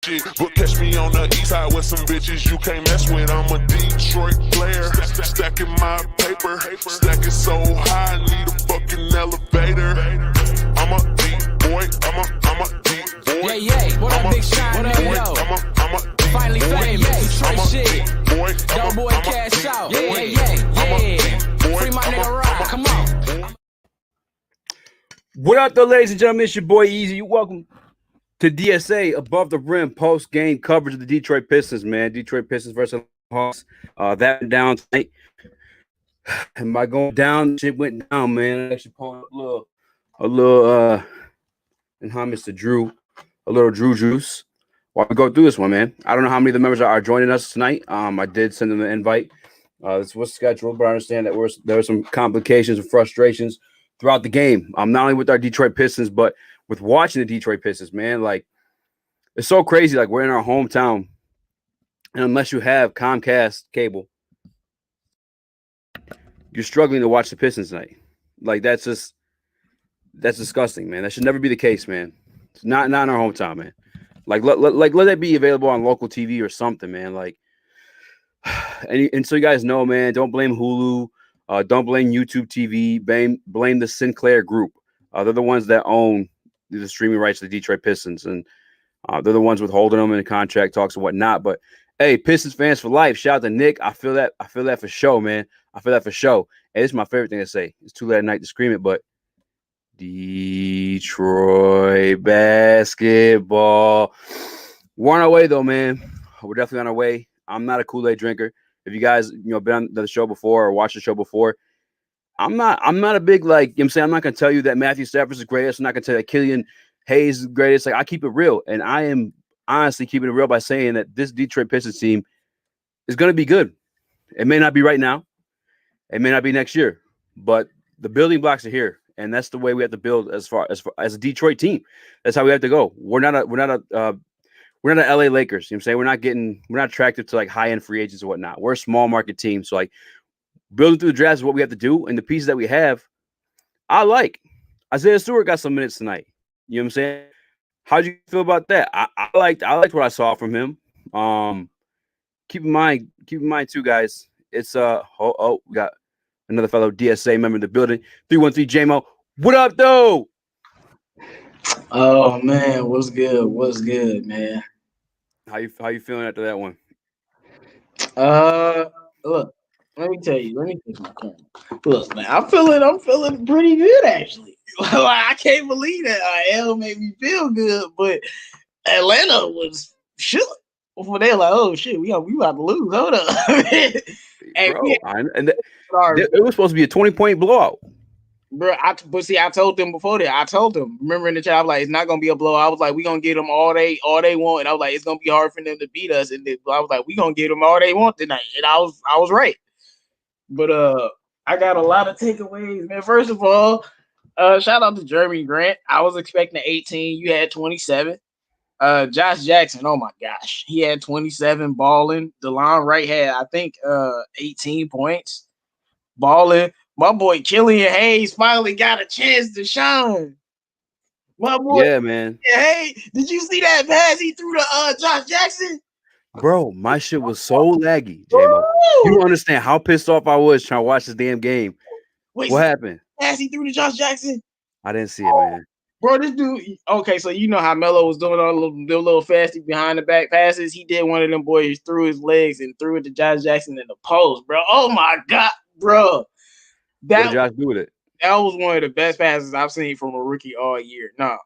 shit. But catch me on the east side with some bitches you can't mess with. I'm a Detroit player, stacking my paper, stacking so high, I need a fucking elevator. I'm a deep boy, I'm a deep boy. Yeah, what up, Big Shine? What up, yo? I'm a deep Finally boy. famous, Detroit shit. Boy, Dope boy cash out. Yeah. Free my nigga Rock, come on. What up, though, ladies and gentlemen? It's your boy Easy. Welcome to DSA Above the Rim post-game coverage of the Detroit Pistons, man. Detroit Pistons versus Hawks. That went down tonight. And by going down, shit went down, man. I actually pulling up a little in homage to Drew, a little Drew juice. While we go through this one, man. I don't know how many of the members are joining us tonight. I did send them an invite. This was scheduled, but I understand that there were some complications and frustrations throughout the game. Not only with our Detroit Pistons, but with watching the Detroit Pistons, man. Like, it's so crazy. Like, we're in our hometown, and unless you have Comcast cable, you're struggling to watch the Pistons tonight. Like, that's disgusting, man. That should never be the case, man. It's not in our hometown, man. Like, let that be available on local TV or something, man. Like, and so you guys know, man, don't blame Hulu. Don't blame YouTube TV. Blame the Sinclair Group. They're the ones that own the streaming rights to the Detroit Pistons, and they're the ones withholding them in the contract talks and whatnot. But hey, Pistons fans for life. Shout out to Nick. I feel that for show, man. I feel that for show. And it's my favorite thing to say. It's too late at night to scream it, but Detroit basketball. We're on our way, though, man. We're definitely on our way. I'm not a Kool-Aid drinker. If you guys, been on the show before or watched the show before, I'm not a big, like, I'm saying, I'm not going to tell you that Matthew Stafford's the greatest. I'm not going to tell you that Killian Hayes is the greatest. Like, I keep it real. And I am honestly keeping it real by saying that this Detroit Pistons team is going to be good. It may not be right now. It may not be next year. But the building blocks are here. And that's the way we have to build as a Detroit team. That's how we have to go. We're not a LA Lakers. You know what I'm saying? We're not attractive to like high-end free agents or whatnot. We're a small market team. So like building through the draft is what we have to do. And the pieces that we have, I like. Isaiah Stewart got some minutes tonight. You know what I'm saying? How'd you feel about that? I liked what I saw from him. Keep in mind too, guys. It's we got another fellow DSA member in the building. 313 JMO. What up, though? Oh man, what's good, man? How you feeling after that one? Look, let me tell you. Let me take my camera. Look, man, I'm feeling pretty good actually. Like, I can't believe that L made me feel good, but Atlanta was shook before they were like, oh shit, we about to lose. Hold up. It was supposed to be a 20-point blowout. Bro, I told them before that. I told them, remember in the chat, I was like, it's not gonna be a blowout. I was like, we gonna get them all they want, and I was like, it's gonna be hard for them to beat us. And I was like, we gonna get them all they want tonight, and I was right. But I got a lot of takeaways, man. First of all, shout out to Jeremy Grant. I was expecting 18. You had 27. Josh Jackson, oh my gosh, he had 27 balling. DeLon Wright had, I think, 18 points balling. My boy Killian Hayes finally got a chance to shine. My boy, yeah, man. Hey, did you see that pass he threw to Josh Jackson? Bro, my shit was so laggy, J-Mo. You don't understand how pissed off I was trying to watch this damn game. Wait, what happened? Pass he threw to Josh Jackson? I didn't see it, man. Bro, this dude, okay, so you know how Melo was doing all the little fasty behind the back passes. He did one of them boys through his legs and threw it to Josh Jackson in the post, bro. Oh my God, bro. What did Josh do with it? That was one of the best passes I've seen from a rookie all year. No,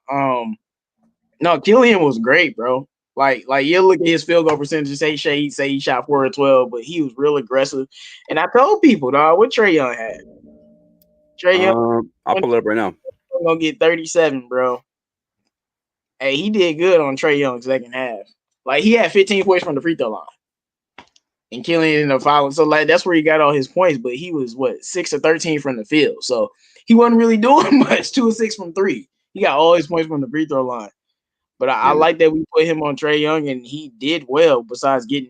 Killian was great, bro. Like you look at his field goal percentage, say he shot 4 of 12, but he was real aggressive. And I told people, dog, what Trae Young had. Trae Young, I'll pull it up right now. Gonna get 37, bro. Hey, he did good on Trae Young's second half. Like he had 15 points from the free throw line. And Killian in the foul. So like that's where he got all his points, but he was 6 of 13 from the field. So he wasn't really doing much. 2 of 6 from 3. He got all his points from the free throw line. But I like that we put him on Trae Young, and he did well. Besides getting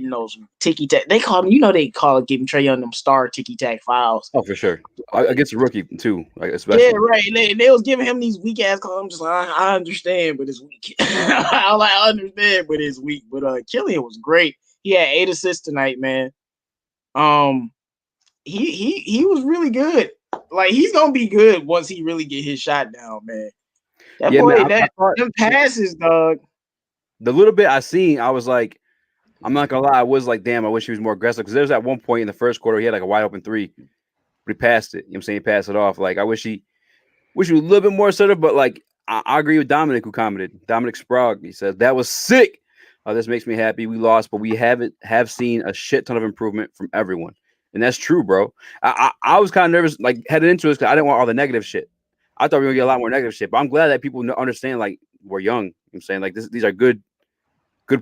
those ticky tack, they call it giving Trae Young them star ticky tack fouls. Oh, for sure. Against a rookie too, especially. Yeah, right. They was giving him these weak ass calls. I'm just like, I understand, but it's weak. I understand, but it's weak. But Killian was great. He had 8 assists tonight, man. He was really good. Like, he's gonna be good once he really get his shot down, man. That boy, man, them passes, dog. The little bit I seen, I was like, I'm not gonna lie, I was like, damn, I wish he was more aggressive. Because there was at one point in the first quarter, he had like a wide open 3, but he passed it. You know what I'm saying? He passed it off. Like, I wish he was a little bit more assertive, but like, I agree with Dominic, who commented. Dominic Sprague, he says, that was sick. This makes me happy. We lost, but we have seen a shit ton of improvement from everyone. And that's true, bro. I was kind of nervous, like, headed into this because I didn't want all the negative shit. I thought we were gonna get a lot more negative shit, but I'm glad that people understand, like, we're young. You know what I'm saying? Like, these are good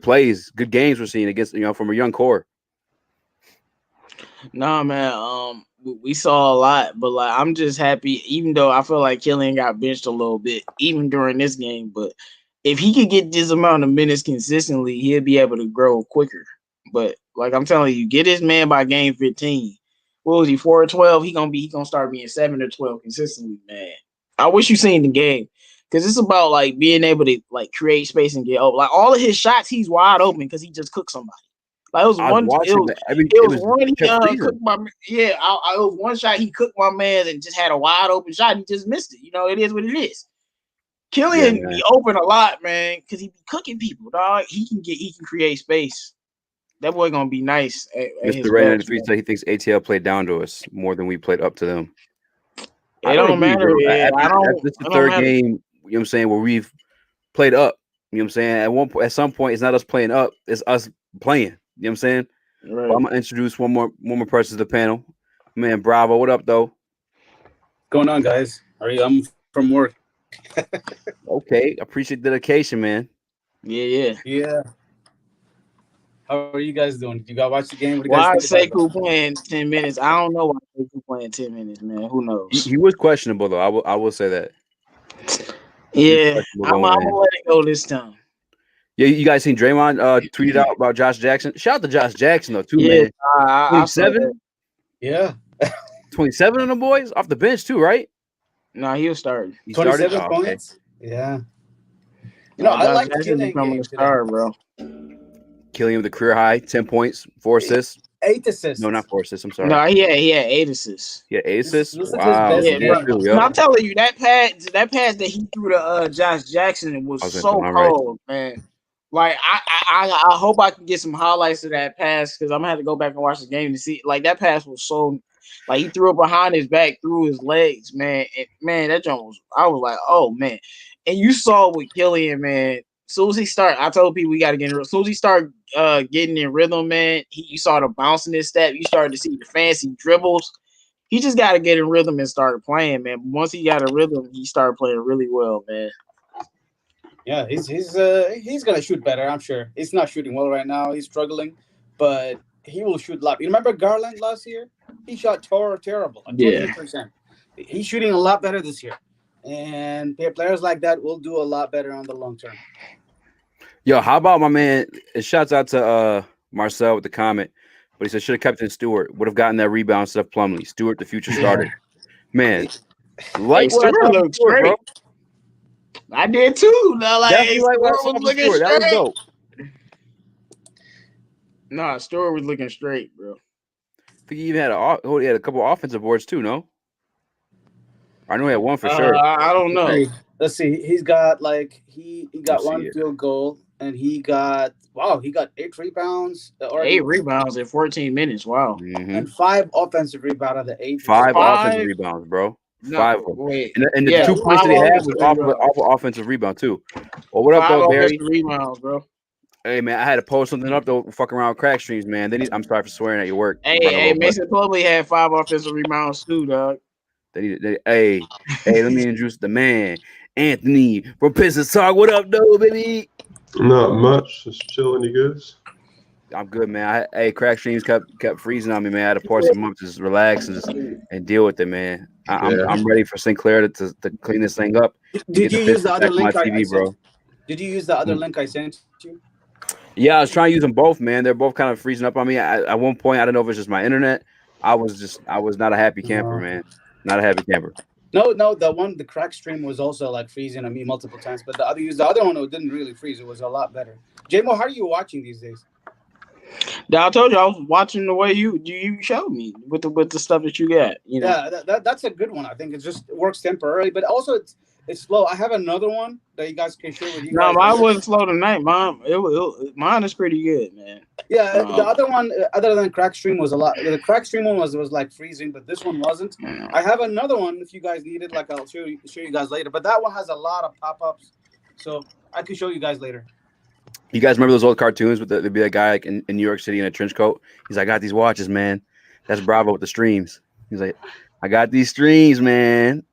plays, good games we're seeing against, from a young core. Nah, man. We saw a lot, but like, I'm just happy, even though I feel like Killian got benched a little bit, even during this game. But if he could get this amount of minutes consistently, he'll be able to grow quicker. But like I'm telling you, get this man by game 15. What was he, 4 or 12? He gonna start being 7 or 12 consistently, man. I wish you seen the game, because it's about like being able to like create space and get open. Like, all of his shots, he's wide open because he just cooked somebody. Like, it was one shot he cooked my man and just had a wide open shot. He just missed it. It is what it is. Killian be open a lot, man, because he be cooking people, dog. He can create space. That boy gonna be nice. Mr. Ray 93 said he thinks ATL played down to us more than we played up to them. It don't matter. This is the third game, you know what I'm saying, where we've played up. You know what I'm saying? At some point, it's not us playing up, it's us playing. You know what I'm saying? Right. Well, I'm gonna introduce one more person to the panel. Man, Bravo, what up, though? What's going on, guys? I'm from work. Okay, appreciate the dedication, man. Yeah. How are you guys doing? You guys watch the game? Why is Sekou playing 10 minutes? I don't know why Sekou playing 10 minutes, man. Who knows? He was questionable, though. I will say that. Yeah, I'm gonna let it go this time. Yeah, you guys seen Draymond tweeted out about Josh Jackson? Shout out to Josh Jackson, though, too, man. 27? Yeah. 27 of them boys? Off the bench, too, right? No, he was starting. 27 points? Okay. Yeah. I like Killian becoming a star, bro. Killian with a career high, 10 points, 4 assists. 8 assists. No, not 4 assists. I'm sorry. No, he had 8 assists. Yeah, 8 assists. Wow. No, I'm telling you, that pass that he threw to Josh Jackson was so cold, man. Like, I hope I can get some highlights of that pass, because I'm gonna have to go back and watch the game to see. Like, that pass was so, like, he threw it behind his back, through his legs, man. And, man, that jump was, I was like, oh man. And you saw with Killian, man. As soon as he started, I told people we got to get in. As soon as he started getting in rhythm, man, you saw the bounce in his step. You started to see the fancy dribbles. He just got to get in rhythm and start playing, man. Once he got a rhythm, he started playing really well, man. Yeah, he's gonna shoot better, I'm sure. He's not shooting well right now. He's struggling, but he will shoot a lot. You remember Garland last year? He shot terrible. 28%. He's shooting a lot better this year. And players like that will do a lot better on the long term. Yo, how about my man? Shouts out to Marcel with the comment, but he said should have kept in Stewart. Would have gotten that rebound instead of Plumlee. Stewart, the future starter. Man, like Stewart looks great. Bro. I did too. No, like Stewart was looking straight. That was dope. Nah, Stewart was looking straight, bro. I think he even had a couple offensive boards too. No, I know he had one for sure. I don't know. Let's see. He's got he got one field goal, and he got 8 rebounds. 8 rebounds in 14 minutes. Wow. Mm-hmm. And 5 offensive rebounds out of the 8. 5 offensive rebounds, bro. 5 of them. Wait. And the 2 points that he had was off offensive rebound too. Well, what up, though, Barry? Rebounds, bro. Hey man, I had to post something up though. Fucking around with crack streams, man. I'm sorry for swearing at your work. Hey, Mason Plumlee had 5 offensive rebounds too, dog. Hey, let me introduce the man, Anthony from Pistons Talk. What up, though, baby? Not much. Just chilling. You guys? I'm good, man. Crack streams kept freezing on me, man. I had to pour some up, just relax and deal with it, man. I'm ready for Sinclair to clean this thing up. Did you use the other link? TV, bro. Did you use the other link I sent you? Yeah, I was trying to use them both, man. They're both kind of freezing up on me. At one point, I don't know if it's just my internet. I was not a happy camper, man. Not a happy camper. No, the crack stream was also like freezing on me multiple times, but the other one didn't really freeze. It was a lot better. JMO, how are you watching these days? I told you I was watching the way you showed me with the stuff that you got. You know, yeah, that's a good one. I think it just works temporarily, but also it's slow. I have another one that you guys can share with you. No, mine wasn't slow tonight. Mine is pretty good, man. Yeah, the other one, other than crack stream, was a lot. The crack stream one was like freezing, but this one wasn't. I have another one if you guys need it. Like I'll show you guys later. But that one has a lot of pop-ups, so I can show you guys later. You guys remember those old cartoons with there'd be a guy like in New York City in a trench coat? He's like, I got these watches, man. That's Bravo with the streams. He's like, I got these streams, man.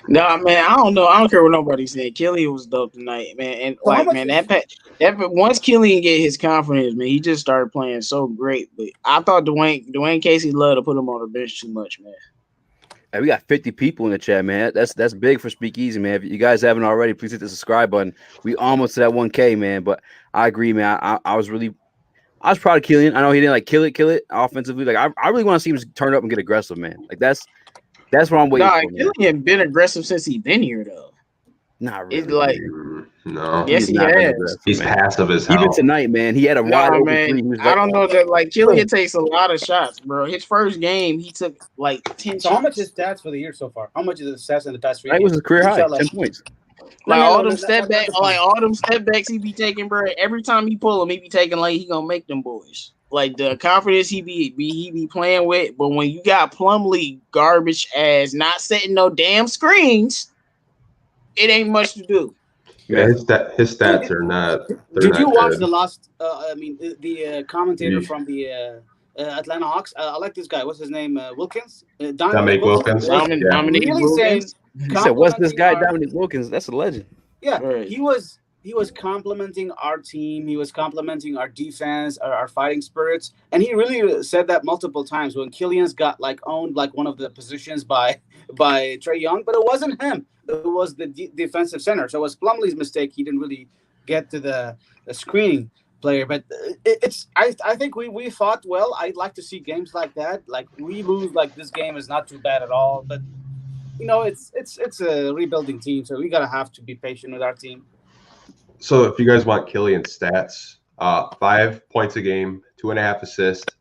No, man, I don't know. I don't care what nobody said. Killian was dope tonight, man. And that once Killian get his confidence, man, he just started playing so great. But I thought Dwayne Casey loved to put him on the bench too much, man. Hey, we got 50 people in the chat, man. That's big for Speakeasy, man. If you guys haven't already, please hit the subscribe button. We almost to that 1K, man. But I agree, man. I was proud of Killian. I know he didn't like kill it offensively. Like I really want to see him just turn up and get aggressive, man. Like that's what I'm waiting for. Killian been aggressive since he been here, though. Not really. It's like no. Yes, he has. He's passive as hell. Even tonight, man. He had a wide open three. I don't know that like Killian takes a lot of shots, bro. His first game, he took like 10 So how much is stats for the year so far? How much is the stats in the past 3 years? That was his career high, 10 points. Like all them step backs he be taking, bro. Every time he pull them, he be taking like he gonna make them boys. Like the confidence he be playing with, but when you got Plumlee garbage ass not setting no damn screens, it ain't much to do. Yeah, his stats are not. Did you watch good. the last? The commentator from the Atlanta Hawks. I like this guy. What's his name? Wilkins. Dominic Wilkins. Dominic Wilkins. He said, "What's this guy, Dominic Wilkins? That's a legend." Yeah, right. He was complimenting our team. He was complimenting our defense, our fighting spirits, and he really said that multiple times when Killian's got like owned like one of the positions by Trae Young, but it wasn't him. It was the defensive center. So it was Plumlee's mistake. He didn't really get to the screening player, but I think we fought well. I'd like to see games like that. Like we lose, like this game is not too bad at all, but you know it's a rebuilding team, so we have to be patient with our team. So if you guys want Killian's stats, 5 points a game, 2.5 assists,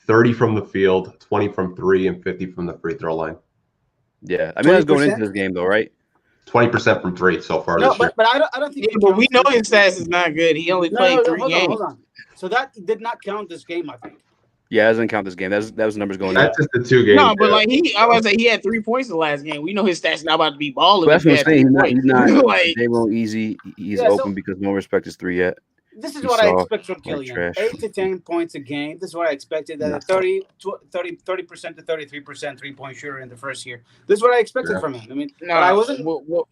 30 from the field, 20 from 3, and 50 from the free throw line. Yeah, I mean that's going into this game though, right? 20% from 3 so far this year. But I don't think. Yeah, but we know his stats is not good. He only played 3 games. Hold on. So that did not count this game, I think. Yeah, it doesn't count this game. That was numbers going. That's just the 2 games. No, but like I was say he had 3 points the last game. We know his stats not about to be balling. But that's what I'm saying. He's not like J-Mo easy. He's open because no respect is 3 yet. This is what I expect from Killian. 8 to 10 points a game. This is what I expected. That a 30% to 33% 3-point shooter in the first year. This is what I expected from him. I mean, no, I wasn't.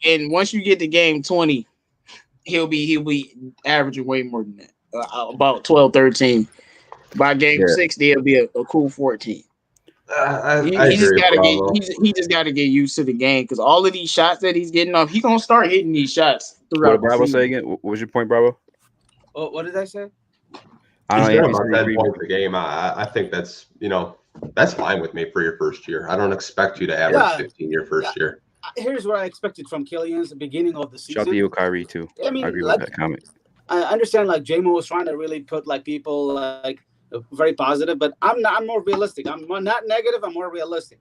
And once you get to game 20, he'll be averaging way more than that. About 12, 13. By game 60, it'll be a cool 14. He just got to get used to the game because all of these shots that he's getting off, he's gonna start hitting these shots throughout. What did Bravo say again? What was your point, Bravo? What did I say? I don't know. About 10 points a game. I think that's that's fine with me for your first year. I don't expect you to average 15 your first year. Here's what I expected from Killian at the beginning of the season. Shout out to you, Kyrie, too. I mean, I agree with that comment. I understand like J-Mo was trying to really put like people like very positive, but I'm more realistic. I'm not negative. I'm more realistic.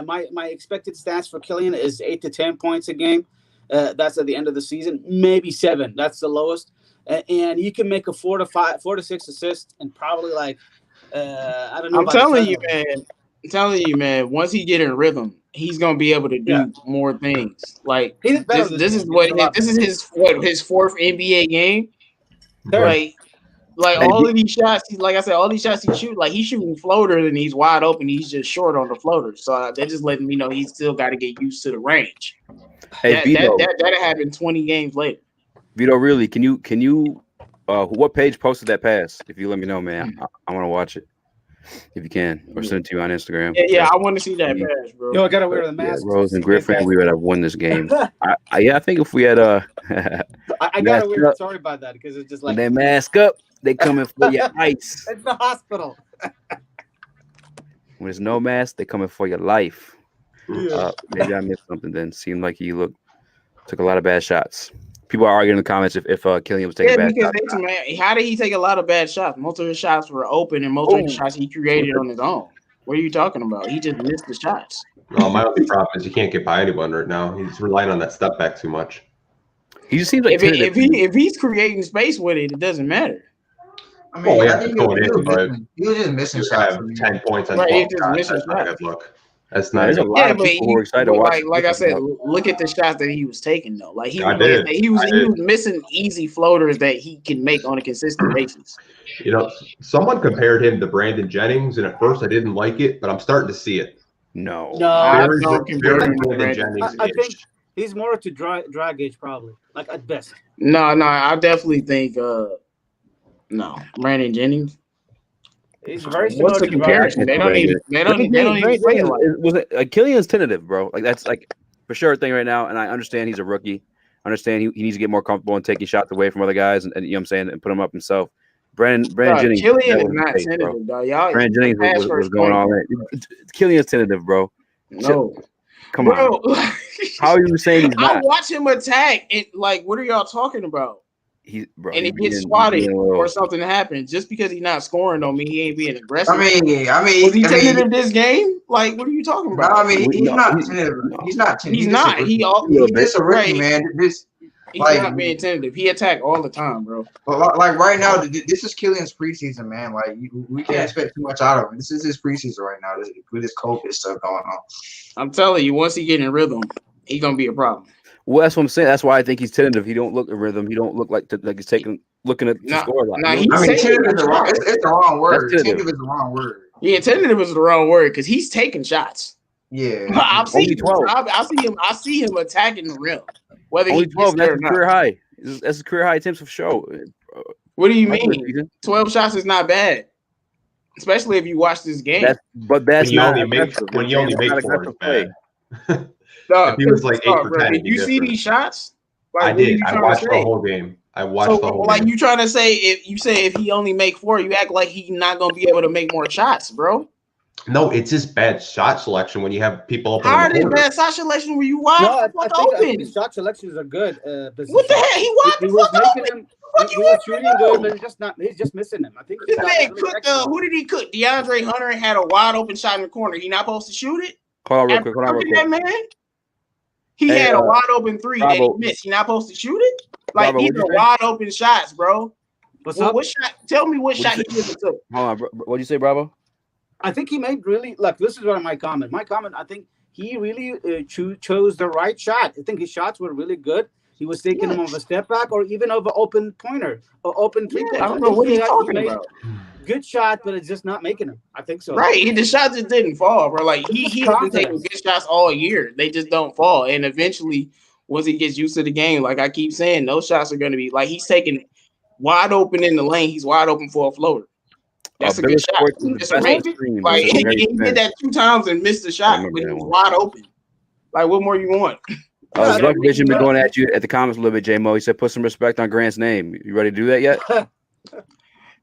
My expected stats for Killian is 8 to 10 points a game. That's at the end of the season, maybe 7. That's the lowest. And you can make a 4 to 6 assists and probably like I don't know. I'm telling you, man. Once he get in rhythm, he's gonna be able to do more things. Like this is his 4th NBA game. Like all of these shots, like I said, all these shots he shoot, like he's shooting floaters and he's wide open. He's just short on the floaters. So they're just letting me know he's still got to get used to the range. Hey, Vito, that'll happen 20 games later. Vito, really, can you what page posted that pass? If you let me know, man, I want to watch it. if you can, or send it to you on Instagram. Yeah, I want to see that pass, bro. Yo, I gotta wear the mask. Rose and Griffin, we would have won this game. I think if we had I gotta wear it. Sorry about that because it's just like when they mask up, they coming for your ice. It's the hospital. When there's no mask, they coming for your life. Yeah. Maybe I missed something. Then seemed like he took a lot of bad shots. People are arguing in the comments if Killian was taking bad shots. Man, how did he take a lot of bad shots? Most of his shots were open, and most of the shots he created on his own. What are you talking about? He just missed the shots. No, my only problem is he can't get by anyone right now. He's relying on that step back too much. He just seems like if he's creating space with it, it doesn't matter. I mean, I think he was just missing shots. 10 points on 12 shots. That's not a good look. That's not. There's a lot of people who are excited to watch. Like I said, look at the shots that he was taking though. Like he was missing easy floaters that he can make on a consistent basis. You know, someone compared him to Brandon Jennings, and at first I didn't like it, but I'm starting to see it. No, I don't compare him to Brandon Jennings. I think he's more to drag age probably, like at best. No, I definitely think Brandon Jennings. He's very What's the comparison? They don't even play like was it Killian's tentative, bro. Like that's like for sure a thing right now. And I understand he's a rookie. I understand he needs to get more comfortable in taking shots away from other guys and you know what I'm saying, and put him up himself. Brandon Jennings. Killian is not tentative, though. Y'all. Brandon Jennings was going all in. Killian's tentative, bro. No. Come on. How are you saying he's not? I watch him attack. Like, what are y'all talking about? He gets swatted or something happens. Just because he's not scoring don't mean he ain't being aggressive. I mean, was he tentative this game? Like, what are you talking about? No, I mean, he's not tentative. He's not tentative. He's not. He's just a rookie, man. He's not being tentative. He attack all the time, bro. But like right now, this is Killian's preseason, man. Like we can't expect too much out of him. This is his preseason right now with this COVID stuff going on. I'm telling you, once he get in rhythm, he's gonna be a problem. Well, that's what I'm saying. That's why I think he's tentative. He don't look at rhythm. He don't look like he's looking at the score line. Tentative is the wrong. It's the wrong word. Tentative is the wrong word. Yeah, tentative is the wrong word because he's taking shots. Yeah, I see him attacking the rim. Whether only he 12, that's a career high. That's a career high attempts for show. What do you mean? 12 shots is not bad, especially if you watch this game. That's when you only make 4 is bad. If he was like 8 for 10. Did you see these shots? Like, I did. I watched the whole game. Like you trying to say if he only make 4, you act like he's not gonna be able to make more shots, bro. No, it's just bad shot selection when you have people open. How is bad shot selection when you wide open? His shot selections are good. What the hell? He wide open. He was shooting good, but he's just missing them. I think this man cooked. Who did he cook? DeAndre Hunter had a wide open shot in the corner. He not supposed to shoot it. Hold on real quick. That man. He had a wide open 3 that he missed. He not supposed to shoot it. Like these are wide open shots, bro. What shot? Tell me what shot he took. Hold on, bro. What'd you say, Bravo? I think he made really look. This is what my comment. My comment. I think he really chose the right shot. I think his shots were really good. He was taking them of a step back or even of an open pointer or open 3-point. I don't know what he's talking about. Good shot, but it's just not making them. I think so. Right. The shot just didn't fall, bro. Like he's been taking good shots all year. They just don't fall. And eventually, once he gets used to the game, like I keep saying, those shots are going to be like he's taking wide open in the lane. He's wide open for a floater. That's a good shot. It's amazing. Like he did that 2 times and missed the shot when he was wide open. Like what more you want? Zuck Vision been going at you at the comments a little bit, J-Mo. He said, put some respect on Grant's name. You ready to do that yet?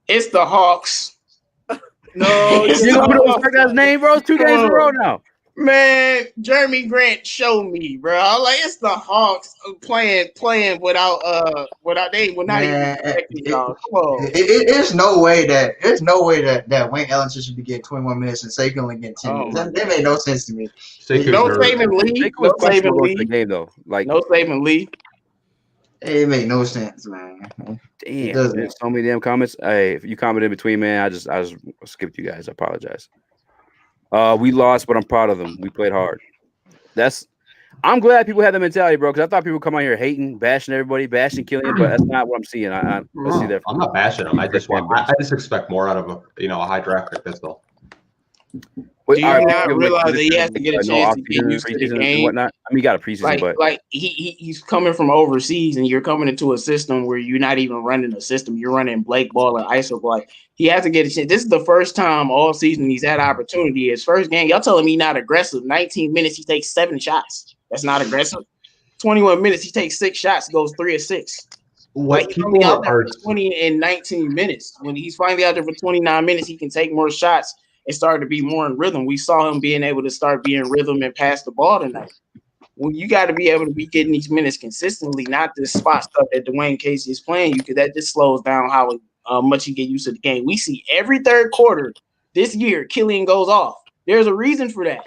It's the Hawks. No, you gonna put respect on his name, bro? It's 2 games in a row now. Man, Jeremy Grant showed me, bro. I'm like, it's the Hawks playing without they were not even expecting y'all. Come on. There's no way that Wayne Ellington should be getting 21 minutes and Saquon only getting 10 minutes. That made no sense to me. No saving Lee. No saving Lee. The game though, like no saving Lee. It made no sense, man. Damn, there's so many damn comments. Hey, if you comment in between, man, I just skipped you guys. I apologize. We lost, but I'm proud of them. We played hard. I'm glad people had that mentality, bro, because I thought people would come out here hating, bashing everybody, bashing Killian, but that's not what I'm seeing. I see that. I'm not bashing them. I just expect more out of a high draft pick. That's all. Wait, Do you all right, not give him, realize that he this has to get a no chance to get off-season, used to the preseason, and game? whatnot. I mean, he got a preseason, but Like he's coming from overseas, and you're coming into a system where you're not even running a system. You're running Blake ball and ISO ball. Like, he has to get a chance. This is the first time all season he's had opportunity. His first game, y'all telling me he's not aggressive. 19 minutes, he takes 7 shots. That's not aggressive. 21 minutes, he takes 6 shots, goes 3 of 6. What Like, he's people only out there are for 20 and 19 minutes. When he's finally out there for 29 minutes, he can take more shots and start to be more in rhythm. We saw him being able to start being in rhythm and pass the ball tonight. Well, you got to be able to be getting these minutes consistently, not this spot stuff that Dwayne Casey is playing you, because that just slows down how much you get used to the game. We see every third quarter this year, Killian goes off. There's a reason for that.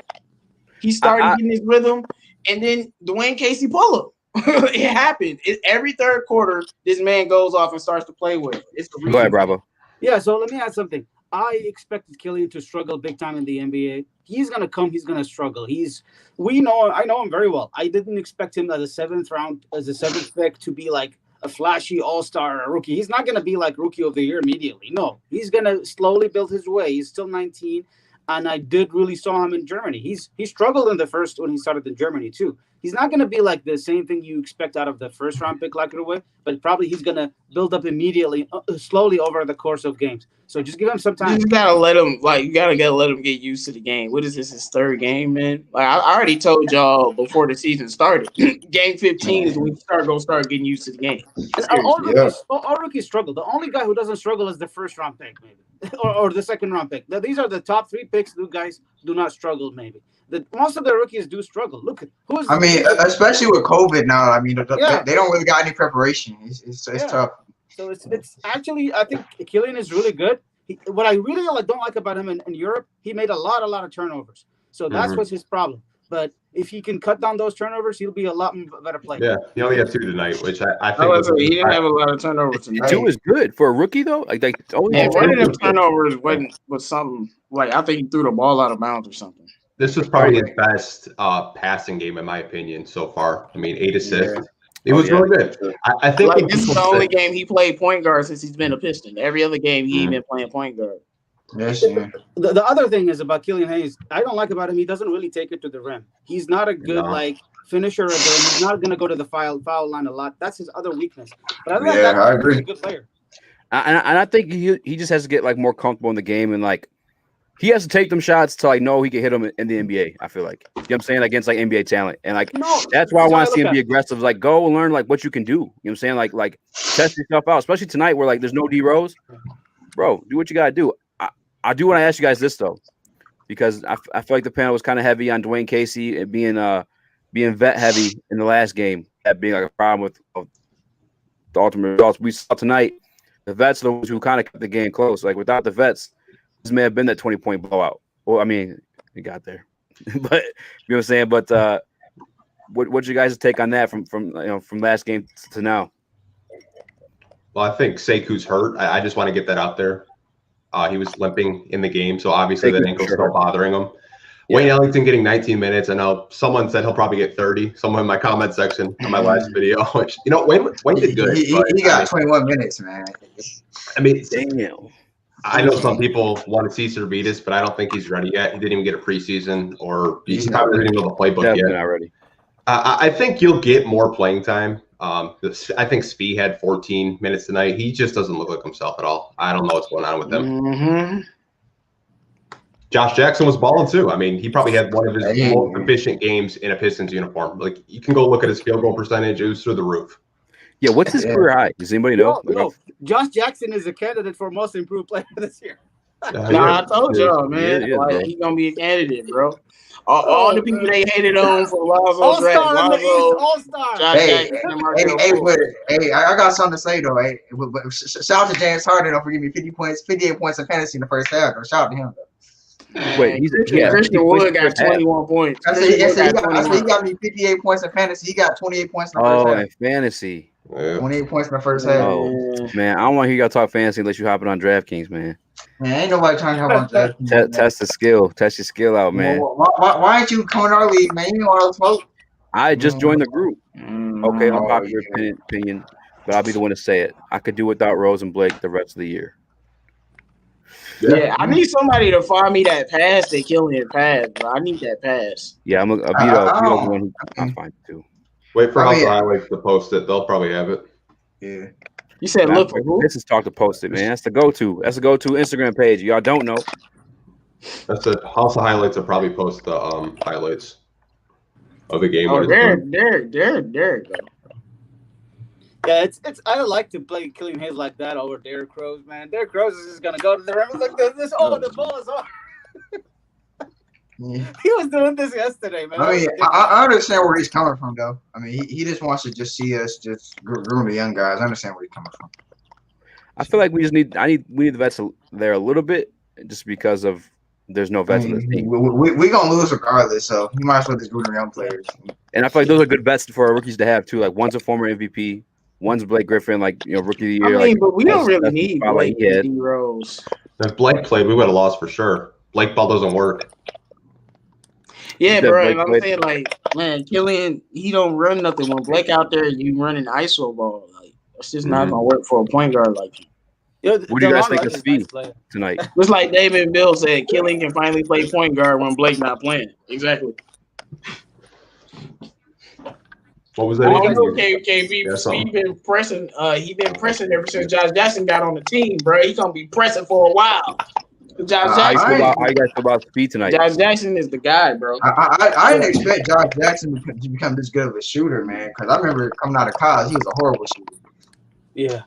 He started getting his rhythm, and then Dwayne Casey pull him. It happened. Every third quarter, this man goes off and starts to play well. It's the reason. Go ahead, Bravo. Yeah, so let me add something. I expected Killian to struggle big time in the NBA. He's gonna come. He's gonna struggle. I know him very well. I didn't expect him as a 7th pick to be like a flashy all-star or rookie. He's not gonna be like rookie of the year immediately. No, he's gonna slowly build his way. He's still 19, and I did really saw him in Germany. He struggled in the first when he started in Germany too. He's not going to be like the same thing you expect out of the first round pick like away, but probably he's going to build up immediately, slowly over the course of games. So just give him some time. You just gotta let him, let him get used to the game. What is this? His 3rd game, man? Like, I already told y'all before the season started. Game 15 is when you gonna start getting used to the game. All rookies struggle. The only guy who doesn't struggle is the first round pick, maybe, or the second round pick. These are the top 3 picks. You guys do not struggle, maybe. Most of the rookies do struggle. Look at especially with COVID now. I mean, they don't really got any preparation. It's tough. So it's actually, I think Killian is really good. What I really don't like about him in Europe, he made a lot of turnovers. So that's what's his problem. But if he can cut down those turnovers, he'll be a lot better player. Yeah, he only had 2 tonight, which I think he didn't have a lot of turnovers tonight. 2 is good for a rookie though. Like only one of them turnovers was something like, I think he threw the ball out of bounds or something. This was probably his best passing game, in my opinion, so far. I mean, 8 assists. Yeah. It was really good. I think this is the only game he played point guard since he's been a Piston. Every other game he's been playing point guard. Yes, yeah. The other thing is about Killian Hayes, I don't like about him, he doesn't really take it to the rim. He's not a good finisher at the rim. He's not going to go to the foul line a lot. That's his other weakness. But other than that, I agree. He's a good player. And I think he just has to get more comfortable in the game, and he has to take them shots to know he can hit them in the NBA. I feel like, you know what I'm saying, against NBA talent, and that's why I want to see him be aggressive. Go and learn what you can do. You know what I'm saying, like test yourself out, especially tonight where there's no D Rose, bro. Do what you gotta do. I do want to ask you guys this though, because I feel like the panel was kind of heavy on Dwayne Casey and being vet heavy in the last game. That being a problem with the ultimate results we saw tonight. The vets are the ones who kind of kept the game close. Without the vets, this may have been that 20-point blowout. Well, I mean, he got there, but you know what I'm saying. But what's your guys' take on that from last game to now? Well, I think Sekou's hurt. I just want to get that out there. He was limping in the game, so obviously that ankle's still bothering him. Yeah. Wayne Ellington getting 19 minutes. I know someone said he'll probably get 30. Someone in my comment section on my last video, which Wayne did good. He got 21 minutes, man. I mean, damn. I know some people want to see Servetus, but I don't think he's ready yet. He didn't even get a preseason, or he's not even know the playbook yet. Not ready. I think you'll get more playing time. I think Spee had 14 minutes tonight. He just doesn't look like himself at all. I don't know what's going on with him. Mm-hmm. Josh Jackson was balling too. I mean, he probably had one of his most efficient games in a Pistons uniform. You can go look at his field goal percentage; it was through the roof. Yeah, what's his career high? Does anybody know? No. Josh Jackson is a candidate for most improved player this year. I told y'all, man. He's gonna be a candidate, bro. All the people they hated on for Lonzo draft. All-star. Hey, I got something to say though. Hey, shout out to James Harden for giving me 58 points in fantasy in the first half. Though. Shout out to him. Though. Wait, Christian Wood got 21 points. I said he got me 58 points in fantasy. He got 28 points in the first half. In fantasy. 28 points in the first half. Oh, man, I don't want to hear y'all talk fantasy unless you're hopping on DraftKings, man. Man, ain't nobody trying to hop on DraftKings. Test the skill. Test your skill out, man. Why ain't you coming our league, man? You want to vote? I just joined the group. Okay, unpopular opinion, but I'll be the one to say it. I could do without Rose and Blake the rest of the year. Yeah, I need somebody to find me that pass that Killian passed, bro. I need that pass. Yeah, I'm a Vito's the one who I'm fine too. Wait for House of Highlights to post it. They'll probably have it. Yeah. You said look for who? This is talk to post it, man. That's the go-to. That's the go-to Instagram page. Y'all don't know. That's it. House of Highlights will probably post the highlights of the game. Oh, there you go. Yeah, it's. I like to play Killian Hayes like that over Derrick Rose, man. Derrick Rose is just gonna go to the rim like this. Oh, the ball is on. Yeah. He was doing this yesterday, man. I mean, I understand where he's coming from, though. I mean, he just wants to just see us just groom the young guys. I understand where he's coming from. I feel like we need the vets there a little bit, just because of there's no vets on this team. We're gonna lose regardless, so you might as well just groom the young players. And I feel like those are good vets for our rookies to have too. Like one's a former MVP, one's Blake Griffin, like rookie of the year. I mean, but we don't really need Blake D. Rose. If Blake played, we would have lost for sure. Blake ball doesn't work. Yeah, bro. I'm saying, like, man, Killian, he don't run nothing. When Blake out there, you running ISO ball. Like, it's just not gonna work for a point guard like him. What do you guys think of Speed tonight? Just like David Bill said, Killian can finally play point guard when Blake not playing. Exactly. What was that? I don't know, KB. He been pressing. He been pressing ever since Josh Jackson got on the team, bro. He gonna be pressing for a while. Josh Jackson. How you guys feel about Speed tonight? Josh Jackson is the guy, bro. I didn't expect Josh Jackson to become this good of a shooter, man. Because I remember coming out of college, he was a horrible shooter. Yeah.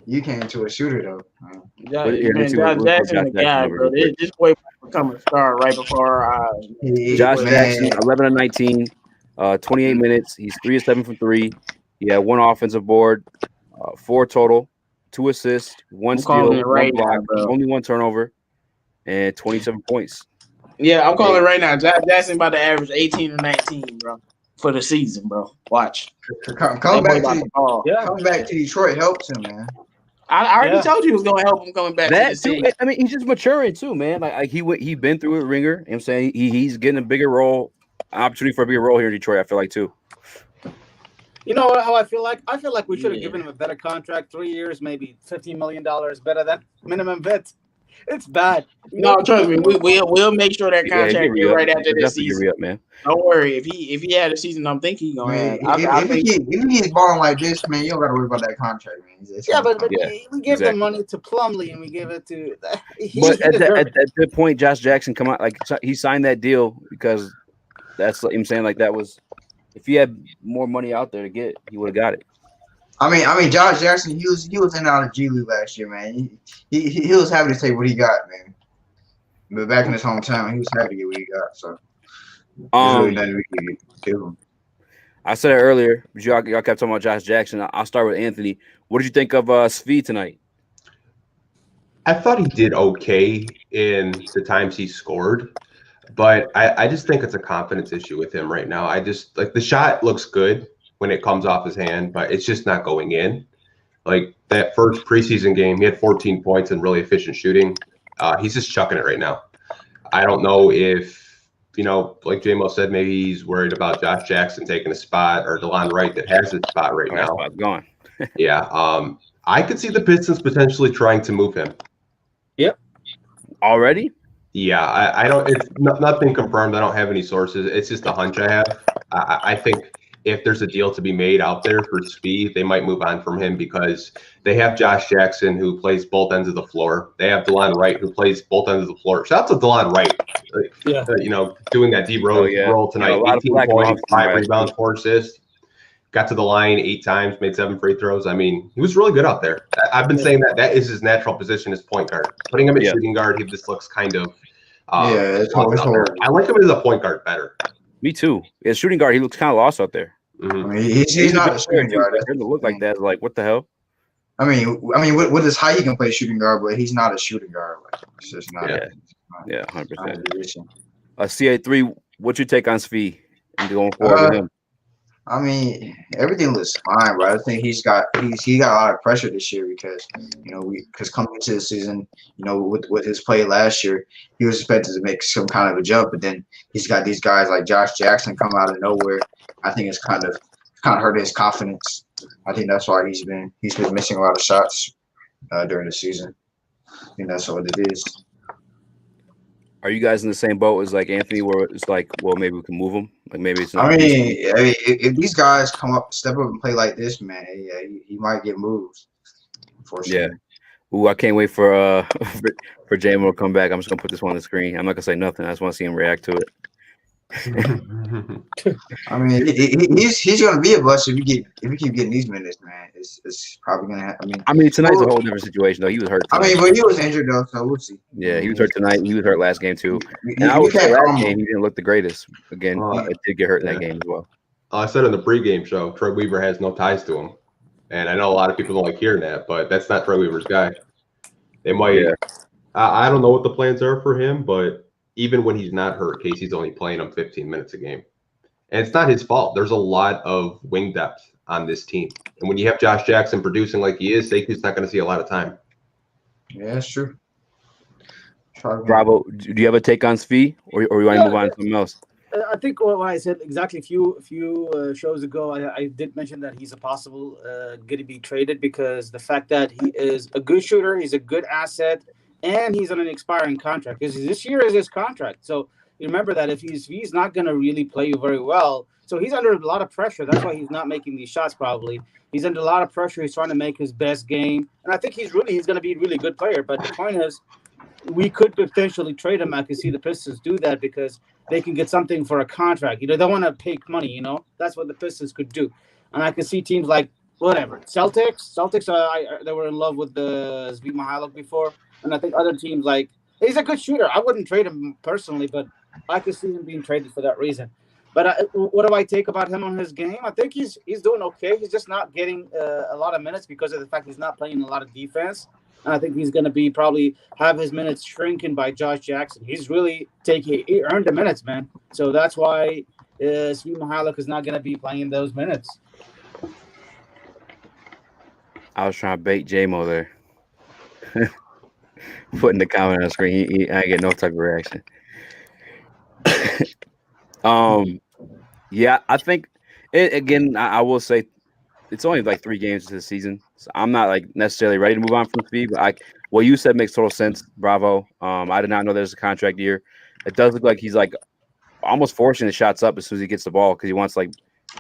You came into a shooter though. Josh Jackson, the guy, bro. This boy become a star right before our eyes. Josh Jackson, 11 of 19, 28 minutes. He's 3 of 7 from 3. He had 1 offensive board, 4 total, 2 assists, 1 steal, 1 block, only 1 turnover, and 27 points. Yeah, I'm calling right now. Josh Jackson about to average 18 or 19, bro, for the season, bro. Watch. Come back to Detroit helps him, man. I already told you he was gonna help him coming back. That too. I mean, he's just maturing too, man. Like he been through a ringer. You know what I'm saying he's getting a bigger role, opportunity for a bigger role here in Detroit. I feel like too. You know how I feel like? I feel like we should have given him a better contract, 3 years, maybe $15 million better than minimum vet. It's bad. No, trust me. We'll make sure that contract get right after this season. Up, man. Don't worry. If he had a season, I'm thinking he's gonna have. If he's balling like this, man, you don't got to worry about that contract, man. We gave the money to Plumlee and we gave it to. But at that point, Josh Jackson come out like he signed that deal because that's what I'm saying. Like that was if he had more money out there to get, he would have got it. I mean, Josh Jackson, he was in and out of G League last year, man. He was happy to take what he got, man. But back in his hometown, he was happy to get what he got. So, really nothing we could do him. I said it earlier, but y'all kept talking about Josh Jackson. I'll start with Anthony. What did you think of Svi tonight? I thought he did okay in the times he scored, but I just think it's a confidence issue with him right now. I just like the shot looks good when it comes off his hand, but it's just not going in. Like that first preseason game, he had 14 points and really efficient shooting. He's just chucking it right now. I don't know if, like J-Mo said, maybe he's worried about Josh Jackson taking a spot or DeLon Wright that has his spot right now. Spot's gone. Yeah. I could see the Pistons potentially trying to move him. Yep. Already? Yeah. I don't, it's nothing confirmed. I don't have any sources. It's just a hunch I have. I think if there's a deal to be made out there for Speed, they might move on from him because they have Josh Jackson who plays both ends of the floor. They have DeLon Wright who plays both ends of the floor. Shout out to DeLon Wright, doing that D role tonight. 18 points, 5 rebounds, 4 assists. Got to the line 8 times, made 7 free throws. I mean, he was really good out there. I've been saying that is his natural position as point guard. Putting him at shooting guard, he just looks kind of it's hard. I like him as a point guard better. Me too. As shooting guard, he looks kind of lost out there. I mean, he's not a shooting guard. It doesn't look like that. Like, what the hell? I mean, with his height, he can play shooting guard, but he's not a shooting guard. Like, it's just not. Yeah, 100%. CA3, what's your take on Svi and going forward with him? I mean, everything looks fine, but I think he got a lot of pressure this year because because coming into the season, with his play last year, he was expected to make some kind of a jump, but then he's got these guys like Josh Jackson come out of nowhere. I think it's kind of hurt his confidence. I think that's why he's been missing a lot of shots during the season. I think that's what it is. Are you guys in the same boat as like Anthony, where it's like, well, maybe we can move him? Like maybe it's not. I mean, if these guys step up and play like this, man, yeah, he might get moved. Unfortunately. Yeah. Ooh, I can't wait for for J-Mo to come back. I'm just gonna put this one on the screen. I'm not gonna say nothing. I just want to see him react to it. I mean, he's gonna be a bust if we keep getting these minutes, man. It's probably gonna happen. I mean, tonight's a whole different situation though. He was hurt tonight. I mean, but he was injured though, so we'll see. Yeah, he was hurt tonight. He was hurt last game too. And I would say last game he didn't look the greatest. Again, he did get hurt in that game as well. I said in the pregame show, Troy Weaver has no ties to him, and I know a lot of people don't like hearing that, but that's not Troy Weaver's guy. They might. Yeah. I don't know what the plans are for him, but even when he's not hurt, Casey's only playing him 15 minutes a game. And it's not his fault. There's a lot of wing depth on this team. And when you have Josh Jackson producing like he is, Sekou's not going to see a lot of time. Yeah, that's true. Bravo, do you have a take on Svi, or you want to move on to something else? I think what I said exactly a few shows ago, I did mention that he's a possible going to be traded because the fact that he is a good shooter, he's a good asset, and he's on an expiring contract. Because this year is his contract. So you remember that if he's not going to really play very well, so he's under a lot of pressure. That's why he's not making these shots probably. He's under a lot of pressure. He's trying to make his best game. And I think he's going to be a really good player. But the point is, we could potentially trade him. I could see the Pistons do that because they can get something for a contract. They don't want to pay money, That's what the Pistons could do. And I could see teams like, whatever, Celtics, they were in love with the Svi Mykhailiuk before. And I think other teams like, he's a good shooter. I wouldn't trade him personally, but I could see him being traded for that reason. But what do I take about him on his game? I think he's doing okay. He's just not getting a lot of minutes because of the fact he's not playing a lot of defense. And I think he's going to probably have his minutes shrinking by Josh Jackson. He's really he earned the minutes, man. So that's why Svi Mykhailiuk is not going to be playing those minutes. I was trying to bait J-Mo there. Putting the comment on the screen, I get no type of reaction. Yeah, I think again. I will say it's only like 3 games this season, so I'm not like necessarily ready to move on from Svi. But what you said makes total sense. Bravo. I did not know there's a contract year. It does look like he's like almost forcing the shots up as soon as he gets the ball because he wants to like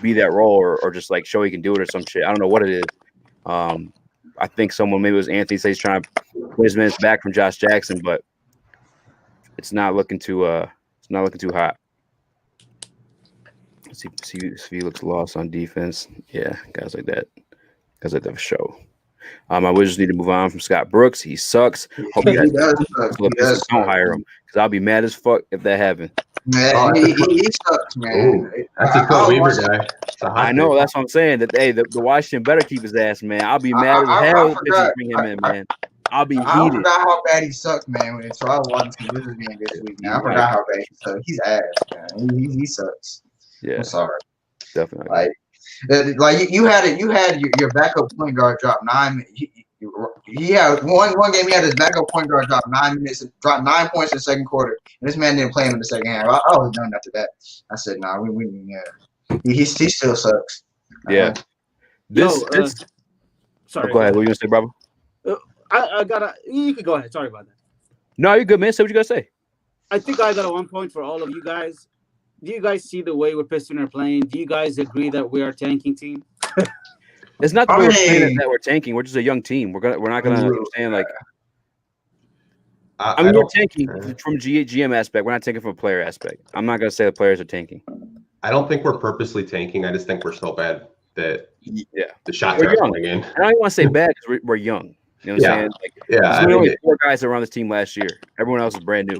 be that role or just like show he can do it or some shit. I don't know what it is. I think maybe it was Anthony says he's trying to put his minutes back from Josh Jackson, but it's not looking too hot. See if he looks lost on defense. Yeah, guys like that for sure. I would just need to move on from Scott Brooks. He sucks. Hope you guys don't hire him because I'll be mad as fuck if that happens. Man, he sucks, man. That's a Troy Weaver guy. I know. That's what I'm saying. That the Washington better keep his ass, man. I'll be mad as hell if they bring him in, man. I'll be heated. I forgot how bad he sucks, man. So I wanted to lose this game this week. Man. I forgot how bad he sucks. He's ass, man. He sucks. Yeah, I'm sorry. Definitely. Like you had your backup point guard drop 9. He had one game. He had his backup point guard drop 9 minutes, dropped 9 points in the second quarter, and this man didn't play him in the second half. I was done after that. I said, "Nah, he still sucks." Yeah. Sorry. Go ahead. What are you gonna say, Bravo? You could go ahead. Sorry about that. No, you're good, man. Say what you gotta say. I think I got a 1 point for all of you guys. Do you guys see the way we're Pistons are playing? Do you guys agree that we are a tanking team? It's not that we're saying that we're tanking. We're just a young team. We're not gonna understand like. I mean, we're tanking from GM aspect. We're not tanking from a player aspect. I'm not gonna say the players are tanking. I don't think we're purposely tanking. I just think we're so bad that the shots are coming in. I don't even want to say bad because we're young. You know what I'm saying? There's only 4 guys that were on this team last year. Everyone else is brand new.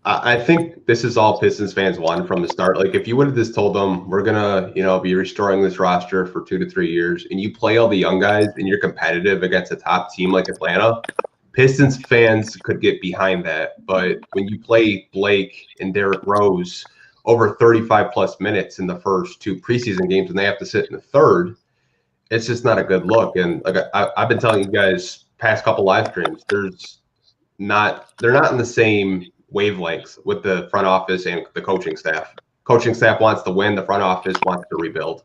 I think this is all Pistons fans wanted from the start. Like if you would have just told them we're gonna, be restoring this roster for 2 to 3 years, and you play all the young guys and you're competitive against a top team like Atlanta, Pistons fans could get behind that. But when you play Blake and Derrick Rose over 35 plus minutes in the first 2 preseason games and they have to sit in the third, it's just not a good look. And like I've been telling you guys past couple live streams, they're not in the same wavelengths with the front office and the coaching staff. Coaching staff wants to win. The front office wants to rebuild.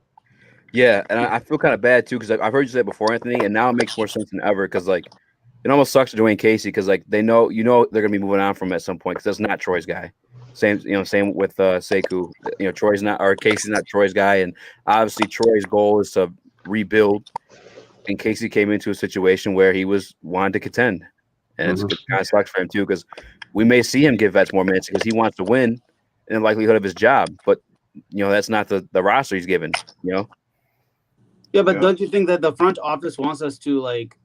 Yeah, and I feel kind of bad too because I've heard you say it before, Anthony, and now it makes more sense than ever because like it almost sucks to Dwayne Casey because like they know they're gonna be moving on from him at some point because that's not Troy's guy. Same with Sekou. Troy's not or Casey's not Troy's guy, and obviously Troy's goal is to rebuild. And Casey came into a situation where he wanted to contend, and it kind of sucks for him too because we may see him give vets more minutes because he wants to win in the likelihood of his job, but that's not the roster he's given. Yeah, but don't you think that the front office wants us to like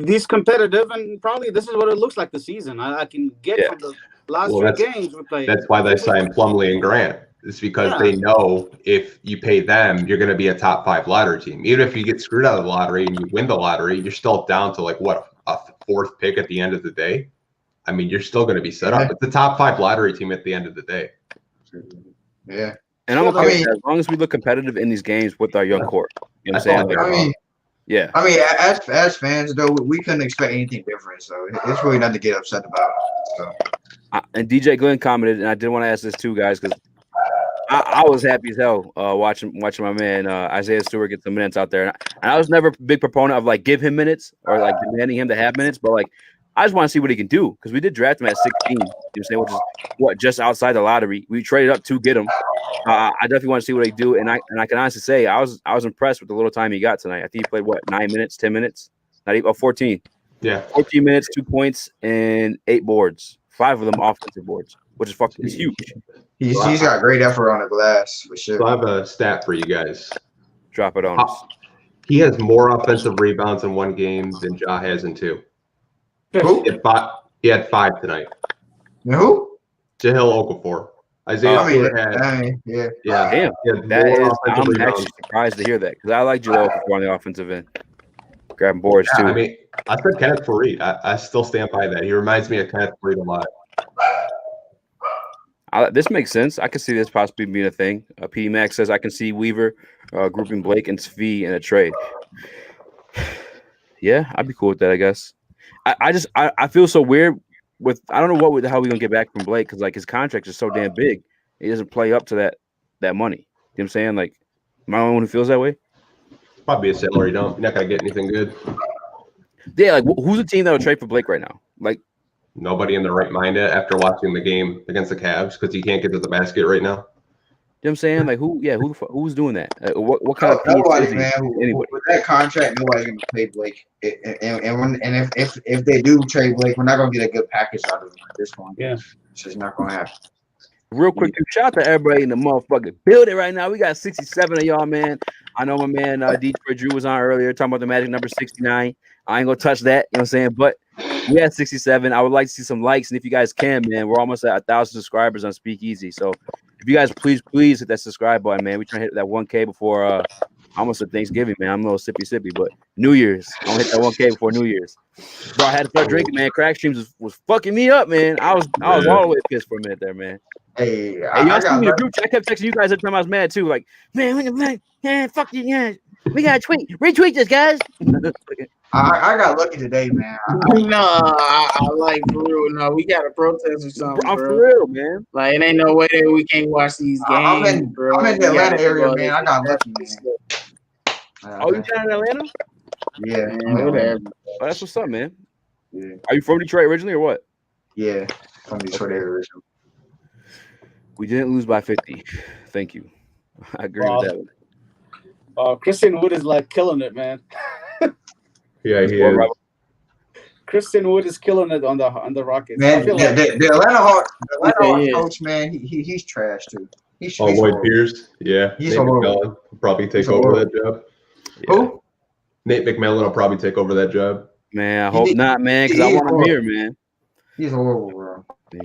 these competitive, and probably this is what it looks like the season. I can get from the last few games we played. That's why they signed Plumlee and Grant. It's because they know if you pay them, you're going to be a top 5 lottery team. Even if you get screwed out of the lottery and you win the lottery, you're still down to like what, a 4th pick at the end of the day. I mean, you're still going to be set up. It's the top 5 lottery team at the end of the day. Yeah. And I'm okay with that, as long as we look competitive in these games with our young core. You know what I'm saying? I mean, as fans though, we couldn't expect anything different. So it's really nothing to get upset about. So. And DJ Glenn commented, and I did want to ask this too, guys, because I was happy as hell watching my man Isaiah Stewart get some minutes out there. And I was never a big proponent of like give him minutes or like demanding him to have minutes, but like I just want to see what he can do because we did draft him at 16. You know what I'm saying, which is just outside the lottery. We traded up to get him. I definitely want to see what he do, and I can honestly say I was impressed with the little time he got tonight. I think he played 9 minutes, 10 minutes, not even 14. Yeah, 14 minutes, 2 points, and 8 boards. 5 of them offensive boards, which is huge. He's got great effort on the glass for sure. So I have a stat for you guys. Drop it on us. He has more offensive rebounds in one game than Ja has in 2. Who? He had 5 tonight. Who? Jahil Okafor. Isaiah Stewart had. Yeah. Damn. I'm actually surprised to hear that because I like Jahil Okafor on the offensive end. Grabbing boards too. I mean, I said Kenneth Faried. I still stand by that. He reminds me of Kenneth Faried a lot. This makes sense. I can see this possibly being a thing. P. Max says I can see Weaver grouping Blake and Svi in a trade. Yeah, I'd be cool with that. I guess. I feel so weird with I don't know how we're gonna get back from Blake because like his contract is so damn big. He doesn't play up to that money. You know what I'm saying? Like, am I the only one who feels that way? Probably a salary dump. You're not gonna get anything good. Yeah, like who's the team that would trade for Blake right now? Like nobody in their right mind after watching the game against the Cavs because he can't get to the basket right now. You know what I'm saying? Like who's doing that? What kind of nobody, man? With that contract, nobody's gonna play Blake. And if they do trade Blake, we're not gonna get a good package out of him at this point. Yeah, it's just not gonna happen. Real quick, shout out to everybody in the motherfucking building right now. We got 67 of y'all, man. I know my man Detroit Drew was on earlier talking about the magic number 69. I ain't gonna touch that, you know what I'm saying? But we had 67. I would like to see some likes, and if you guys can, man, we're almost at 1,000 subscribers on Speakeasy. So if you guys please hit that subscribe button, man. We're trying to hit that 1K before almost at Thanksgiving, man. I'm a little sippy, but New Year's. I'm gonna hit that 1K before New Year's. Bro, I had to start drinking, man. Crack streams was fucking me up, man. I was all the way pissed for a minute there, man. Hey, y'all see me in the group chat. I kept texting you guys every time I was mad too. Like, man, fuck you guys. We gotta retweet this, guys. I got lucky today, man. I like for real. No, we got to protest or something. I'm for real, man. Like it ain't no way that we can't watch these games. I'm in the Atlanta area, man. I got lucky, man. Oh, you down in Atlanta? Yeah. Oh, that's what's up, man. Yeah. Are you from Detroit originally or what? Yeah, from Detroit originally. We didn't lose by 50. Thank you. I agree with that one. Christian Wood is like killing it, man. Yeah, he is. Christian Wood is killing it on the Rockets. Man, the Atlanta Hawks coach, man, he's trash too. He's Lloyd Pierce. Yeah, he's Nate McMillan will probably take over that job. Who? Nate McMillan will probably take over that job. Man, I hope not, man, because I want him here, man. He's horrible, bro. He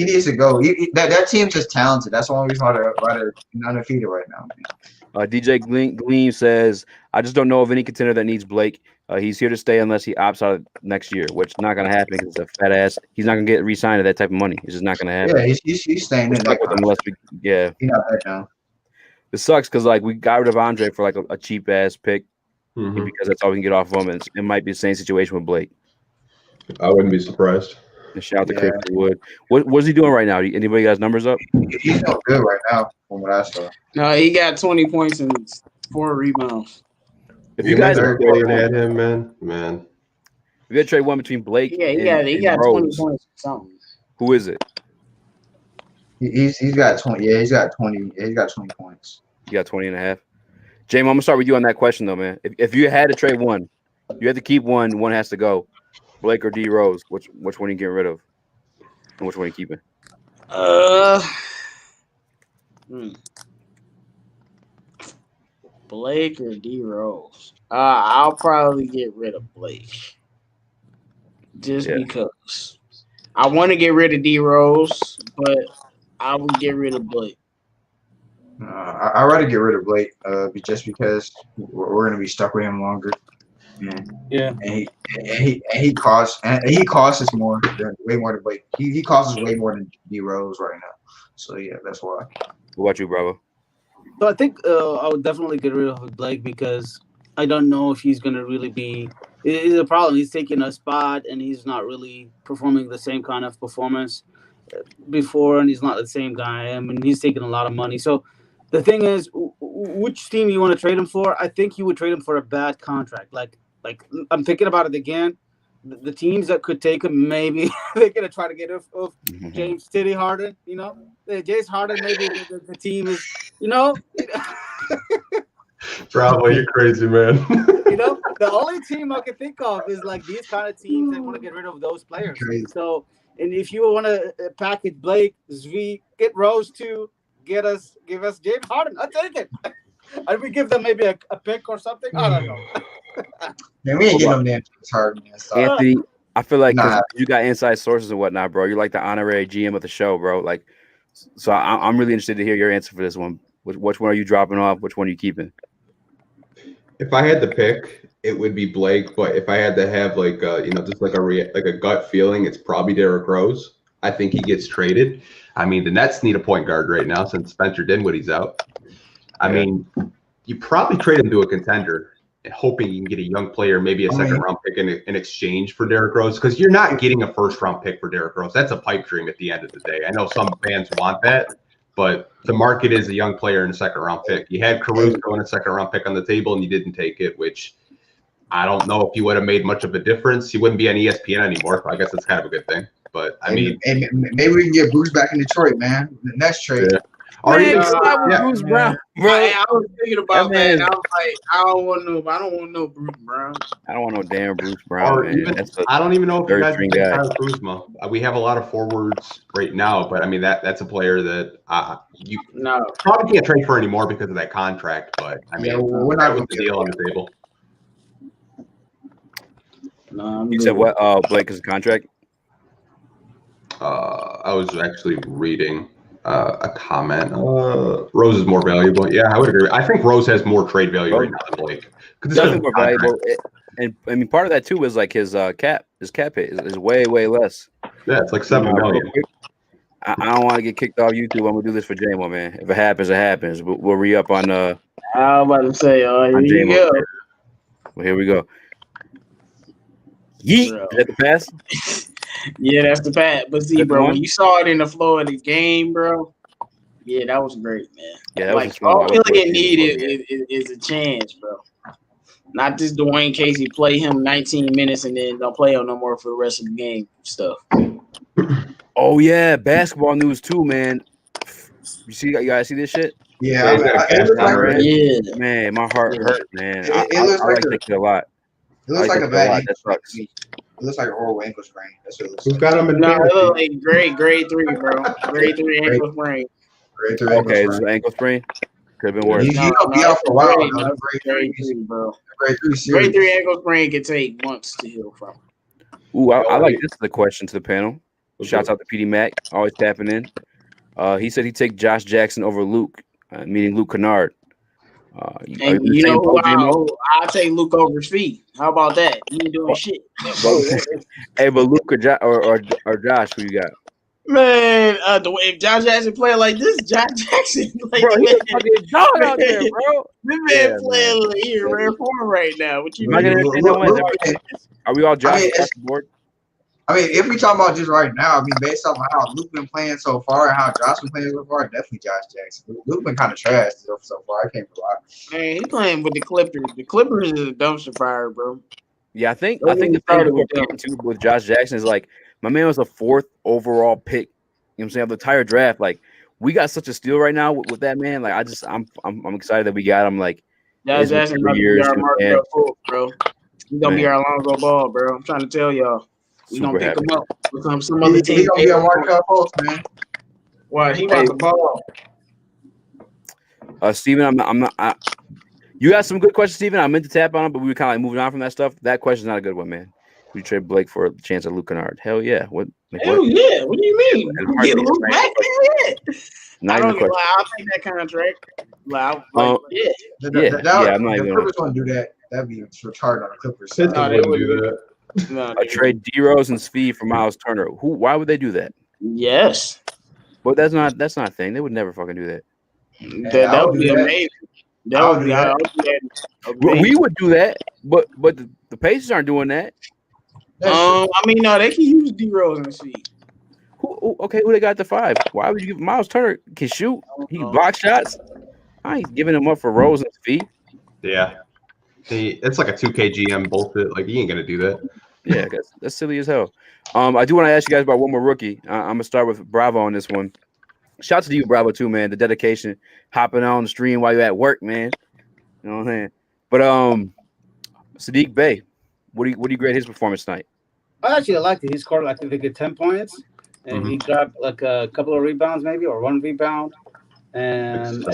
needs to go. That team's just talented. That's the only reason why they're undefeated right now, man. DJ Gleam says, I just don't know of any contender that needs Blake. He's here to stay unless he opts out next year, which is not going to happen because it's a fat ass. He's not going to get re-signed at that type of money. It's just not going to happen. Yeah, he's staying in that unless we, yeah. He's not that down. It sucks because like we got rid of Andre for like a cheap ass pick because that's all we can get off of him. And it might be the same situation with Blake. I wouldn't be surprised. And shout out to Christian Wood. What's he doing right now? Anybody got his numbers up? He's not good right now, from what I saw. No, he got 20 points and 4 rebounds. If you guys are looking at him, man. If you had to trade one between Blake Yeah, he and got 20 Rose, points or something. who is it? He's got 20. Yeah, he's got 20. Yeah, he's got 20 points. You got 20 and a half. James, I'm gonna start with you on that question though, man. If you had to trade one, you had to keep one. One has to go. Blake or D Rose, which one are you getting rid of, and which one are you keeping? Blake or D Rose? I'll probably get rid of Blake just because I want to get rid of D Rose, but I would get rid of Blake. I'd rather get rid of Blake, just because we're gonna be stuck with him longer. Yeah. And he costs us more, way more than Blake. He costs us way more than D Rose right now. So yeah, that's why. What about you, Bravo? So I think I would definitely get rid of Blake because I don't know if he's gonna really be. It's a problem. He's taking a spot and he's not really performing the same kind of performance before, and he's not the same guy. I mean, he's taking a lot of money. So the thing is, which team you want to trade him for? I think you would trade him for a bad contract. Like I'm thinking about it again. The teams that could take him, maybe they're gonna try to get off James Titty Harden. You know, James Harden. Maybe the team is. You know. Bravo, you're crazy, man. You know, the only team I can think of is like these kind of teams that want to get rid of those players. Crazy. So, and if you want to package Blake, Zvi, get Rose too, give us James Harden. I'll take it. I would give them maybe a pick or something. I don't know. Man, we ain't getting no damn James Harden. Anthony, I feel like 'cause you got inside sources and whatnot, bro. You're like the honorary GM of the show, bro. Like, so I'm really interested to hear your answer for this one. Which one are you dropping off? Which one are you keeping? If I had to pick, it would be Blake. But if I had to have just like a gut feeling, it's probably Derrick Rose. I think he gets traded. I mean, the Nets need a point guard right now since Spencer Dinwiddie's out. I mean, you probably trade him to a contender and hoping you can get a young player, maybe a second round pick in exchange for Derrick Rose, because you're not getting a first round pick for Derrick Rose. That's a pipe dream at the end of the day. I know some fans want that, but the market is a young player in a second round pick. You had Caruso in a second round pick on the table and you didn't take it, which I don't know if he would have made much of a difference. He wouldn't be on ESPN anymore. So I guess that's kind of a good thing. But I mean, maybe we can get Bruce back in Detroit, man. The next trade. Yeah. Bruce Brown, bro. I was thinking about that. And I was like, I don't want no Bruce Brown. I don't want no damn Bruce Brown, man. I don't even know if you guys think guy. Kyle Kuzma. We have a lot of forwards right now, but I mean that's a player that you probably can't trade for anymore because of that contract. But I mean, we're not with the deal on the table. No, you said what? Blake is a contract. I was actually reading a comment. Rose is more valuable. Yeah, I would agree. I think Rose has more trade value right now than Blake. Definitely more valuable. And I mean, part of that too is like his cap hit is way less. Yeah, it's like $7 million. I don't want to get kicked off YouTube. I'm gonna do this for J-Mo, man. If it happens, it happens. We'll re-up on. I was about to say, here you go. Well, here we go. Yeet. Is that the pass? Yeah, that's the pass. But see, bro, when you saw it in the flow of the game, bro, yeah, that was great, man. Yeah, like all Milligan needed is a chance, bro. Not just Dwayne Casey play him 19 minutes and then don't play him no more for the rest of the game stuff. Oh yeah, basketball news too, man. You guys see this shit? Yeah, man, my heart hurt, man. I like that shit a lot. It looks like a bad. That sucks. It looks like a horrible ankle sprain. That's what it looks Who's like. got him in? No, it looks like grade 3, bro. Grade 3 ankle sprain. Grade 3 okay, it's an ankle sprain. Could have been worse. You don't be out for a while. Grade 3, bro. Grade 3 ankle sprain can take months to heal from. Ooh, I like this as a question to the panel. Shouts out to PD Mac, always tapping in. He said he'd take Josh Jackson over Luke, meaning Luke Kennard. And you know who I'll take Luke over Speed. How about that? He ain't doing shit. Hey, but Luke or Josh, who you got? Man, if Josh Jackson playing like this, Josh Jackson, like, bro, he's a fucking dog out there, bro. This man playing like he in rare form right now. What you mean? Are we all Josh across the board? I mean, if we talking about just right now, I mean, based on how Luke been playing so far and how Josh been playing so far, definitely Josh Jackson. Luke been kind of trash so far. I can't lie. Man, he playing with the Clippers. The Clippers is a dumpster fire, bro. Yeah, I think That's the when we thing started people with are them. forgetting too with Josh Jackson is like my man was a 4th overall pick. You know what I'm saying? Of the entire draft. Like we got such a steal right now with that man. Like I'm excited that we got him. Like Josh it's been Jackson 3 about to be years, our man. Markel Fultz, bro. He's gonna be Man. our Lonzo Ball, bro. I'm trying to tell y'all. We Super gonna pick happy. him up. Become some He other team. gonna be a Markel Fultz, man. Why he Hey. about to ball? Steven, I'm not. You got some good questions, Steven. I meant to tap on them, but we were kind of like moving on from that stuff. That question's not a good one, man. We trade Blake for a chance at Luke Kennard. Hell yeah. What? Like, Hell what? yeah. What do you mean? And You Harvey, get Luke right? back? Hell yeah. Not I even a don't get question. why I'll take that contract. Like, yeah. Yeah, I'm not the even. Clippers want to do that. That'd be retarded on the Clippers. Pistons No, they wouldn't wouldn't. do that. No, I trade D Rose and Speed for Miles Turner. Who? Why would they do that? Yes. But that's not a thing. They would never fucking do that. That would be amazing. That would be. I would do that. Well, we would do that, but the Pacers aren't doing that. I mean, no, they can use D Rose and Speed. Okay, who they got at the 5? Why would you give Miles Turner can shoot? He can block shots. I ain't giving him up for Rose and Speed. Yeah. It's like a 2K GM bullshit. Like, he ain't going to do that. Yeah, that's silly as hell. I do want to ask you guys about one more rookie. I'm going to start with Bravo on this one. Shouts to you, Bravo, too, man. The dedication, hopping on the stream while you're at work, man. You know what I'm saying? But Sadiq Bey, what do you grade his performance tonight? I actually liked it. He scored like I think 10 points, and he grabbed like a couple of rebounds, maybe, or 1 rebound, and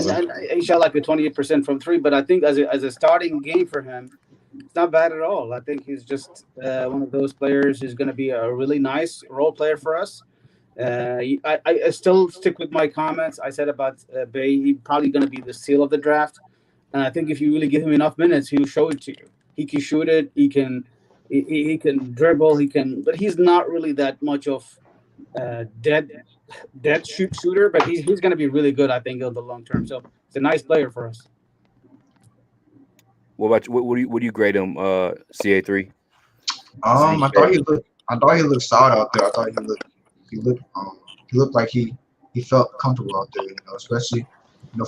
he shot like a 28% from 3. But I think as a starting game for him, it's not bad at all. I think he's just one of those players who's going to be a really nice role player for us. I still stick with my comments I said about Bey. He's probably going to be the steal of the draft, and I think if you really give him enough minutes, he'll show it to you. He can shoot it. He can dribble. But he's not really that much of dead shooter. But he's going to be really good, I think, in the long term. So it's a nice player for us. What about you? What do you grade him? CA3. I thought he looked solid out there. I thought he looked like he felt comfortable out there. You know, especially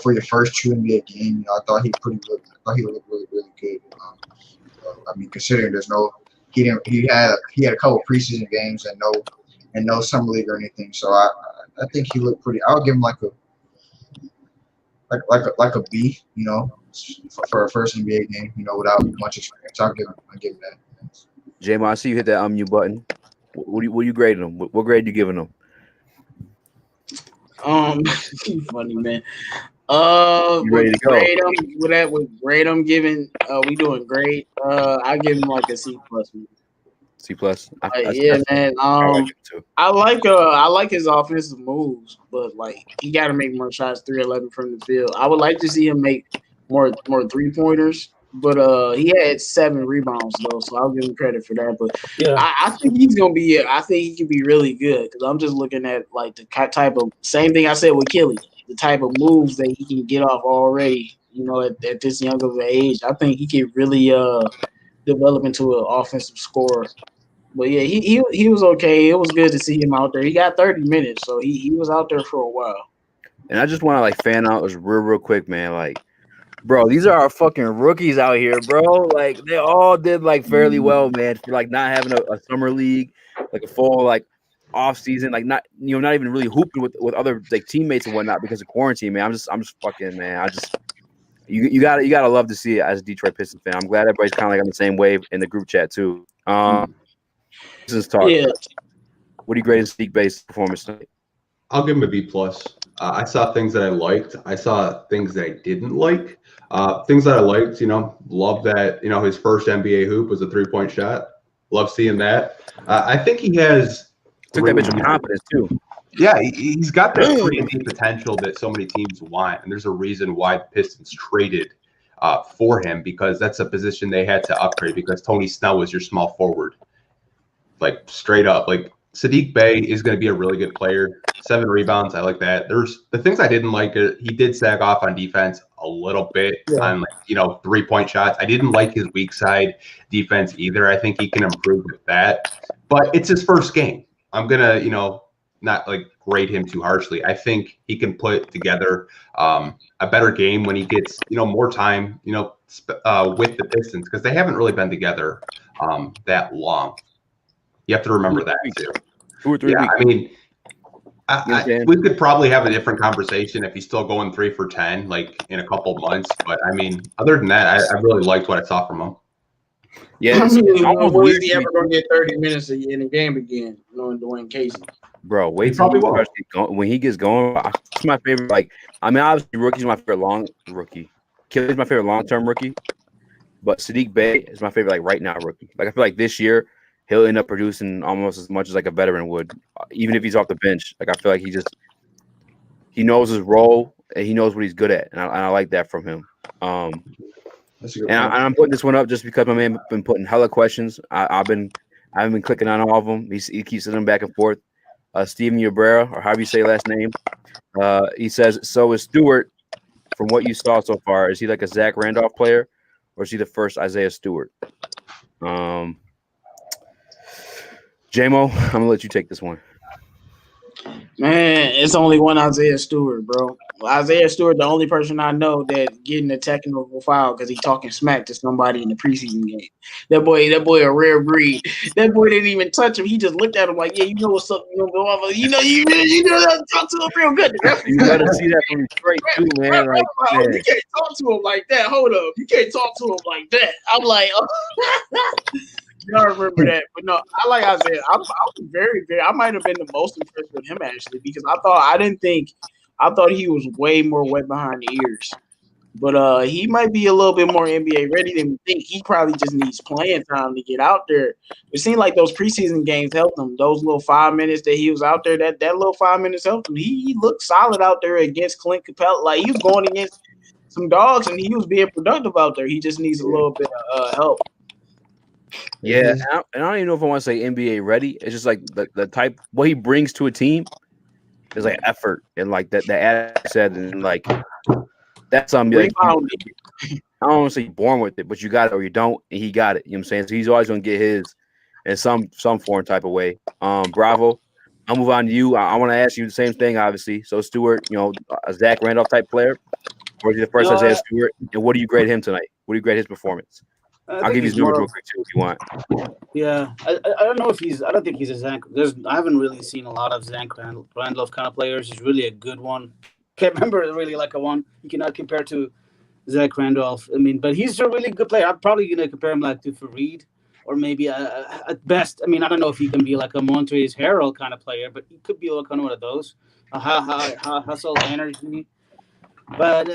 for your first true NBA game. I thought he looked really good. I mean, considering he had a couple preseason games and no summer league or anything. So I think he looked pretty. I'll give him like a B. For a first NBA game. Without much experience, I'll give him that. J-Mo, I see you hit that unmute button. What are you grading him? What grade are you giving him? You funny, man. You ready to go? Grade him giving. We doing great. I give him like a C+. C+. Yeah, man. I like his offensive moves, but like he got to make more shots. 3-11 from the field. I would like to see him make more 3-pointers. But he had 7 rebounds though, so I'll give him credit for that. But yeah, I think he's gonna be. I think he can be really good because I'm just looking at like the type of same thing I said with Kelly, the type of moves that he can get off already. At this young of an age, I think he can really develop into an offensive scorer. But yeah, he was okay. It was good to see him out there. He got 30 minutes, so he was out there for a while. And I just want to like fan out this real quick, man. Like, bro, these are our fucking rookies out here, bro. Like, they all did like fairly well, man. For like not having a summer league, like a full like off season, like not even really hooping with other like teammates and whatnot because of quarantine, man. I'm just fucking, man. You gotta love to see it as a Detroit Pistons fan. I'm glad everybody's kind of like on the same wave in the group chat too. Pistons talk. Yeah. What do you grade Sadiq Bey's performance tonight? I'll give him a B+. I saw things that I liked. I saw things that I didn't like. Things that I liked, love that, his first NBA hoop was a 3-point shot. Love seeing that. I think he has took that bitch with confidence too. Yeah, he's got that 3-and-D potential that so many teams want, and there's a reason why the Pistons traded for him because that's a position they had to upgrade because Tony Snell was your small forward, like straight up. Like Sadiq Bey is going to be a really good player. 7 rebounds, I like that. There's the things I didn't like. He did sag off on defense a little bit on 3-point shots. I didn't like his weak side defense either. I think he can improve with that, but it's his first game. I'm gonna not like grade him too harshly. I think he can put together a better game when he gets more time with the Pistons because they haven't really been together that long. You have to remember that too. 2 or 3 weeks. I mean, we could probably have a different conversation if he's still going 3 for 10, like in a couple months. But I mean, other than that, I really liked what I saw from him. Yeah, when is he ever going to get 30 minutes in the game again? Knowing Dwayne Casey, bro, wait till when he gets going. He's my favorite. Like, I mean, obviously, rookie's my favorite rookie. Kelly's my favorite long-term rookie, but Sadiq Bey is my favorite. Like right now, rookie. Like I feel like this year he'll end up producing almost as much as like a veteran would, even if he's off the bench. Like I feel like he knows his role and he knows what he's good at, and I like that from him. I'm putting this one up just because my man been putting hella questions. I've been clicking on all of them. He keeps sending them back and forth. Steven Ubrera, or however you say last name, he says, so is Stewart, from what you saw so far, is he like a Zach Randolph player, or is he the first Isaiah Stewart? J-Mo, I'm gonna let you take this one. man, it's only one Isaiah Stewart, bro. Isaiah Stewart, the only person I know that getting a technical foul because he's talking smack to somebody in the preseason game. That boy, a rare breed. That boy didn't even touch him. He just looked at him like, yeah, you know what's up, you know how to talk to him real good. You gotta see that from Detroit too, man. Like, man. You can't talk to him like that. Hold up, you can't talk to him like that. I'm like, y'all remember that, but no, I like Isaiah. I was very, very. I might have been the most impressed with him actually because I thought he was way more wet behind the ears, but he might be a little bit more NBA ready than we think. He probably just needs playing time to get out there. It seemed like those preseason games helped him. Those little 5 minutes that he was out there, that little 5 minutes helped him. He looked solid out there against Clint Capella. Like he was going against some dogs and he was being productive out there. He just needs a little bit of help. Yeah, and I don't even know if I want to say NBA ready. It's just like the type what he brings to a team is like effort and like that Adam said and like that's something like I don't want to say born with it, but you got it or you don't, and he got it. You know what I'm saying? So he's always gonna get his in some form type of way. Bravo. I'll move on to you. I want to ask you the same thing, obviously. So Stewart, a Zach Randolph type player, or is he the first Isaiah Stewart? And what do you grade him tonight? What do you grade his performance? I'll give you his numbers real quick too if you want. Yeah, I don't know if I don't think he's a Zach. I haven't really seen a lot of Zach Randolph kind of players. He's really a good one. Can't remember really like a one. You cannot compare to Zach Randolph. I mean, but he's a really good player. I'm probably gonna compare him like to Fareed or maybe at best. I mean, I don't know if he can be like a Montrezl Harrell kind of player, but he could be like one of those. Hustle, energy. But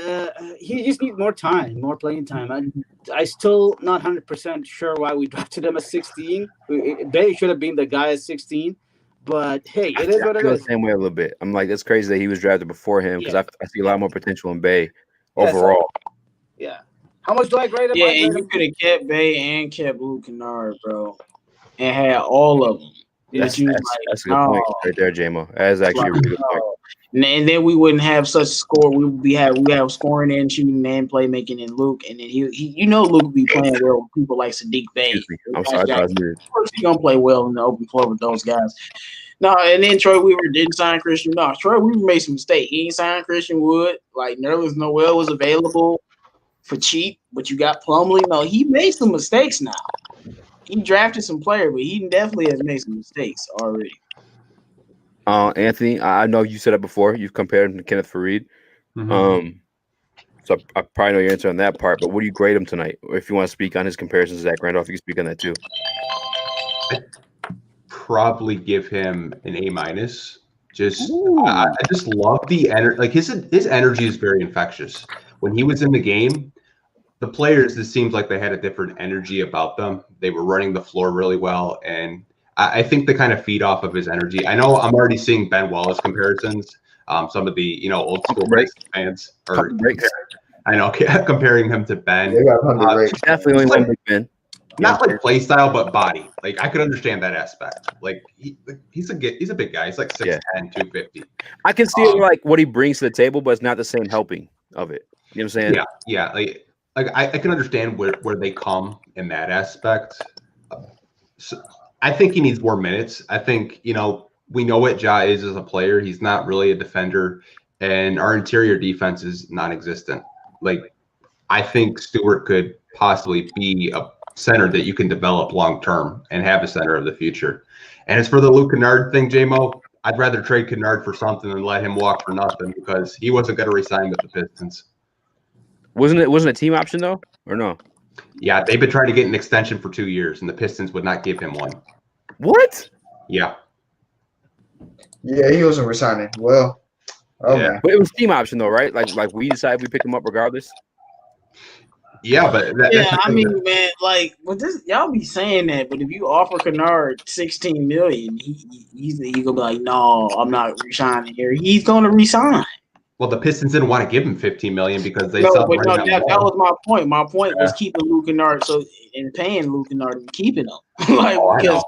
he just needs more time, more playing time. I still not 100% sure why we drafted him at 16. They should have been the guy at 16. But hey, it is what it is. The same way a little bit. I'm like, that's crazy that he was drafted before him because I see a lot more potential in Bey overall. Yeah. How much do I grade him? Yeah, and you could have kept Bey and kept Luke Kennard, bro, and had all of them. That's a good point right there, J-Mo. That is actually a really good point. And then we wouldn't have such a score. We have scoring and shooting and playmaking in Luke, and then he Luke would be playing well with people like Sadiq Bey. I'm sorry, of course he's gonna play well in the open floor with those guys. No, and then Troy Weaver didn't sign Christian. No, Troy Weaver made some mistake. He ain't signed Christian Wood. Like Nerlens Noel was available for cheap, but you got Plumlee. No, he made some mistakes now. He drafted some player, but he definitely has made some mistakes already. Anthony, I know you said it before. You've compared him to Kenneth Fareed. Mm-hmm. So I probably know your answer on that part, but what do you grade him tonight? Or if you want to speak on his comparisons to Zach Randolph, you can speak on that too. I'd probably give him an A-. I just love the energy. Like his energy is very infectious. When he was in the game, the players, it seems like they had a different energy about them. They were running the floor really well, and I think they kind of feed off of his energy. I know I'm already seeing Ben Wallace comparisons. Some of the old school fans are I know comparing him to Ben. Definitely only one big Ben. Not like play style, but body. Like I could understand that aspect. Like he's a big guy. He's like 6'10", 250. I can see it like what he brings to the table, but it's not the same helping of it. You know what I'm saying? Yeah. Like I can understand where they come in that aspect. So I think he needs more minutes. I think, we know what Ja is as a player. He's not really a defender, and our interior defense is non-existent. Like, I think Stewart could possibly be a center that you can develop long term and have a center of the future. And as for the Luke Kennard thing, J-Mo, I'd rather trade Kennard for something than let him walk for nothing because he wasn't going to resign with the Pistons. Wasn't a team option though, or no? Yeah, they've been trying to get an extension for 2 years, and the Pistons would not give him one. What? Yeah. Yeah, he wasn't resigning. Well, man. But it was team option though, right? Like we decided we pick him up regardless. Yeah, but I mean, man, like, but this y'all be saying that, but if you offer Kennard $16 million, he's gonna be like, no, I'm not resigning here. He's gonna resign. Well, the Pistons didn't want to give him $15 million because they that was my point. My point was keeping Luke Kennard and paying Luke Kennard and keeping him. Because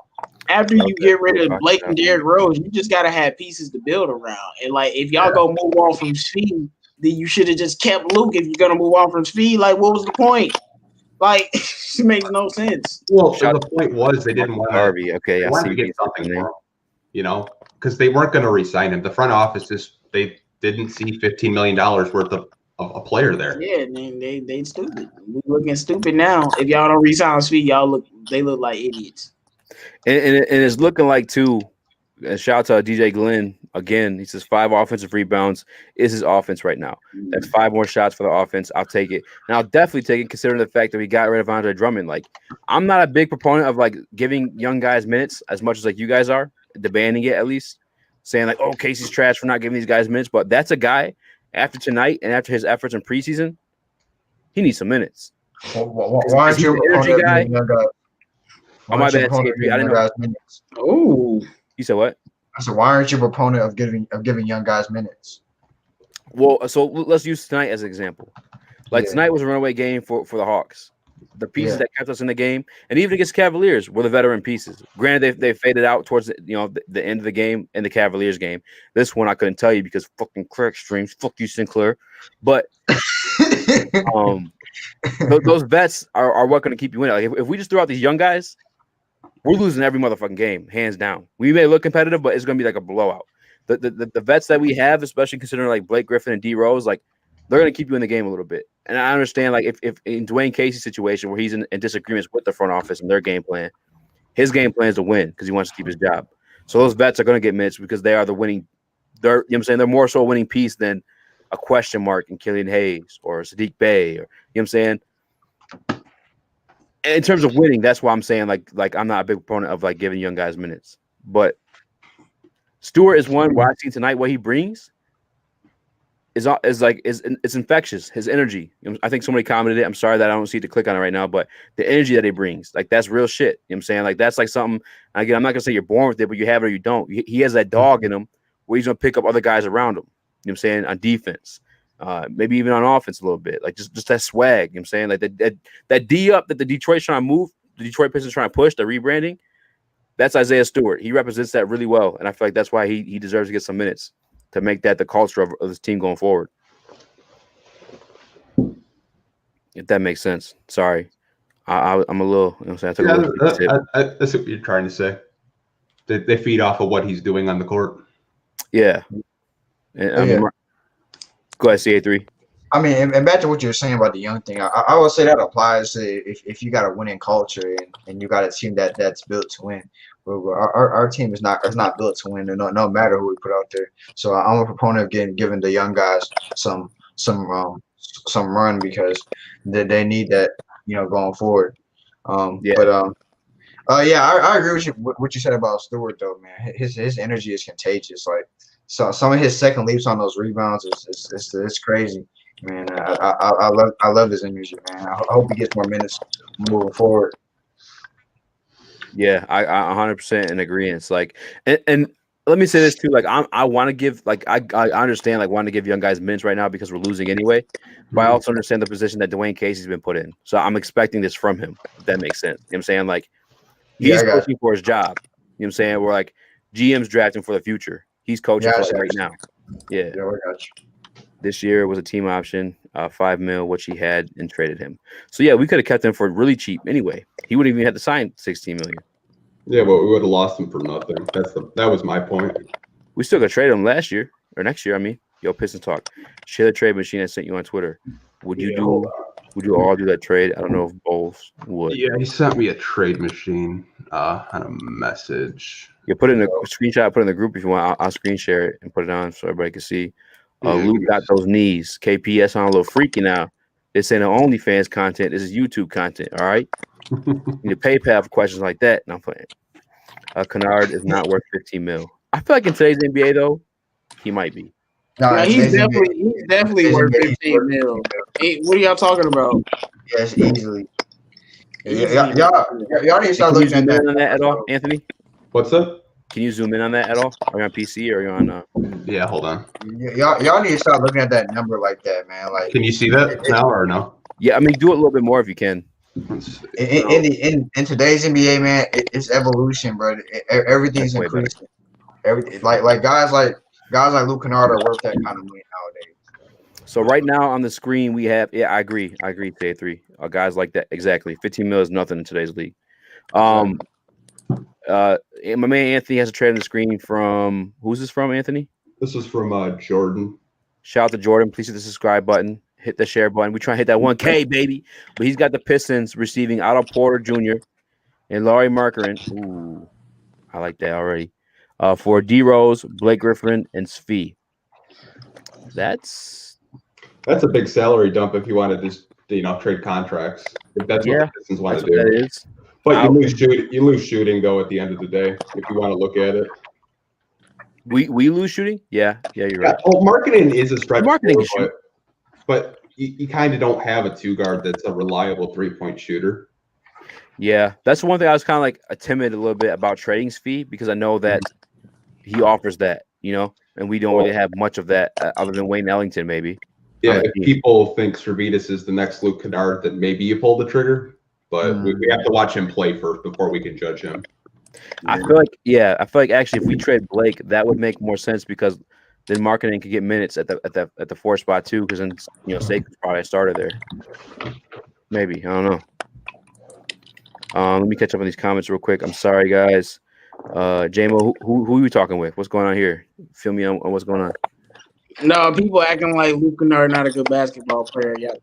after you get rid of Blake and Derrick Rose, you just gotta have pieces to build around. And like, if y'all go move on from Speed, then you should have just kept Luke. If you're gonna move on from Speed, like, what was the point? Like, it makes no sense. Well, the point was they didn't want Harvey. Okay, they wanted to get something for him, because they weren't going to re-sign him. The front office they didn't see $15 million worth of a player there. Yeah, they stupid. We looking stupid now. If y'all don't re-sign Speed, they look like idiots. And it's looking like too. Shout out to DJ Glenn again. He says 5 offensive rebounds is his offense right now. That's 5 more shots for the offense. I'll take it, and I'll definitely take it considering the fact that we got rid of Andre Drummond. Like, I'm not a big proponent of like giving young guys minutes as much as like you guys are, demanding it at least, saying like, oh, Casey's trash for not giving these guys minutes. But that's a guy after tonight and after his efforts in preseason, he needs some minutes. Why aren't you an energy guy? Oh, my bad. I didn't know. Oh. You said what? I said, why aren't you a proponent of giving young guys minutes? Well, so let's use tonight as an example. Like tonight was a runaway game for the Hawks. The pieces that kept us in the game, and even against Cavaliers, were the veteran pieces. Granted, they faded out towards the end of the game in the Cavaliers game. This one I couldn't tell you because fucking Craig streams. Fuck you, Sinclair. But those vets are what going to keep you in. Like if we just throw out these young guys, we're losing every motherfucking game, hands down. We may look competitive, but it's going to be like a blowout. The vets that we have, especially considering like Blake Griffin and D Rose, like they're going to keep you in the game a little bit. And I understand like if in Dwayne Casey's situation where he's in disagreements with the front office and their game plan, his game plan is to win because he wants to keep his job. So those vets are going to get minutes because they are the winning. They're, you know what I'm saying, they're more so a winning piece than a question mark in Killian Hayes or Sadiq Bey, or you know what I'm saying. In terms of winning, that's why I'm saying like I'm not a big proponent of like giving young guys minutes. But Stewart is one where I see tonight what he brings is it's infectious. His energy. I think somebody commented it. I'm sorry that I don't see it to click on it right now, but the energy that he brings, like that's real shit. You know what I'm saying? Like that's like something. Again, I'm not gonna say you're born with it, but you have it or you don't. He has that dog in him where he's gonna pick up other guys around him. You know what I'm saying? On defense. Maybe even on offense a little bit, like just that swag. You know what I'm saying? Like that D up that the Detroit's trying to move, the Detroit Pistons trying to push, the rebranding. That's Isaiah Stewart. He represents that really well, and I feel like that's why he deserves to get some minutes to make that the culture of this team going forward. If that makes sense. Sorry, I'm a little. You know what I'm saying? That's what you're trying to say. They feed off of what he's doing on the court. Yeah. And, go ahead, CA3. I mean, and back to what you were saying about the young thing, I would say that applies to if you got a winning culture and you got a team that's built to win. Our team is not built to win, no matter who we put out there. So I'm a proponent of giving the young guys some run because they need that, going forward. I agree with you what you said about Stewart though, man. His energy is contagious. Like, so some of his second leaps on those rebounds is crazy, man. I love his energy, man. I hope he gets more minutes moving forward. Yeah, I 100% in agreement. Like, and let me say this too. Like, I want to give, like, I understand, like, wanting to give young guys minutes right now because we're losing anyway. But I also understand the position that Dwayne Casey's been put in. So I'm expecting this from him. If that makes sense. You know what I'm saying? Like, he's coaching for his job. You know what I'm saying? We're like, GM's drafting for the future. He's coaching for right now. Yeah. Yeah, we got you. This year was a team option, $5 million, which he had and traded him. So yeah, we could have kept him for really cheap anyway. He wouldn't even have to sign $16 million. Yeah, but we would have lost him for nothing. That was my point. We still could trade him last year or next year. I mean, yo, Pistons talk. Share the trade machine I sent you on Twitter. Would you do Would you all do that trade? I don't know if Bowles would. Yeah, he sent me a trade machine on a message. You put it in a screenshot, put it in the group if you want. I'll screen share it and put it on so everybody can see. Luke got those knees. KPS on a little freaky now. This ain't OnlyFans content. This is YouTube content. All right. You need PayPal for questions like that. No, I'm playing. Kennard is not worth 15 mil. I feel like in today's NBA though, he might be. No, he's definitely worth 15 mil. What are y'all talking about? Yes, easily. Y'all need to start Can you looking zoom at in on that at all, Anthony? What's up? Can you zoom in on that at all? Are you on PC or are you on? Yeah, hold on. Y'all need to start looking at that number like that, man. Like, can you see that now or no? Yeah, I mean, do it a little bit more if you can. In today's NBA, man, it's evolution, bro. Everything's increasing. Everything like guys like Luke Kennard are worth that kind of money nowadays. So right now on the screen we have, I agree, J3. Guys like that, exactly. 15 mil is nothing in today's league. My man Anthony has a trade on the screen from who's this from, Anthony? This is from Jordan. Shout out to Jordan. Please hit the subscribe button, hit the share button. We try to hit that 1K, baby. But he's got the Pistons receiving Otto Porter Jr. and Laurie Markerin. Ooh, I like that already. For D Rose, Blake Griffin, and Svi. That's a big salary dump if you want to just trade contracts. If that's what the Pistons want to do. That is. But you lose shooting though at the end of the day if you want to look at it. We lose shooting? Yeah, you're right. Well, marketing is a stretch, forward, but you kind of don't have a two guard that's a reliable 3-point shooter. Yeah, that's one thing I was kind of like timid a little bit about trading Svi because I know that he offers that, and we don't really have much of that other than Wayne Ellington, maybe. Yeah, if people think Sravitas is the next Luke Kennard, then maybe you pull the trigger. But we have to watch him play first before we can judge him. I feel like actually if we trade Blake, that would make more sense because then marketing could get minutes at the 4 spot too, because then Seiku's probably a starter there. Maybe, I don't know. Let me catch up on these comments real quick. I'm sorry, guys. JMO, who are you talking with? What's going on here? Fill me on what's going on. No, people acting like Luke Kennard not a good basketball player. Yeah,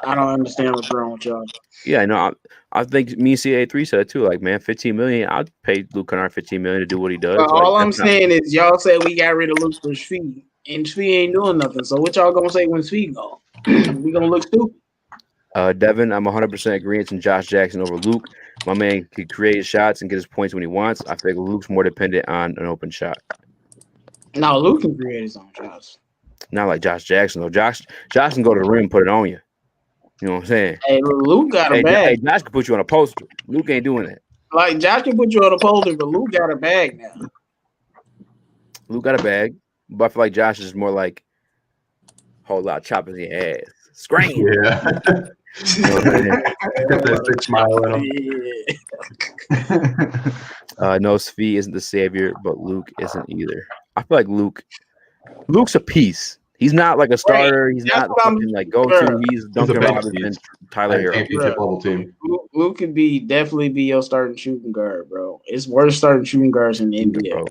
I don't understand what's wrong with y'all. Yeah, I know. I think me and CA3 said it too. Like, man, 15 million. I'd pay Luke Kennard 15 million to do what he does. All I'm saying is y'all said we got rid of Luke for Svi, and Svi ain't doing nothing. So what y'all gonna say when Svi go? We gonna look stupid. Devin, I'm 100% agreeing in Josh Jackson over Luke. My man can create shots and get his points when he wants. I think Luke's more dependent on an open shot. No, Luke can create his own shots. Not like Josh Jackson though. Josh can go to the rim and put it on you. You know what I'm saying? Hey, Luke got a bag. Josh can put you on a poster. Luke ain't doing that. Like Josh can put you on a poster, but Luke got a bag now. Luke got a bag, but I feel like Josh is more like whole lot of choppers in your ass. Scream. Yeah. You know what I'm saying? Got that big smile at him. No, Svi isn't the savior, but Luke isn't either. I feel like Luke's a piece. He's not like a starter. He's not fucking like go-to. He's Duncan Robinson, Tyler Hero. Championship level team. Luke could definitely be your starting shooting guard, bro. It's worse starting shooting guards in the NBA. Bro.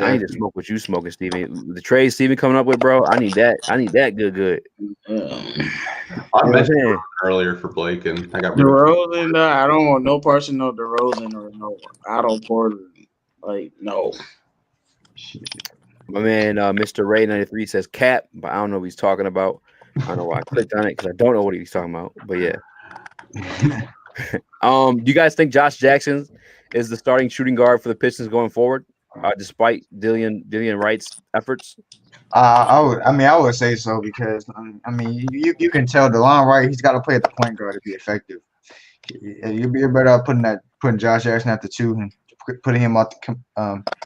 I need to smoke what you smoking, Steven. The trade Steven coming up with, bro. I need that. Good. I mentioned earlier for Blake, and I got DeRozan. I don't want no person, no DeRozan or no Otto Porter. Like no. My man, Mr. Ray 93 says cap, but I don't know what he's talking about. I don't know why I clicked on it because I don't know what he's talking about. But yeah. Do you guys think Josh Jackson is the starting shooting guard for the Pistons going forward, despite Dillian Wright's efforts? I would say so because you can tell DeLon Wright, he's got to play at the point guard to be effective. You'd be better off putting Josh Jackson at the 2 and putting him out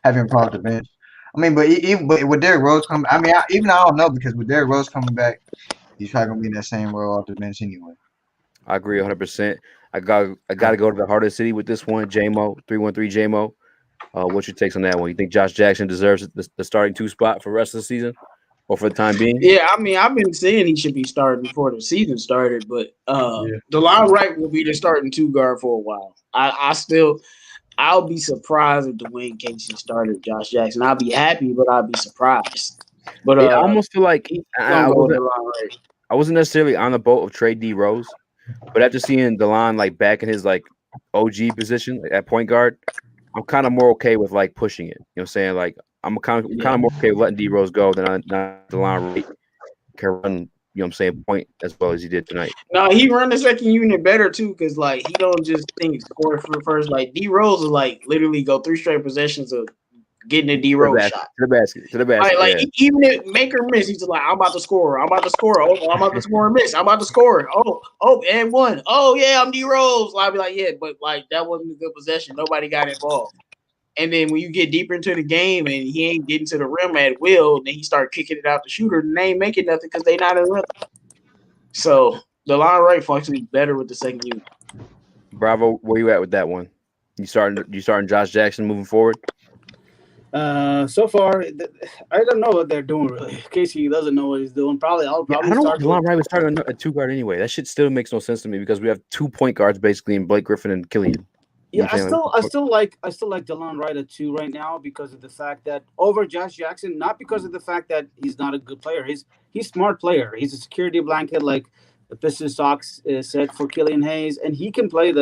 having him come off the bench. But with Derrick Rose coming, I don't know because with Derrick Rose coming back, he's probably gonna be in that same role off the bench anyway. I agree 100%. I got to go to the heart of the city with this one, JMO 313 JMO. What's your takes on that one? You think Josh Jackson deserves the starting 2 spot for the rest of the season, or for the time being? Yeah, I've been saying he should be starting before the season started, but DeLon Wright will be the starting 2 guard for a while. I'll be surprised if Dwayne Casey started Josh Jackson. I'll be happy, but I'll be surprised. But I almost feel like I wasn't necessarily on the boat of trade D Rose But after seeing DeLon like back in his like OG position at point guard, I'm kind of more okay with like pushing it. You know what I'm saying? Like I'm kind of more okay with letting D Rose go than not DeLon Wright can run. You know what I'm saying? Point as well as he did tonight. No, he run the second unit better too, because like he don't just think score for the first. Like D Rose is like literally go 3 straight possessions of getting a D Rose shot To the basket. Like Yeah. even if make or miss, he's just like I'm about to score. I'm about to score. Oh, I'm about to score and miss. I'm about to score. Oh, and one. Oh yeah, I'm D Rose. I'll be like, yeah, but like that wasn't a good possession. Nobody got involved. And then when you get deeper into the game and he ain't getting to the rim at will, then he start kicking it out the shooter, and they ain't making nothing because they not in rhythm. So the line right functions better with the second unit. Bravo, where you at with that one? You starting Josh Jackson moving forward? So far, I don't know what they're doing really. Casey doesn't know what he's doing. I'll probably I don't know. start. DeLon Wright was starting at 2 guard anyway. That shit still makes no sense to me because we have 2 point guards basically in Blake Griffin and Killian. Yeah, I still like DeLon Wright at 2 right now because of the fact that over Josh Jackson, not because of the fact that he's not a good player. He's a smart player. He's a security blanket, like the Pistons socks said for Killian Hayes, and he can play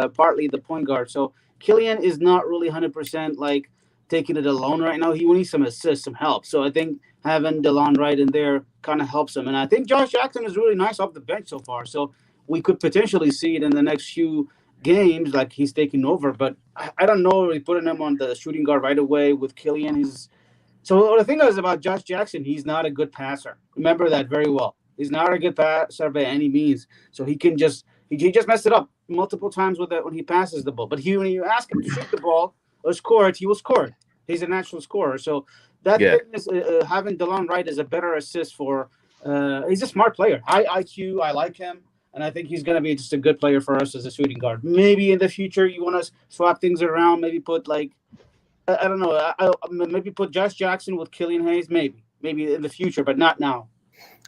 partly the point guard. So Killian is not really 100% like taking it alone right now. He needs some assists, some help. So I think having DeLon Wright in there kind of helps him. And I think Josh Jackson is really nice off the bench so far. So we could potentially see it in the next few games, like he's taking over. But I don't know. We're putting him on the shooting guard right away with Killian. So the thing is about Josh Jackson, he's not a good passer. Remember that very well. He's not a good passer by any means. So he just messed it up multiple times with that when he passes the ball. But when you ask him to shoot the ball or score it, he will score it. He's a natural scorer. So that thing is having DeLon Wright is a better assist for. He's a smart player, high IQ. I like him, and I think he's going to be just a good player for us as a shooting guard. Maybe in the future you want to swap things around. Maybe put like I don't know. Maybe put Josh Jackson with Killian Hayes. Maybe in the future, but not now.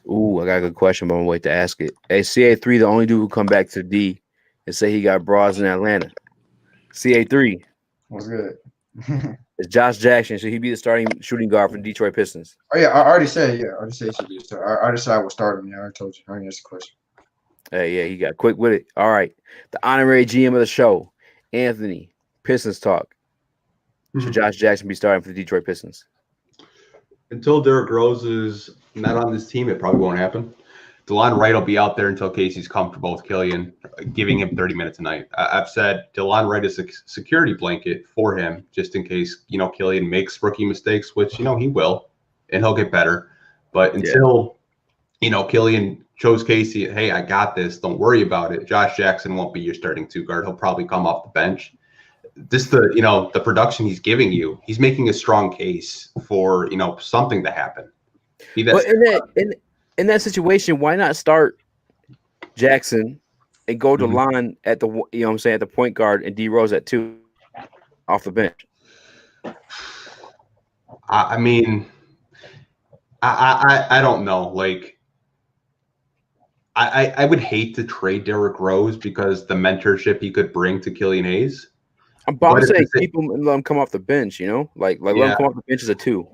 Ooh, I got a good question, but I'm gonna wait to ask it. Hey, CA3, the only dude who come back to D and say he got bras in Atlanta. CA3. What's good? It's Josh Jackson. Should he be the starting shooting guard for the Detroit Pistons? Oh yeah, I already said. Yeah, I already said he should be. So I already said I would start him. Yeah, I told you. I already answered the question. Hey, yeah, he got quick with it. All right, the honorary GM of the show, Anthony. Pistons talk. Should Josh Jackson be starting for the Detroit Pistons? Until Derrick Rose is not on this team, it probably won't happen. DeLon Wright will be out there until Casey's comfortable with Killian, giving him 30 minutes a night. I've said DeLon Wright is a security blanket for him, just in case, Killian makes rookie mistakes, which, he will, and he'll get better. But until, Killian shows Casey, hey, I got this, don't worry about it, Josh Jackson won't be your starting 2 guard. He'll probably come off the bench. The production he's giving you, he's making a strong case for, something to happen. But in that situation, why not start Jackson and go to line at the at the point guard and D Rose at 2 off the bench? I mean, I don't know. Like, I would hate to trade Derrick Rose because the mentorship he could bring to Killian Hayes. I'm saying keep him and let him come off the bench. Let him come off the bench as a 2.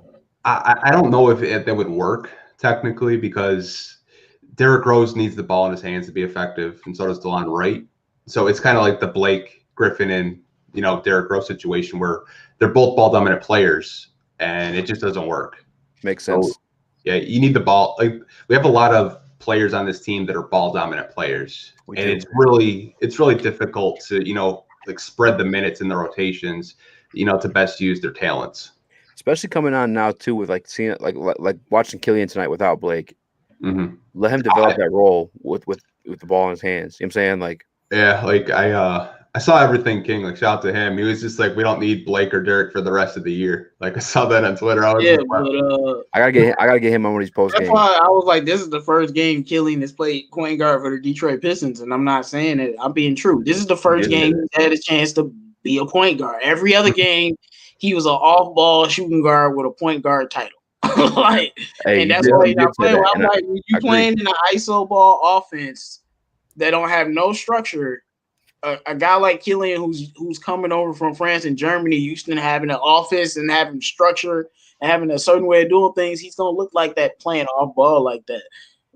I don't know if that would work technically because Derrick Rose needs the ball in his hands to be effective, and so does DeLon Wright. So it's kind of like the Blake Griffin and Derrick Rose situation where they're both ball dominant players, and it just doesn't work. Makes sense. So, yeah, you need the ball. Like we have a lot of players on this team that are ball dominant players, it's really difficult to spread the minutes in the rotations, to best use their talents. Especially coming on now too with seeing it like watching Killian tonight without Blake. Mm-hmm. Let him develop that role with the ball in his hands. You know what I'm saying? I saw everything King. Like shout out to him. He was just like, we don't need Blake or Derek for the rest of the year. Like I saw that on Twitter. I gotta get him on one of these post games. That's why I was like, this is the first game Killian has played point guard for the Detroit Pistons, and I'm not saying it. I'm being true. This is the first game he's had a chance to be a point guard. Every other game, he was an off-ball shooting guard with a point guard title. And that's why he's not playing. I'm like, when you playing in an ISO ball offense that don't have no structure, a guy like Killian who's coming over from France and Germany, used to having an offense and having structure and having a certain way of doing things, he's gonna look like that playing off ball like that.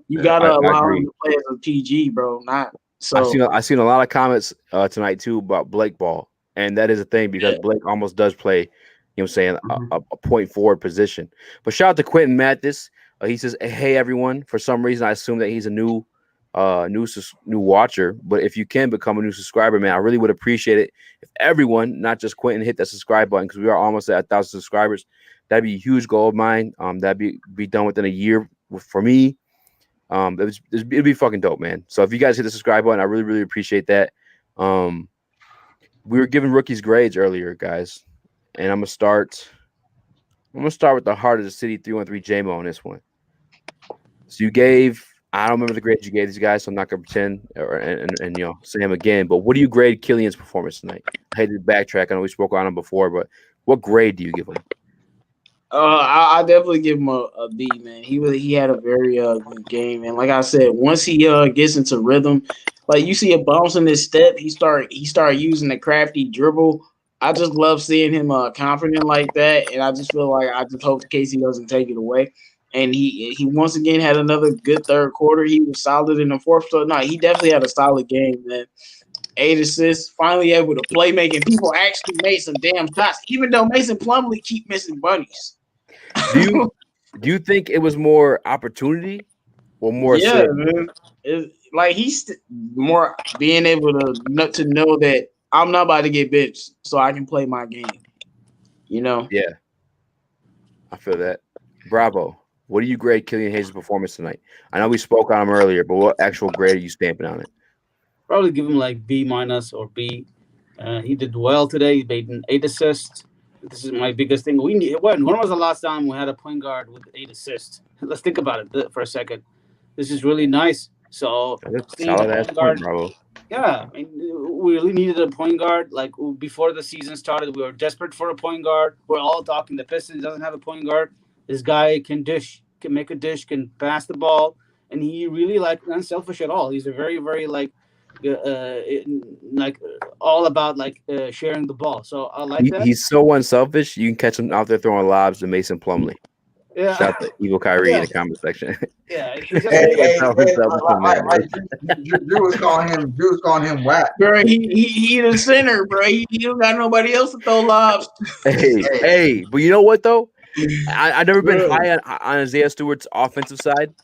You gotta allow him to play as a PG, bro. Not So I seen a lot of comments tonight too about Blake Ball, and that is a thing because Blake almost does play, you know, what I'm saying a point forward position. But shout out to Quentin Mathis. He says, "Hey everyone." For some reason, I assume that he's a new watcher. But if you can become a new subscriber, man, I really would appreciate it if everyone, not just Quentin, hit that subscribe button because we are almost at 1,000 subscribers. That'd be a huge goal of mine. That'd be done within a year for me. It'd be fucking dope, man. So if you guys hit the subscribe button, I really, really appreciate that. We were giving rookies grades earlier, guys, and I'm gonna start with the heart of the city 313 JMO on this one. So I don't remember the grades you gave these guys, so I'm not gonna pretend and you know say them again. But what do you grade Killian's performance tonight? I hate to backtrack. I know we spoke on him before, but what grade do you give him? I definitely give him a B, man. He had a very good game, and like I said, once he gets into rhythm, like you see a bounce in his step, he start using the crafty dribble. I just love seeing him confident like that, and I just feel like I just hope Casey doesn't take it away. And he once again had another good third quarter. He was solid in the fourth. So no, he definitely had a solid game, man. 8 assists, finally able to play making. People actually made some damn shots, even though Mason Plumlee keep missing bunnies. Do you think it was more opportunity or more? Yeah, man. Like he's more being able to know that I'm not about to get benched, so I can play my game. You know? Yeah, I feel that. Bravo. What do you grade Killian Hayes' performance tonight? I know we spoke on him earlier, but what actual grade are you stamping on it? Probably give him like B- or B. He did well today. He made 8 assists. This is my biggest thing. When was the last time we had a point guard with 8 assists? Let's think about it for a second. This is really nice. So, solid ass point, bravo. Yeah, I mean, we really needed a point guard. Like before the season started, we were desperate for a point guard. We're all talking the Pistons doesn't have a point guard. This guy can make a dish, can pass the ball, and he really unselfish at all. He's a very, very all about sharing the ball. So I like that. He's so unselfish. You can catch him out there throwing lobs to Mason Plumlee. Yeah. Shout out to Evil Kyrie in the comment section. Yeah. Drew was calling him whack. Bro, he the center, bro. He don't got nobody else to throw lobs. Hey, but you know what though? I've never been high on Isaiah Stewart's offensive side,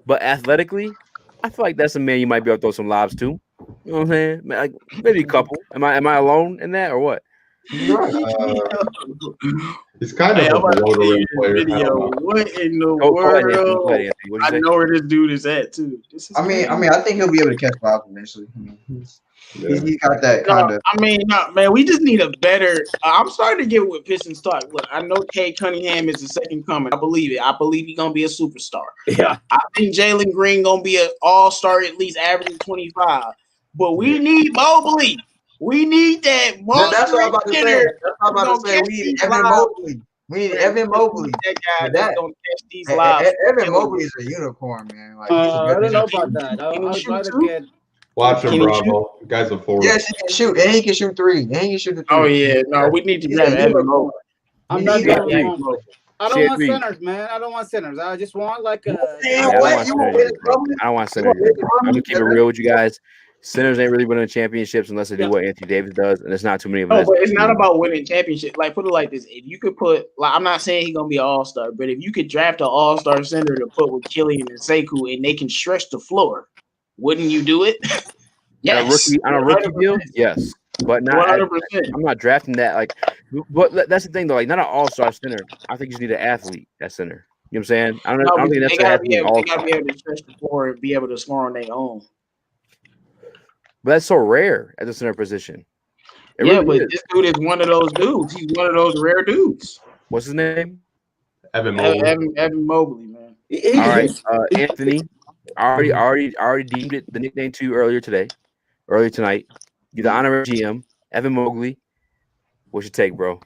but athletically, I feel like that's a man you might be able to throw some lobs to. You know what I'm saying? Like maybe a couple. Am I alone in that or what? It's kind of a below player. Video. What in the world? I know where this dude is at too. I think he'll be able to catch balls eventually. He got that kind of. Man, we just need a better. I'm starting to get with Pistons talk. Look, I know Cade Cunningham is the second coming. I believe it. I believe he's gonna be a superstar. Yeah, I think Jalen Green gonna be an all-star, at least averaging 25. But we need Mobley. We need that. That's what I'm about to say. That's what I'm about to say. We need Evan Mobley. We need Evan Mobley. That guy that's gonna catch these lives. Evan Mobley is a unicorn, man. Like, I don't know about that. I'd rather get. Watch him, Bravo. The guy's a forward. Yes, he can shoot. And he can shoot 3. And he can shoot the 3. Oh, yeah. No, we need to get Evan Mobley. I'm not going to. I don't want centers, man. I don't want centers. I just want like a. I don't want centers. I'm gonna keep it real with you guys. Centers ain't really winning championships unless they do what Anthony Davis does, and there's not too many of them. No, but it's not about winning championships. Like, put it like this: if you could put, like, I'm not saying he's gonna be an all-star, but if you could draft an all-star center to put with Killian and Sekou, and they can stretch the floor, wouldn't you do it? Yes. On a rookie deal, yes. But not 100%. I'm not drafting that. Like, but that's the thing though. Like, not an all-star center. I think you just need an athlete at center. You know what I'm saying? I don't think that's an They gotta be able to stretch the floor and be able to score on their own. But that's so rare at the center position. But this dude is one of those dudes. He's one of those rare dudes. What's his name? Evan Mobley. Evan Mobley, man. All right, Anthony. I already deemed it the nickname to you earlier tonight. You're the honorary GM, Evan Mobley. What's your take, bro?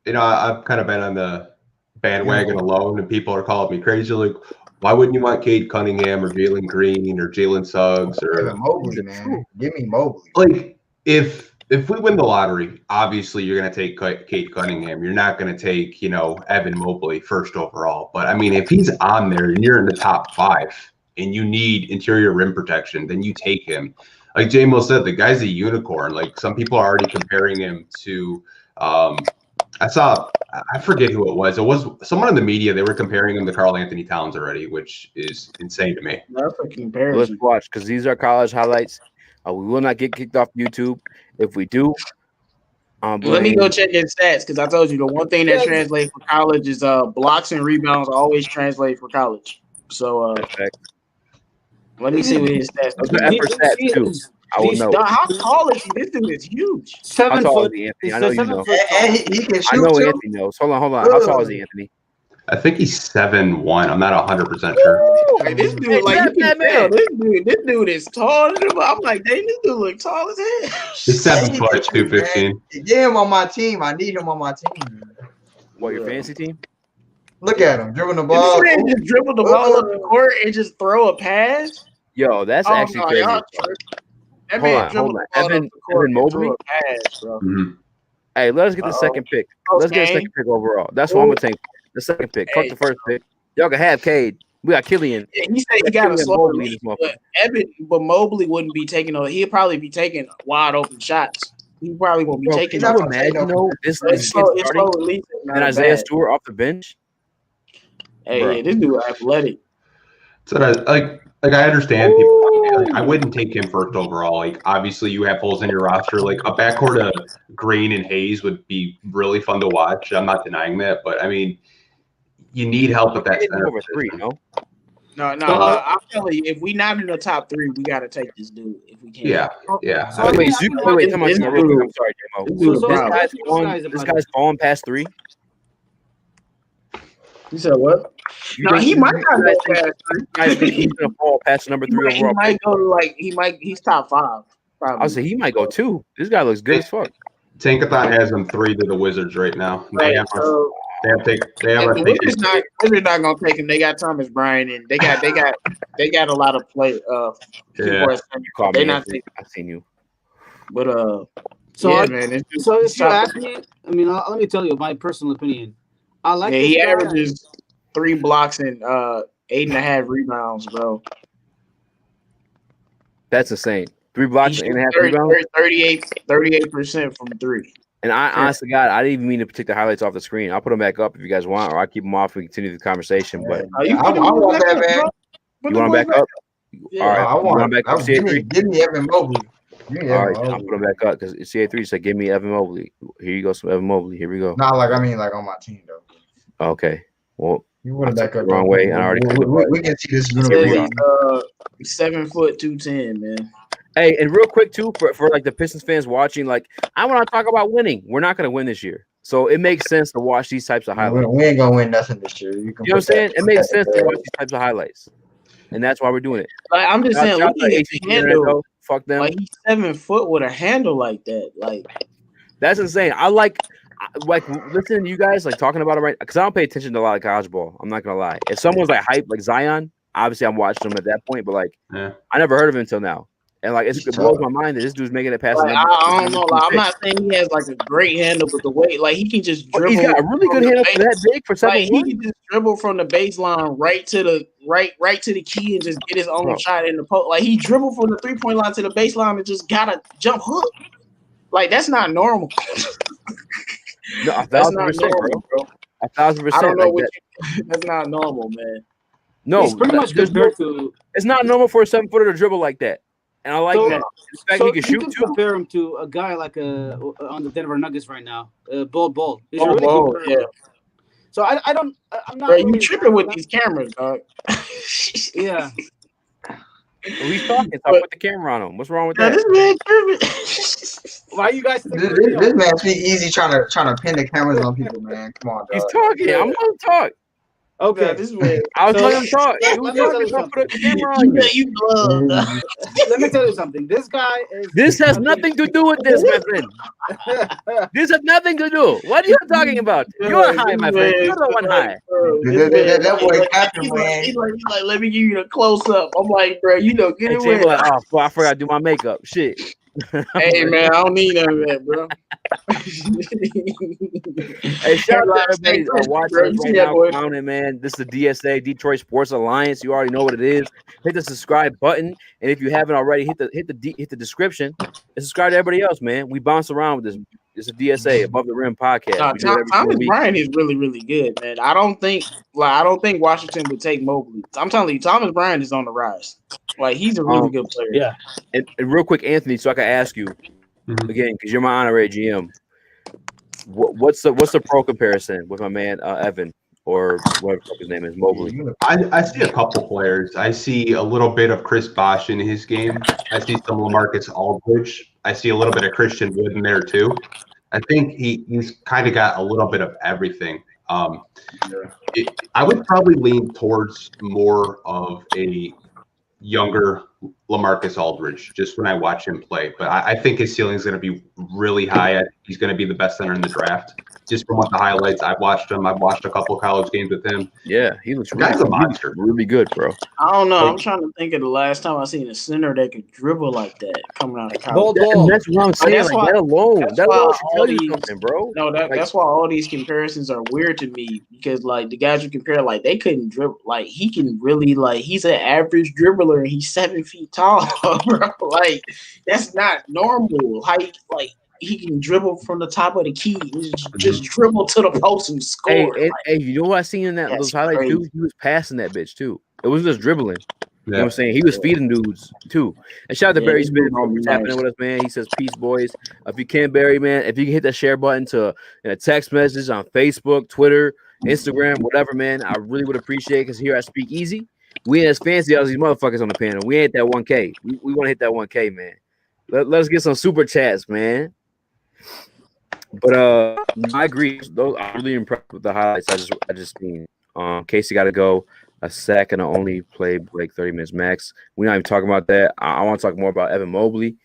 You know, I've kind of been on the bandwagon alone, and people are calling me crazy. Like, why wouldn't you want Cade Cunningham or Jalen Green or Jalen Suggs or Evan Mobley, man? Give me Mobley. Like, if we win the lottery, obviously you're going to take Cade Cunningham. You're not going to take, Evan Mobley first overall. But I mean, if he's on there and you're in the top 5, and you need interior rim protection, then you take him. Like J-Mo said, the guy's a unicorn. Like some people are already comparing him to I forget who it was. It was someone in the media. They were comparing him to Karl Anthony Towns already, which is insane to me. That's a comparison. Let's watch because these are college highlights. We will not get kicked off YouTube. If we do, let me go check his stats because I told you the one thing that translates for college is blocks and rebounds always translate for college. So let me see what his stats. Stats too. I will know. How tall is he? This dude is huge. 7 foot. Anthony. I know you know. And he can shoot. I know too. Anthony knows. Hold on. How tall is he, Anthony? I think he's 7'1". I'm not 100% sure. Like, this dude, like you can tell, this dude is tall. I'm like, dang, this dude look tall as hell. He's 7 foot, 215. Get him on my team. I need him on my team. What, your fantasy team? Look at him dribbling the ball. This man just dribble the ball up the court and just throw a pass. Yo, that's actually crazy. That man dribbled the ball up the court Evan Mobley. Pass, bro. Mm-hmm. Hey, let us get the second pick. Let's get a second pick overall. That's what I'm gonna take. The second pick. Fuck the first pick. Y'all can have Cade. We got Killian. Yeah, he said he got a slower lead, but Mobley wouldn't be taking. He'd probably be taking wide open shots. He probably won't be taking. Can you imagine though? This is starting and Isaiah Stewart off the bench. Hey, this dude athletic. So like I understand people. Like, I wouldn't take him first overall. Like obviously you have holes in your roster. Like a backcourt of Green and Hayes would be really fun to watch. I'm not denying that, but I mean, you need help with that center over three, no? No. I'm telling you, if we not in the top 3, we got to take this dude if we can. Yeah. So wait, come on, I'm sorry, J-Mo. This guy's falling past 3. You said what? No, he might not go past 3. He's gonna fall past number 3 overall. He might go to he's top 5. Probably. I'll say he might go 2. This guy looks good as fuck. Tankathon has him 3 to the Wizards right now. They have Wizards not gonna take him. They got Thomas Bryant and they got a lot of play. They're not taking. I've seen you. But man. So if you ask me, I mean, let me tell you my personal opinion. I like. Yeah, he averages 3 blocks and 8.5 rebounds, bro. That's insane. 3 blocks and 8.5 rebounds. 38% from 3. And honestly, God, I didn't even mean to take the highlights off the screen. I'll put them back up if you guys want, or I'll keep them off and continue the conversation. But I want that, man. You want them back up? Yeah, all right, I want them back up. Give me Evan Mobley. All right, I'll put them back up because CA3 said, "Give me Evan Mobley." Here you go, some Evan Mobley. Here we go. Not like on my team though. Okay, well, you want to back up the wrong way, and I already. We can see this. 7 foot 210, man. Hey, and real quick too, for like the Pistons fans watching, like I want to talk about winning. We're not going to win this year, so it makes sense to watch these types of highlights. We ain't gonna win nothing this year. You know what I'm saying? It makes sense to watch these types of highlights, and that's why we're doing it. Like I'm just saying, look at his handle. Fuck them. Like he's 7 foot with a handle like that. Like that's insane. I like listening to you guys like talking about it right because I don't pay attention to a lot of college ball. I'm not gonna lie. If someone's like hype like Zion, obviously I'm watching him at that point, but like I never heard of him until now. And like it blows my mind that this dude's making it past. Like, I don't know. Like, I'm not saying he has like a great handle, but the way like he can just dribble. He's got a really good handle for that big for 7'1". Like, he can just dribble from the baseline right to the key and just get his own shot in the post. Like he dribbled from the 3-point line to the baseline and just got a jump hook. Like that's not normal. No, 1,000%, bro. 1,000%. I don't know what that's not normal, man. No, it's pretty much compared to. It's not normal for a 7-footer to dribble like that. And I like that. The fact he can shoot too. Compare him to a guy like on the Denver Nuggets right now, Ball. He's really yeah. So I'm not. Bro, you tripping with these cameras, dog? Yeah. Well, he's talking. So I put the camera on him. What's wrong with that? This man tripping. Why are you guys? This man speak easy trying to pin the cameras on people, man. Come on, dog. He's talking. I'm gonna talk. Okay, this way. I was letting him talk. He was talking. Put the camera on you. Let me tell you something. This guy is. This has nothing to do with this, my friend. This has nothing to do. What are you talking about? You're high, my friend. You're the one high. That boy Captain, man. He's like, let me give you the close up. I'm like, bro, get away. Like, oh, I forgot to do my makeup. Shit. Hey man, I don't need none of that, bro. Hey, shout out to everybody Bro, watching you us see right that, now. boy? Clowning, man. This is the DSA, Detroit Sports Alliance. You already know what it is. Hit the subscribe button, and if you haven't already, hit the description and subscribe to everybody else, man. We bounce around with this. It's a DSA, Above the Rim podcast. Nah, We do it every single Thomas week. Bryant is really, really good, man. I don't think Washington would take Mobley. I'm telling you, Thomas Bryant is on the rise. Like he's a really good player. Yeah. And real quick, Anthony, so I can ask you again because you're my honorary GM. What's the pro comparison with my man Evan or whatever his name is, Mobley? I see a couple players. I see a little bit of Chris Bosh in his game. I see some LaMarcus Aldridge. I see a little bit of Christian Wood in there too. I think he's kind of got a little bit of everything. I would probably lean towards more of a younger LaMarcus Aldridge just when I watch him play. But I think his ceiling is going to be really high. He's going to be the best center in the draft. Just from what the highlights I've watched him. I've watched a couple of college games with him. Yeah, he looks Guy's a monster. really good, bro. I don't know. I'm trying to think of the last time I seen a center that could dribble like that coming out of college. That's what I'm saying. That's like, why- that alone that's should why tell all you these- something, bro. No, that's why all these comparisons are weird to me because like the guys you compare, like they couldn't dribble. Like he can really he's an average dribbler and he's 7 feet tall, bro. Like that's not normal. He can dribble from the top of the key, and just dribble to the post and score. Hey, you know what I seen in those highlights crazy. too? He was passing that bitch too. It was just dribbling. You know what I'm Yeah. saying? He was feeding dudes too. And shout out to Barry he's Spin doing for nice. tapping in with us, man. He says, "Peace, boys. If you can, Barry, man, if you can hit that share button to in a text message on Facebook, Twitter, Instagram, whatever, man, I really would appreciate it because here I Speak Easy, we ain't as fancy as these motherfuckers on the panel. We ain't that 1K. We want to hit that 1K, man. Let us get some super chats, man. But I agree. I'm really impressed with the highlights I just seen. Casey got to go a sec and I only play Blake 30 minutes max. We're not even talking about that. I want to talk more about Evan Mobley.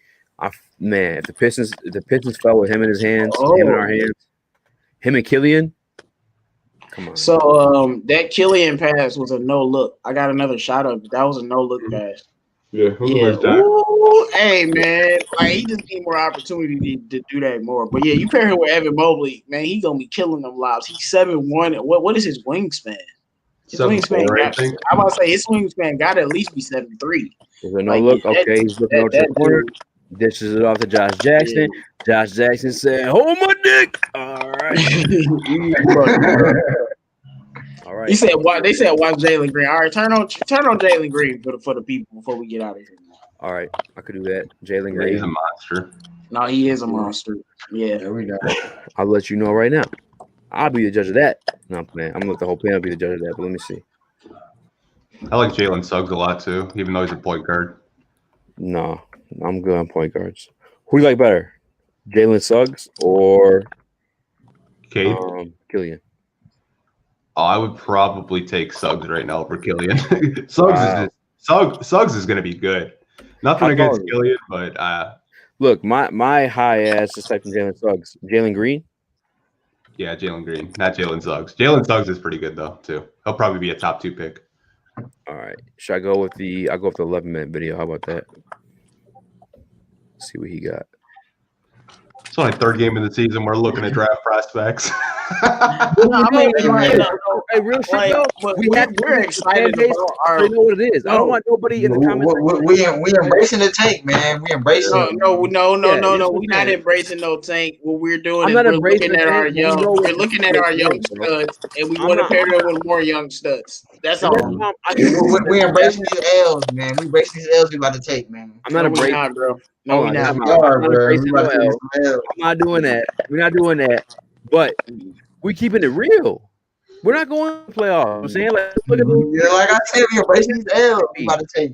Man, if the Pistons fell with him in his hands, him in our hands, him and Killian. Come on. So that Killian pass was a no look. I got another shot of it. That was a no look pass. Yeah. Ooh, hey man, he just need more opportunity to do that more. But yeah, you pair him with Evan Mobley, man, he gonna be killing them lobs. He's 7'1". What is his wingspan? His wingspan I'm about to say his wingspan got to at least be 7'3". Is there no look? Okay, he's looking over to the corner. Dishes it off to Josh Jackson. Yeah. Josh Jackson said, "Hold my dick." All right. All right. They said watch Jalen Green. All right, turn on Jalen Green for the people before we get out of here. All right, I could do that. Jalen Green. He's a monster. No, he is a monster. Yeah. There we go. I'll let you know right now. I'll be the judge of that. No, man, I'm gonna let the whole panel be the judge of that. But let me see. I like Jalen Suggs a lot too, even though he's a point guard. No, I'm good on point guards. Who do you like better, Jalen Suggs or Cade? Killian? Oh, I would probably take Suggs right now over Killian. Suggs is going to be good. Nothing against Killian, but look, my high ass just typed in Jalen Suggs. Jalen Green. Yeah, Jalen Green, not Jalen Suggs. Jalen Suggs is pretty good though too. He'll probably be a top 2 pick. All right, should I go with the? I'll go with the 11-minute video. How about that? Let's see what he got. It's only 3rd game of the season. We're looking at draft prospects. Hey, real shit though. We're excited about I know what it is. I don't want nobody in the comments. We embracing the tank, man. We embracing it. No. We're not embracing no tank. What we're doing is we're looking at our young studs, and we want to pair them with more young studs. That's all. We embracing these L's, man. We embracing these L's we about to take, man. I'm not embracing, bro. No, we're not. I'm not doing that. We're not doing that. But we keeping it real. We're not going to playoffs. I'm saying, like, look at like I said, we embracing these L's we about to take.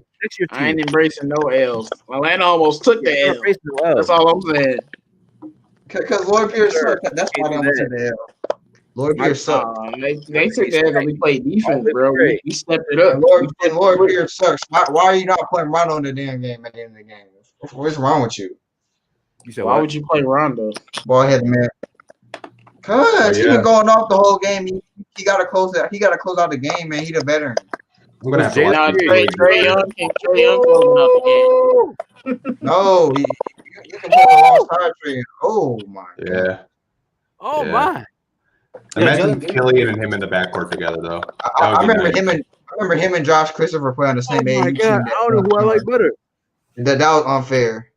I ain't embracing no L's. Atlanta almost took the L. That's all I'm saying. Because Lloyd Pierce sucked. That's why they almost took the L. Lloyd Pierce sucked. They took the L because we played defense, bro. We stepped it up. Lloyd Pierce sucks. Why are you not putting Rondo in the damn game at the end of the game? What's wrong with you? Why would you play Rondo? Ball head man. Cause he been going off the whole game. He gotta close out. He gotta close out the game, man. He the veteran. We're gonna have to Trey Young closing out the game. No, You can pull alongside Trey. Oh my god. Yeah. Oh Yeah. my. Imagine Killian and him in the backcourt together, though. I remember him and Josh Christopher play on the same Oh my AU god. team. I don't know who I like better. That was unfair.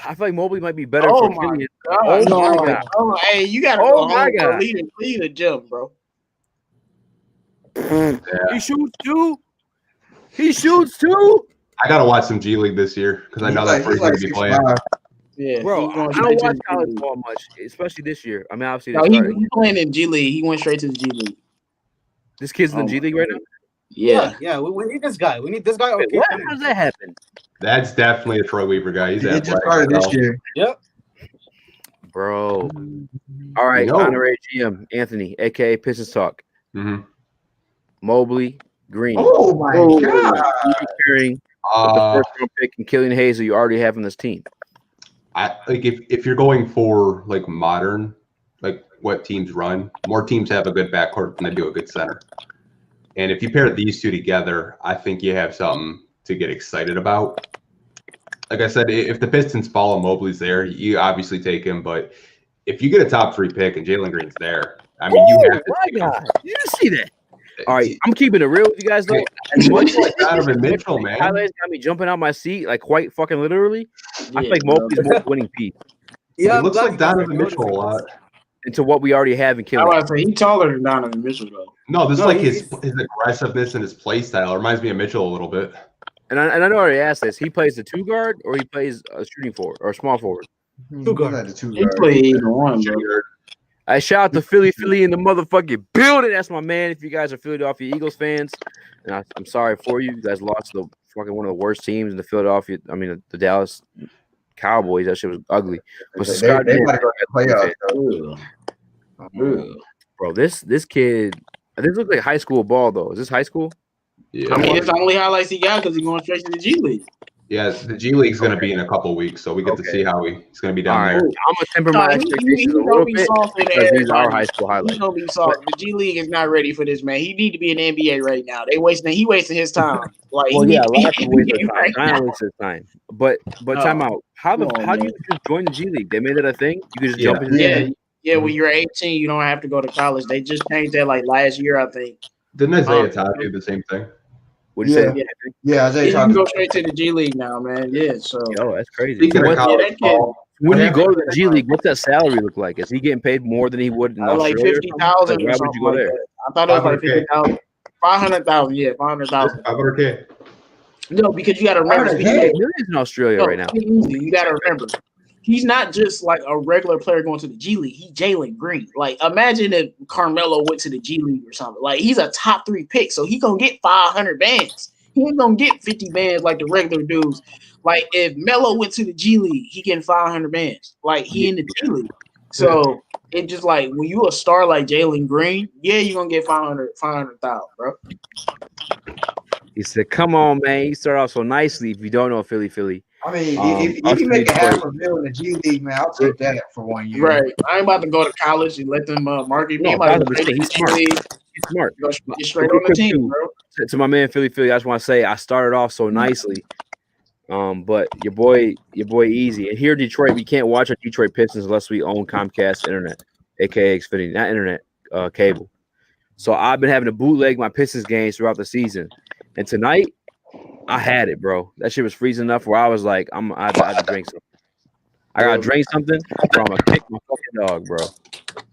I feel like Mobley might be better Oh for my Killian. God. Oh No, my god. oh, hey, you gotta Oh go my home, bro. God. Lead the jump, bro. He shoots too. He shoots too. I gotta watch some G League this year because I know that's where he's gonna be playing. Yeah, Bro, he's I going don't straight to watch the G college League. ball much, especially this year. I mean, obviously, No, they started. he playing in G League. He went straight to the G League. This kid's in the G League right now. Yeah. We need this guy. We need this guy. Wait, Okay. what? How does that happen? That's definitely a Troy Weaver guy. He's He just athletic started as this hell. year. Yep. Bro. All right, No. honorary GM Anthony, aka Pistons Talk. Mhm. Mobley, Green. Oh my god. Pairing with the first round pick and Killian Hayes, who you already have on this team. I like if you're going for like modern, like what teams run, more teams have a good backcourt than they do a good center. And if you pair these two together, I think you have something to get excited about. Like I said, if the Pistons follow Mobley's there, you obviously take him. But if you get a top 3 pick and Jalen Green's there, I mean, you have to take him. Did you see that? All right, I'm keeping it real with you guys though. As much He's like Donovan Mitchell, man. Highlights got me jumping out my seat, like quite fucking literally. I feel like Mobley's more winning piece Yeah, he looks like Donovan Mitchell a lot. into what we already have in I Killian. was about to say he's taller than Donovan Mitchell though. No, this is No, like his aggressiveness and his play style. It reminds me of Mitchell a little bit. And I know I already asked this. He plays the 2 guard or he plays a shooting forward or a small forward. Two guard. He played either one, bro. I shout out to Philly in the motherfucking building. That's my man. If you guys are Philadelphia Eagles fans, and I'm sorry for you. You guys lost to fucking one of the worst teams in the Philadelphia. I mean, the Dallas Cowboys. That shit was ugly. But subscribe They to gotta go to the playoffs. bro. This kid. This looks like high school ball though. Is this high school? Yeah, I mean, it's the only highlights he got because he's going straight to the G League. yeah. The G League's going to be in a couple weeks, so we get to see how he's going to be down All right. there. I'm gonna temper my expectations a little bit because these are high school highlights. He's gonna be soft. The G League is not ready for this man. He need to be in the NBA right now. He wasting his time. Like Well, he yeah, need a to be lot of in people the waste their NBA time. right Zion now. wastes his time. But time out. How do you just join the G League? They made it a thing. You could just jump in. Yeah. When you're 18, you don't have to go to college. They just changed that like last year, I think. Didn't Isaiah Todd do the same thing? What'd you say? Yeah, You can go straight to the G League now, man. Yeah, so Yo, that's crazy. Speaking of college that kid- ball, When you go to the G League, what's that salary look like? Is he getting paid more than he would in like Australia? 50,000 Like, or why something would you go like there? that. I thought it was like 500K. 50,000. 500,000, yeah, 500,000. 500K. No, because you got to remember, He's making millions in Australia right now. You got to remember, he's not just like a regular player going to the G League. He's Jalen Green. Like, imagine if Carmelo went to the G League or something. Like, he's a top 3 pick, so he gonna get 500 bands. He ain't gonna get 50 bands like the regular dudes. Like, if Melo went to the G League, he getting 500 bands. Like, he in the G League. So it just like when you a star like Jalen Green, yeah, you're gonna get 500,000, bro. He said, "Come on, man. You start off so nicely. If you don't know Philly, I mean, if you make a half a mil in the G League, man, I'll take that for 1 year. Right. I ain't about to go to college and let them market me. No, I'm about to 100%. He's smart. He's smart. go straight on the team, bro. To my man Philly, I just want to say I started off so nicely. But your boy Easy. And here in Detroit, we can't watch our Detroit Pistons unless we own Comcast internet, aka Xfinity, not internet, cable. So I've been having to bootleg my Pistons games throughout the season. And tonight, I had it, bro. That shit was freezing enough where I was like, I had to drink something. I gotta drink something, or I'm gonna kick my fucking dog, bro.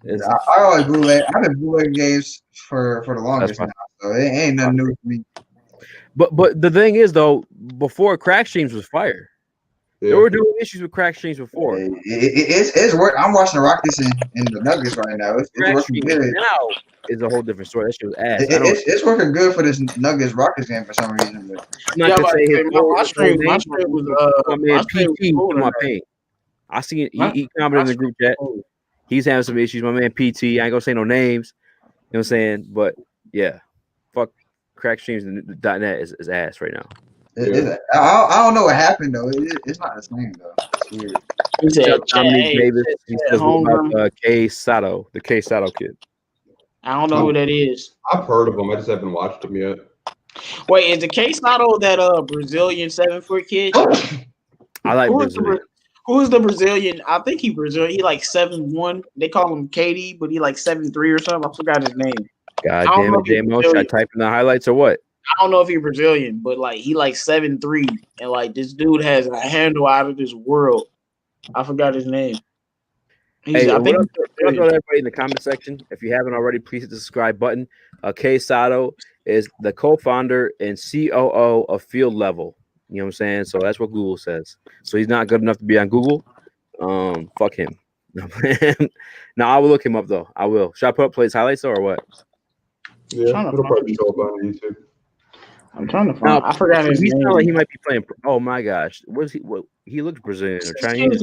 I always bootleg. I've been bootlegging games for the longest now, so it ain't nothing new to me. But the thing is though, before Crack Streams was fire, there were doing issues with Crack Streams before. It's work. I'm watching the Rockets and the Nuggets right now. It's working good. Now is a whole different story. That shit was ass. It's working good for this Nuggets Rockets game for some reason. But I'm not gonna say his my stream was my man PT in my pain. I see he commented in the group chat. He's having some issues. My man PT. I ain't gonna say no names. You know what I'm saying? But yeah, fuck crackstreams.net is ass right now. I don't know what happened though. It's not the same though. It's weird. He said, Dominique Davis. He says about K Sato, the K Sato kid. I don't know who that is. I've heard of him. I just haven't watched him yet. Wait, is the K Sato that Brazilian 7-foot kid? I like Brazilian. Who is the Brazilian? I think he Brazilian. He like 7'1". They call him KD, but he like 7'3" or something. I forgot his name. God damn it, J-Mo. Should I type in the highlights or what? I don't know if he's Brazilian, but like he like 7'3", and like this dude has a handle out of this world. I forgot his name. Hey, I think everybody in the comment section. If you haven't already, please hit the subscribe button. Kay Sato is the co-founder and COO of Field Level. You know what I'm saying? So that's what Google says. So he's not good enough to be on Google. Fuck him. No, I will look him up though. I will. Should I put up plays highlights though, or what? Yeah, it'll probably show up on YouTube. I'm trying to find. I forgot his name. Like he might be playing. Oh my gosh, what is he? What he looks Brazilian or Chinese?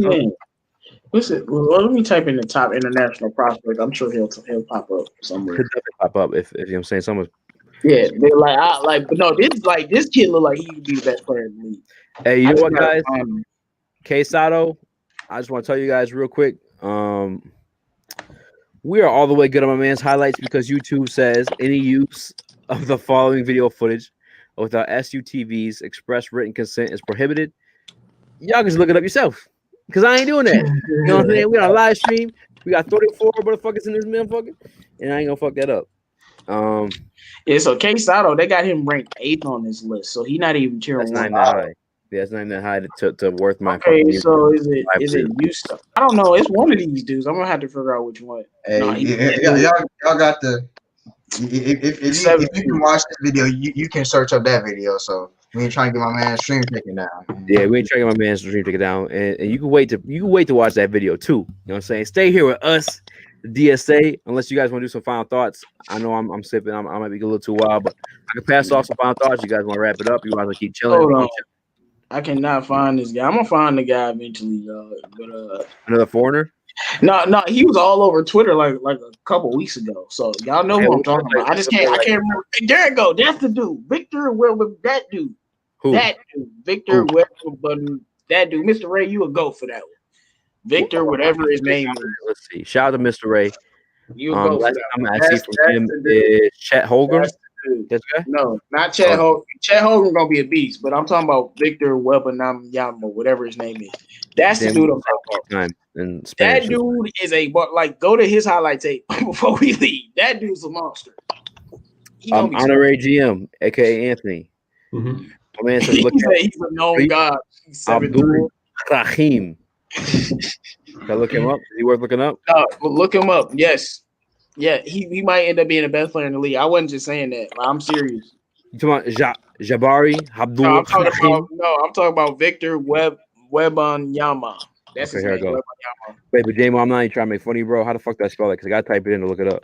Listen, well, let me type in the top international prospect. I'm sure he'll pop up somewhere. He'll definitely pop up if you know what I'm saying. Someone. Yeah, they're but no, this kid look like he could be the best player in the league. Hey, you know what, guys? Kay Sato, I just want to tell you guys real quick. We are all the way good on my man's highlights because YouTube says any use of the following video footage without SUTV's express written consent is prohibited. Y'all can just look it up yourself because I ain't doing that. You know what I'm saying? We on a live stream. We got 34 motherfuckers in this motherfucker, and I ain't gonna fuck that up. Yeah, so Kay Sato, they got him ranked 8th on this list, so he's not even cheering. That's not that high. Yeah, it's not even that high to worth my. Okay, so is it used? I don't know. It's one of these dudes. I'm gonna have to figure out which one. Hey, y'all got the. If you can watch this video, you can search up that video. So we ain't trying to get my man's stream taken down. Yeah, we ain't trying to get my man's stream taken down, and you can wait to watch that video too. You know what I'm saying? Stay here with us, the DSA. Unless you guys want to do some final thoughts. I know I'm sipping. I might be a little too wild, but I can pass off some final thoughts. You guys want to wrap it up? You want to keep chilling? Hold on. I cannot find this guy. I'm gonna find the guy eventually, y'all. But another foreigner? No, he was all over Twitter like a couple weeks ago. So y'all know who I'm talking about. I can't remember. There it go. That's the dude, Victor Weber. That dude. Who? That dude, Victor Weber. But that dude, Mr. Ray, you would go for that one. Victor, whatever his name is. Let's see. Shout out to Mr. Ray. You would go for that. I see from him is Chet Holmgren. This guy? No, not Chet Holmgren. Chet Holmgren gonna be a beast, but I'm talking about Victor Wembanyama, whatever his name is. That's the dude I'm talking about. That dude is go to his highlight tape before we leave. That dude's a monster. Honorary GM, aka Anthony. Mm-hmm. My man says, "Look, he's a known god." Abdul Rahim. Can I look him up? Is he worth looking up? Look him up. Yes. Yeah, he might end up being the best player in the league. I wasn't just saying that. I'm serious. You talking about Jabari Abdul? No, I'm talking about Victor Wembanyama. That's his name. Wait, but J-Mo, I'm not even trying to make funny, bro. How the fuck do I spell it? Because I gotta type it in to look it up.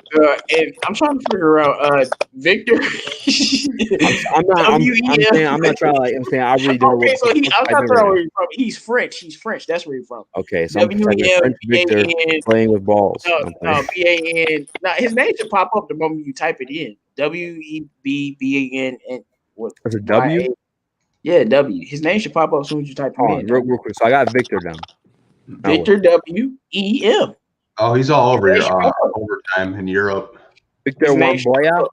And I'm trying to figure out Victor. I'm not trying to like. I'm saying I really don't. Okay, so I'm trying to figure out where he's from. He's French. He's French. That's where he's from. Okay, so French Victor playing with balls. No, B-A-N. Now his name should pop up the moment you type it in. W-E-B-B-A-N. What? Is it W? Yeah, W. His name should pop up as soon as you type it in. Real quick. So I got Victor down. Victor W-E-M. Oh, he's all over overtime in Europe. Victor Wembanyama.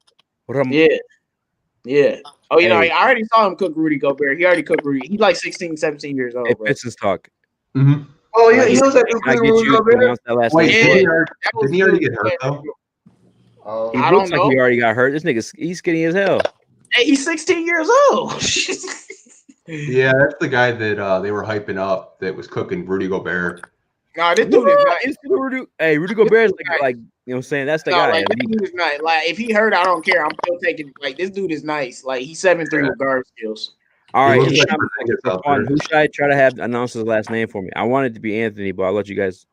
Yeah. Oh, I already saw him cook Rudy Gobert. He already cooked Rudy. He's like 16, 17 years old. Hey, Pistons talk. Mm-hmm. Oh, yeah, he knows that Rudy Gobert. Wait, did he already get hurt though? He looks like he already got hurt. This nigga, he's skinny as hell. Hey, he's 16 years old. Yeah, that's the guy that they were hyping up that was cooking Rudy Gobert. No, this dude is nice. Rudy Gobert is like you know what I'm saying? That's the guy. Like, this dude is nice. Like, if he hurt, I don't care. I'm still taking like this dude is nice. Like he's 7'3" with guard skills. All right, who should I try to have announce his last name for me? I want it to be Anthony, but I'll let you guys.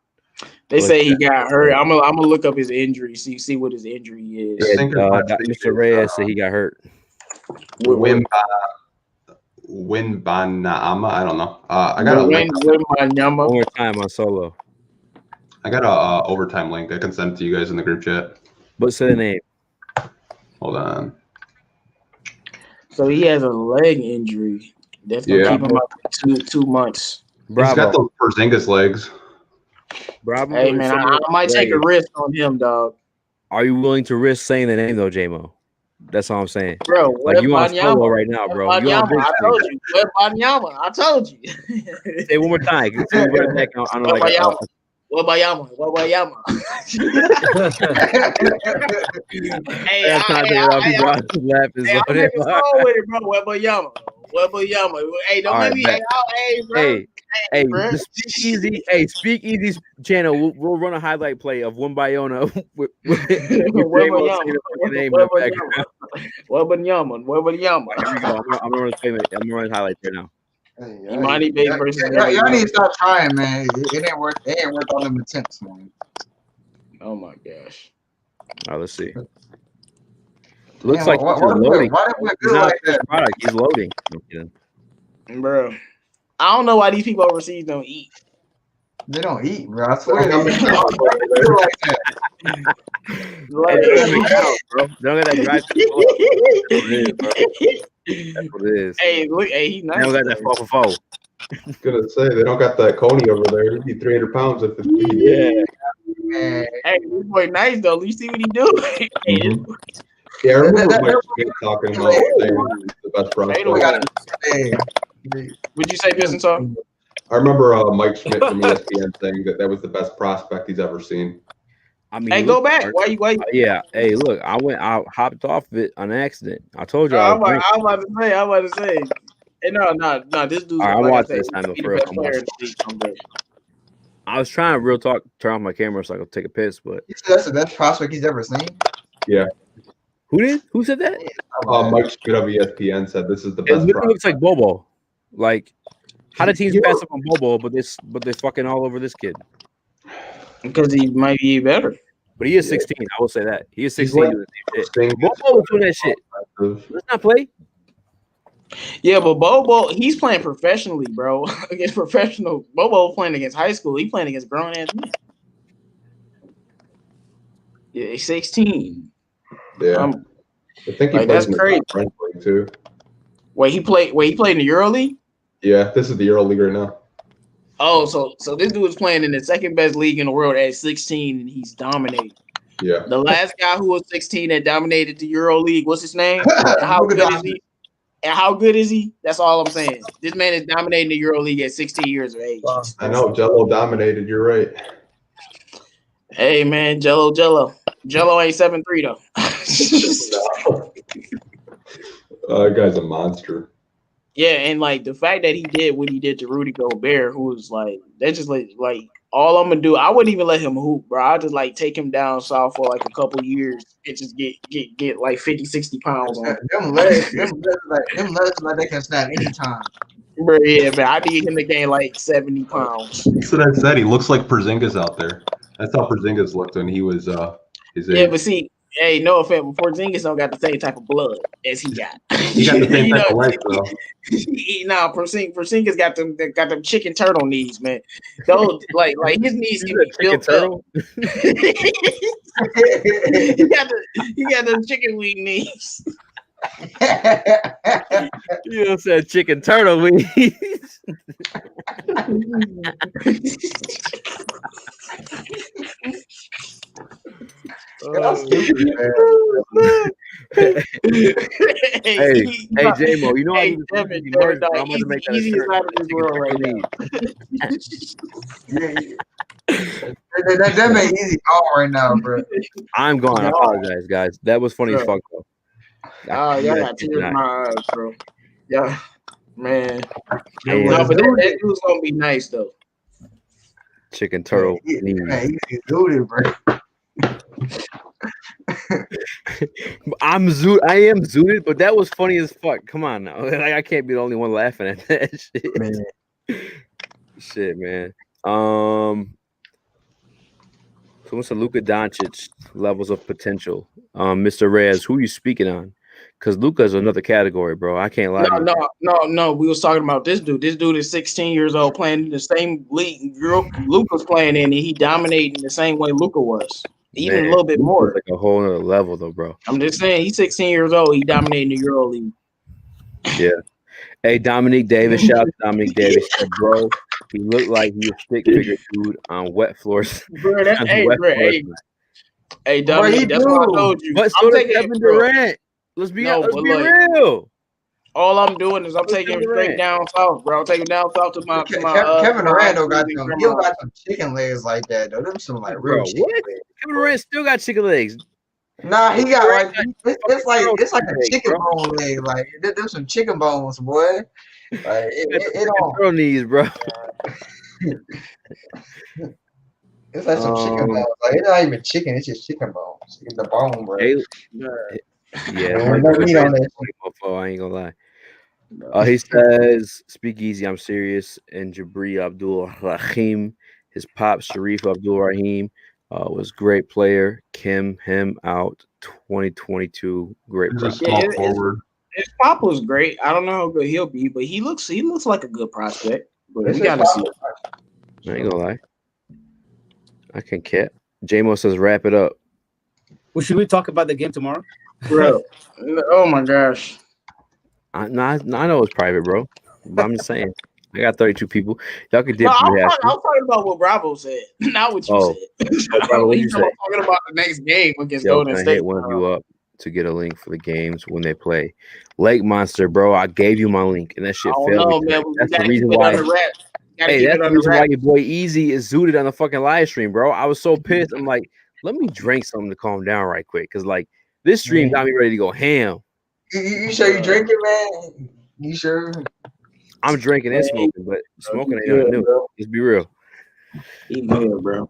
They say he got hurt. I'm gonna look up his injury, see what his injury is. Yeah, Mr. Reyes said he got hurt. Wembanyama, I don't know. I got a link. One more time on solo. I got a overtime link. I can send it to you guys in the group chat. What's the name? Hold on. So he has a leg injury. That's gonna keep him up for 2 months. Bravo. He's got those Porzingis legs. Bravo. Hey man, I might take a risk on him, dog. Are you willing to risk saying the name though, J-Mo? That's all I'm saying. Bro, Like you on solo Wembanyama? right now, bro. You on Wembanyama, big I told you. Wembanyama, I told you. Say it one more time. Say it right back on like Wembanyama. Hey, I'm trying to figure out people out to laugh is I'm making a song with it, bro. Wembanyama. Hey, don't make me. Hey, bro. Hey, bro. the Speak Easy channel. We'll run a highlight play of Wembanyama with Wembanyama. I'm gonna run highlight there now. Imani Bates versus y'all need to stop trying, man. It ain't worth all them attempts, man. Oh my gosh. Oh, let's see. Looks like he's loading. Why did we He's do not like that? product. He's loading. Bro, I don't know why these people overseas don't eat. They don't eat, bro. I swear. They don't They don't got that drive. That's what it is. Hey, look, hey, he's nice. They don't got that 4 for 4. I was gonna say they don't got that Coney over there. He'd be 300 pounds if Yeah. Hey, this boy nice though. You see what he do? Yeah, I remember Mike Schmidt talking about saying the best prospect. Would you say this and talk? I remember Mike Schmidt from ESPN saying that was the best prospect he's ever seen. I mean, hey, go back. Why you? Yeah. Hey, look, I hopped off of it on accident. I told you. I'm about to say. Hey, no. This dude's. I watched this time before. I was trying to real talk, turn off my camera so I could take a piss, but you said that's the best prospect he's ever seen. Yeah. Who did? Who said that? Mike Schmidt of ESPN said this is the It best. literally looks like Bobo. Like, how do teams pass up on Bobo, but they're fucking all over this kid? Because he might be better. But he is 16. I will say that he is 16. Bobo was doing that shit. Let's not play. Yeah, but Bobo, he's playing professionally, bro. Against professional. Bobo playing against high school. He playing against grown ass men. Yeah, he's 16. Yeah, I think he that's crazy too. Wait, he played in the EuroLeague? Yeah, this is the EuroLeague right now. Oh, so this dude is playing in the second best league in the world at 16, and he's dominating. Yeah. The last guy who was 16 that dominated the EuroLeague, what's his name? And how good is he? And how good is he? That's all I'm saying. This man is dominating the EuroLeague at 16 years of age. Wow. I know Jello dominated. You're right. Hey man, Jello ain't 7'3" though. That guy's a monster. Yeah, and like the fact that he did what he did to Rudy Gobert, who was like, that's just like all I'm gonna do. I wouldn't even let him hoop, bro. I'll just like take him down south for like a couple years and just get like 50, 60 pounds on him. Them legs like they can snap anytime. Bro, yeah, man, I need him to gain like 70 pounds. That's what I said. He looks like Porzingis out there. That's how Porzingis looked when he was his age. Yeah, but see, hey, no offense, but Porzingis don't got the same type of blood as he got. He got the same type of legs, though. Nah, Porzingis got them chicken turtle knees, man. Those like his knees can be built up. he got them chicken wing knees. You said chicken turtle wings. Hey, J-Mo, you know hey, Devin, I'm going to make that a shirt. That made easy call right now, bro. I'm gone. I apologize, guys. That was funny as fuck, though. Y'all got tears in my eyes, bro. Yeah, man. No, but that dude's gonna be nice though. Chicken turtle. Man, easy zooted, bro. I am zooted, but that was funny as fuck. Come on now. Like, I can't be the only one laughing at that shit. Man. Shit, man. So what's the Luka Doncic levels of potential? Mr. Rez, who are you speaking on? Because Luka is another category, bro. I can't lie. No. We was talking about this dude. This dude is 16 years old, playing in the same league Luka's playing in, and he dominating the same way Luka was. Even a little bit more. Like a whole other level, though, bro. I'm just saying, he's 16 years old. He dominating the EuroLeague. Yeah. Hey, Dominique Davis. Shout out to Dominique Davis. Bro, he looked like he was stick-figure dude on wet floors. Bro, hey, Dominique, that's what I told you. But so did Kevin Durant. Let's be No, but like, real. all I'm doing is I'm taking him straight down south, bro. I'm taking him down south to my Kevin Durant don't got grandma. he don't got some chicken legs like that though. Them some like real Bro, chicken what? legs. Kevin Durant still got chicken legs. Nah, he got like it's like a legs, chicken bro. bone leg. Like there's some chicken bones, boy. Like it don't. Girl knees, bro. It's like some chicken bones. Like it's not even chicken. It's just chicken bones. It's the bone, bro. Yeah, no meat on that. I ain't gonna lie. He says, "Speakeasy, I'm serious." And Jabri Abdul Rahim, his pop Sharif Abdul Rahim, was great player. Him out 2022. Great He's a prospect. small forward. His pop was great. I don't know how good he'll be, but he looks like a good prospect. But we gotta see. I ain't gonna lie. I can cat. J-Mo says, "Wrap it up." Well, should we talk about the game tomorrow? Bro, oh my gosh. I know it's private, bro. But I'm just saying. I got 32 people. Y'all could dip. No, I'm talking about what Bravo said, not what you said. Bravo, He's talking about the next game against Golden I State. hit one of you up to get a link for the games when they play. Lake Monster, bro. I gave you my link, and that shit failed. Man, that's the reason why. Hey, that's the reason why your boy Easy is zooted on the fucking live stream, bro. I was so pissed. I'm like, let me drink something to calm down right quick, because like this stream got me ready to go ham. You sure you drinking, man? You sure? I'm drinking and smoking, but smoking ain't nothing new. Let's be real. He good, bro.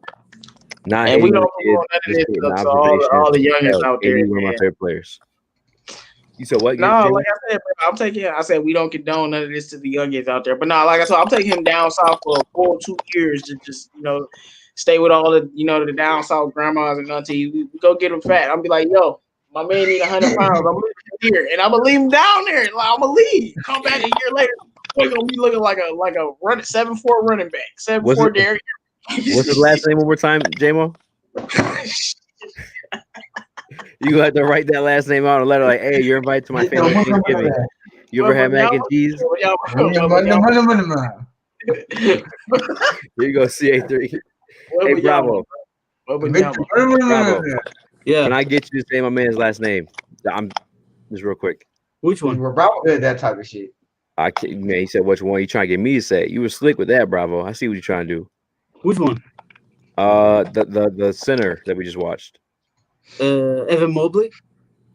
Not and we don't promote none of this stuff to all the youngins out there. One of my favorite players. You said what? No, like I said, bro, I said we don't condone none of this to the youngins out there. But no, like I said, I'm taking him down south for a full 2 years to just, stay with all the, the down south grandmas and aunties. We go get him fat. I'll be like, yo, my man need 100 pounds. I'm leaving him here, and I'm gonna leave him down there. Like, I'm gonna leave. Come back a year later. We're gonna be looking like a 7'4" running back. 7'4" Derrick. What's his last name one more time, J-Mo? You gonna have to write that last name out on a letter like, hey, you're invited to my family Thanksgiving. You ever had mac and cheese? Here you go, CA3. Hey, Bravo. Bravo. Yeah. Can I get you to say my man's last name? I'm just real quick. Which one? Bravo did that type of shit. I can't, man. He said, "Which one?" You trying to get me to say it. You were slick with that, Bravo. I see what you're trying to do. Which one? The center that we just watched. Evan Mobley.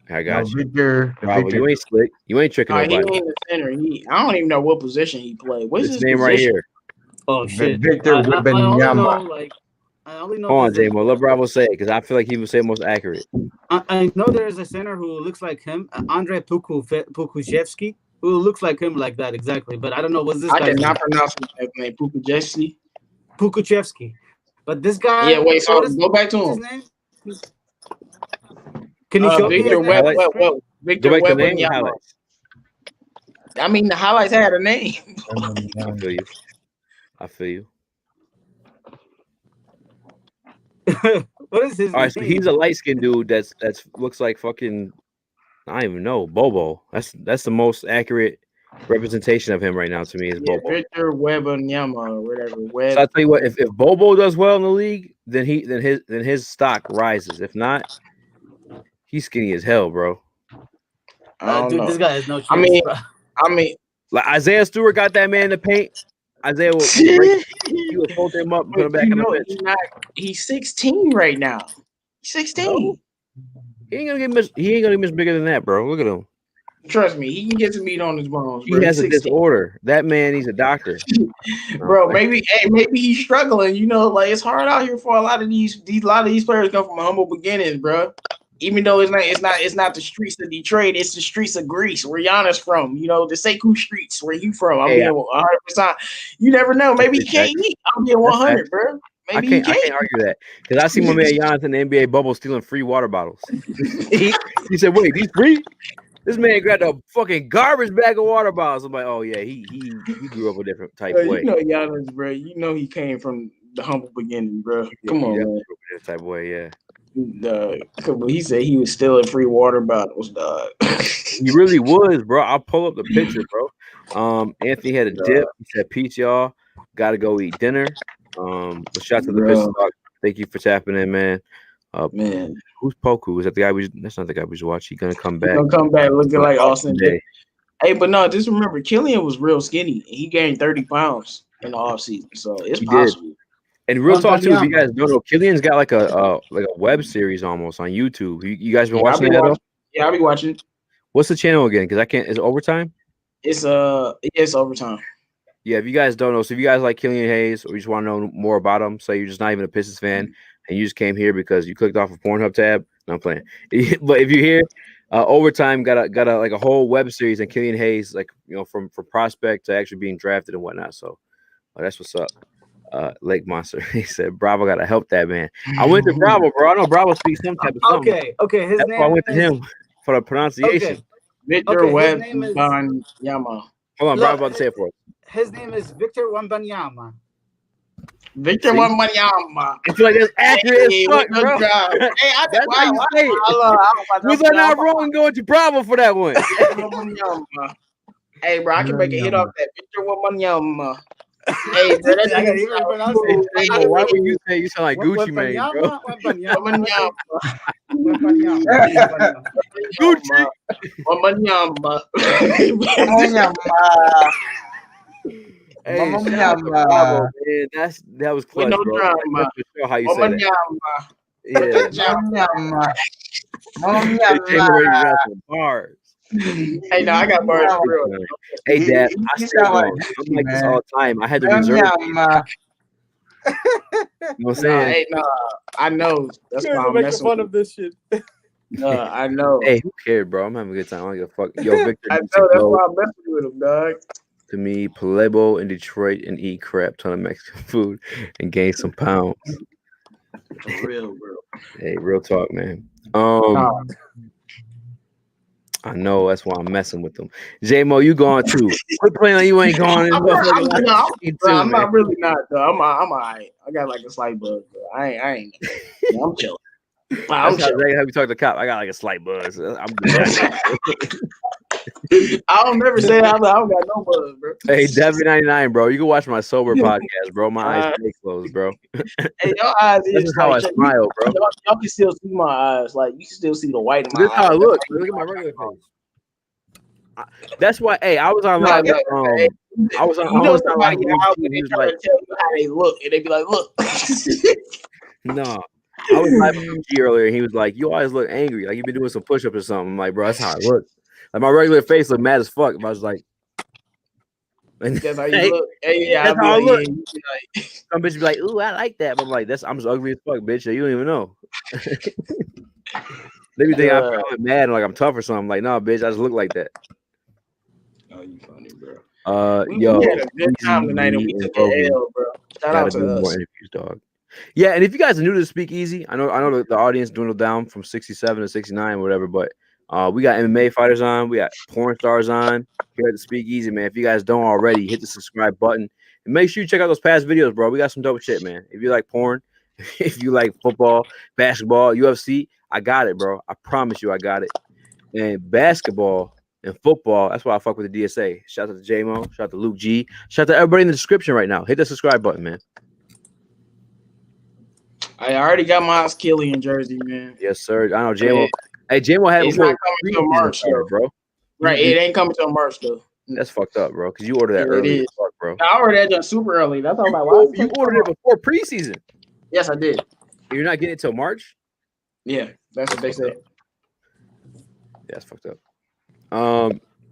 I got you. Victor. Bravo, you ain't slick. You ain't tricking nobody. He ain't the center. I don't even know what position he played. What's his name position? right here? Oh shit. Victor Wembanyama. I only know. Hold on, J-Mo. Let Bravo say it because I feel like he would say most accurate. I know there's a center who looks like him, Andrei Pukuzhevsky, who looks like him like that exactly. But I don't know what's this. I cannot pronounce his name. Pukuzhevsky. But this guy. Yeah, wait. So go back to him. Name? Can you show Victor me? Victor Wembanyama. I mean, the highlights had a name. I feel you. What is his name? All right, so he's a light-skinned dude that's looks like fucking, I don't even know, Bobo. That's the most accurate representation of him right now to me is Bobo. Victor Wembanyama or whatever. So I tell you what, if Bobo does well in the league, then his stock rises. If not, he's skinny as hell, bro. Dude, this guy has no chance. I mean, like Isaiah Stewart got that man in the paint. Isaiah will he will fold him up and put him back in the pitch. He's 16 right now. 16. No. He ain't gonna get much bigger than that, bro. Look at him. Trust me, he can get some meat on his bones. He has a disorder. That man needs a doctor. Bro, maybe he's struggling. Like it's hard out here for a lot of these players come from humble beginnings, bro. Even though it's not the streets of Detroit, it's the streets of Greece where Giannis from. The Sekou streets where you from. I'm being 100%. You never know. Maybe he can't eat. I'm being 100, bro. Maybe I can't argue that because I see my man Giannis in the NBA bubble stealing free water bottles. he said, "Wait, these free?" This man grabbed a fucking garbage bag of water bottles. I'm like, "Oh yeah, he grew up a different type way." Giannis, bro. He came from the humble beginning, bro. Come on, man. Type of way, yeah. He said he was stealing free water bottles, dog. He really was, bro. I'll pull up the picture, bro. Anthony had a dip. He said, "Peace, y'all. Got to go eat dinner." Shout out to the business dog. Thank you for tapping in, man. Man, Who's Poku? Is that the guy that's not the guy we just watched. He's gonna come he's back. gonna come back looking like Austin. Day. Hey, but no, just remember, Killian was real skinny. He gained 30 pounds in the offseason, so it's possible. And real talk too, if you guys don't know, Killian's got like a web series almost on YouTube. You guys been watching that? Yeah, I'll be watching. What's the channel again? Because I can't. Is it Overtime? It's Overtime. Yeah, if you guys don't know, so if you guys like Killian Hayes or you just want to know more about him, say you're just not even a Pistons fan and you just came here because you clicked off a Pornhub tab. No, I'm playing. But if you're here, Overtime got a like a whole web series on Killian Hayes, like from prospect to actually being drafted and whatnot. So that's what's up. Lake Monster. He said, "Bravo got to help that man." I went to Bravo, bro. I know Bravo speaks some type of something. Okay. His name. I went to him for the pronunciation. Victor Wembanyama. Hold on, Bravo about to say it for us. His name is Victor Wembanyama. Victor Wembanyama. I feel like that's accurate as fuck, bro. Hey, that's how you say it. Was I not wrong going to Bravo for that one? Hey, bro, I can make a hit off that. Victor Wembanyama. Hey, bro, that's I can't even pronounce it. Hey, why would you say you sound like Gucci Mane, bro? Gucci. Wembanyama. Hey, Bravo, man. That was clutch, no bro. drama. Sure how you say that. Yeah. Bars. Hey, no, I got bars for real. Hey, Dad, I'm like this all the time. I had to reserve. You know what I'm saying? Hey, no, I know. That's why I'm messing fun of this shit. I know. Hey, who cared, bro? I'm having a good time. I don't give a fuck. Yo, Victor. I know. That's why I'm messing with him, dog. To me, Palebo in Detroit and eat crap ton of Mexican food and gain some pounds. For real, bro. Hey, real talk, man. I know that's why I'm messing with them. J-Mo, you going too? Quit playing like you ain't going. I'm not really not though. I'm alright. I got like a slight buzz. I ain't. I'm chilling. I'm chilling. Have you talked to cop? I got like a slight buzz. I don't never say I don't got no buzz, bro. Hey, Debbie99, bro. You can watch my sober podcast, bro. My eyes stay closed, bro. Hey, your eyes is how I smile, bro. Y'all can still see my eyes. Like you can still see the white in my eyes. This is how I look. Look at my regular face. That's why. Hey, I was on live. I was on. You know somebody out when they try to tell you how they look, and they be like, "Look." No. I was live with G earlier, and he was like, "You always look angry, like you've been doing some push-ups or something." I'm like, "Bro, that's how I look." Like my regular face looked mad as fuck. But I was like, "That's how you look." Hey, yeah, that's how I look. Like, some bitch be like, "Ooh, I like that." But I'm like, I'm just ugly as fuck, bitch. You don't even know. They be think I'm mad and like I'm tough or something. Like, no, bitch, I just look like that. Oh, you funny, bro. We had a good time tonight, and we took the L, bro. Shout out to us. More interviews, dog. Yeah, and if you guys are new to Speakeasy, I know the audience dwindled down from 67 to 69, whatever, but we got MMA fighters on, we got porn stars on here at the Speakeasy, man. If you guys don't already, hit the subscribe button and make sure you check out those past videos, bro. We got some dope shit, man. If you like porn, if you like football, basketball, UFC, I got it, bro. I promise you, I got it. And basketball and football, that's why I fuck with the DSA. Shout out to J-Mo, shout out to Luke G, shout out to everybody in the description right now. Hit the subscribe button, man. I already got my Killian jersey, man. Yes, sir. I know J-Mo. Hey, J-Mo had it's not coming till March, bro. Right, it ain't coming till March, though. That's fucked up, bro. Because you ordered that early, as fuck, bro. I ordered that just super early. That's all. Like, you ordered it before preseason. Yes, I did. You're not getting it till March. Yeah, that's what they said. Yeah, that's fucked up.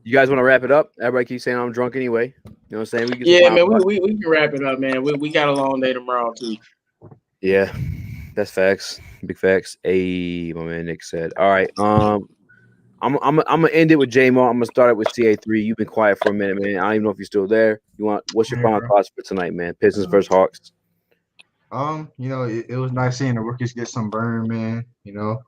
You guys want to wrap it up? Everybody keeps saying I'm drunk anyway. You know what I'm saying? We can wrap it up, man. We got a long day tomorrow too. Yeah, that's facts. Big facts. Hey, my man Nick said. All right. I'm gonna end it with J-Mo. I'm gonna start it with CA3. You've been quiet for a minute, man. I don't even know if you're still there. What's your final thoughts for tonight, man? Pistons versus Hawks. You know, it was nice seeing the rookies get some burn, man. You know,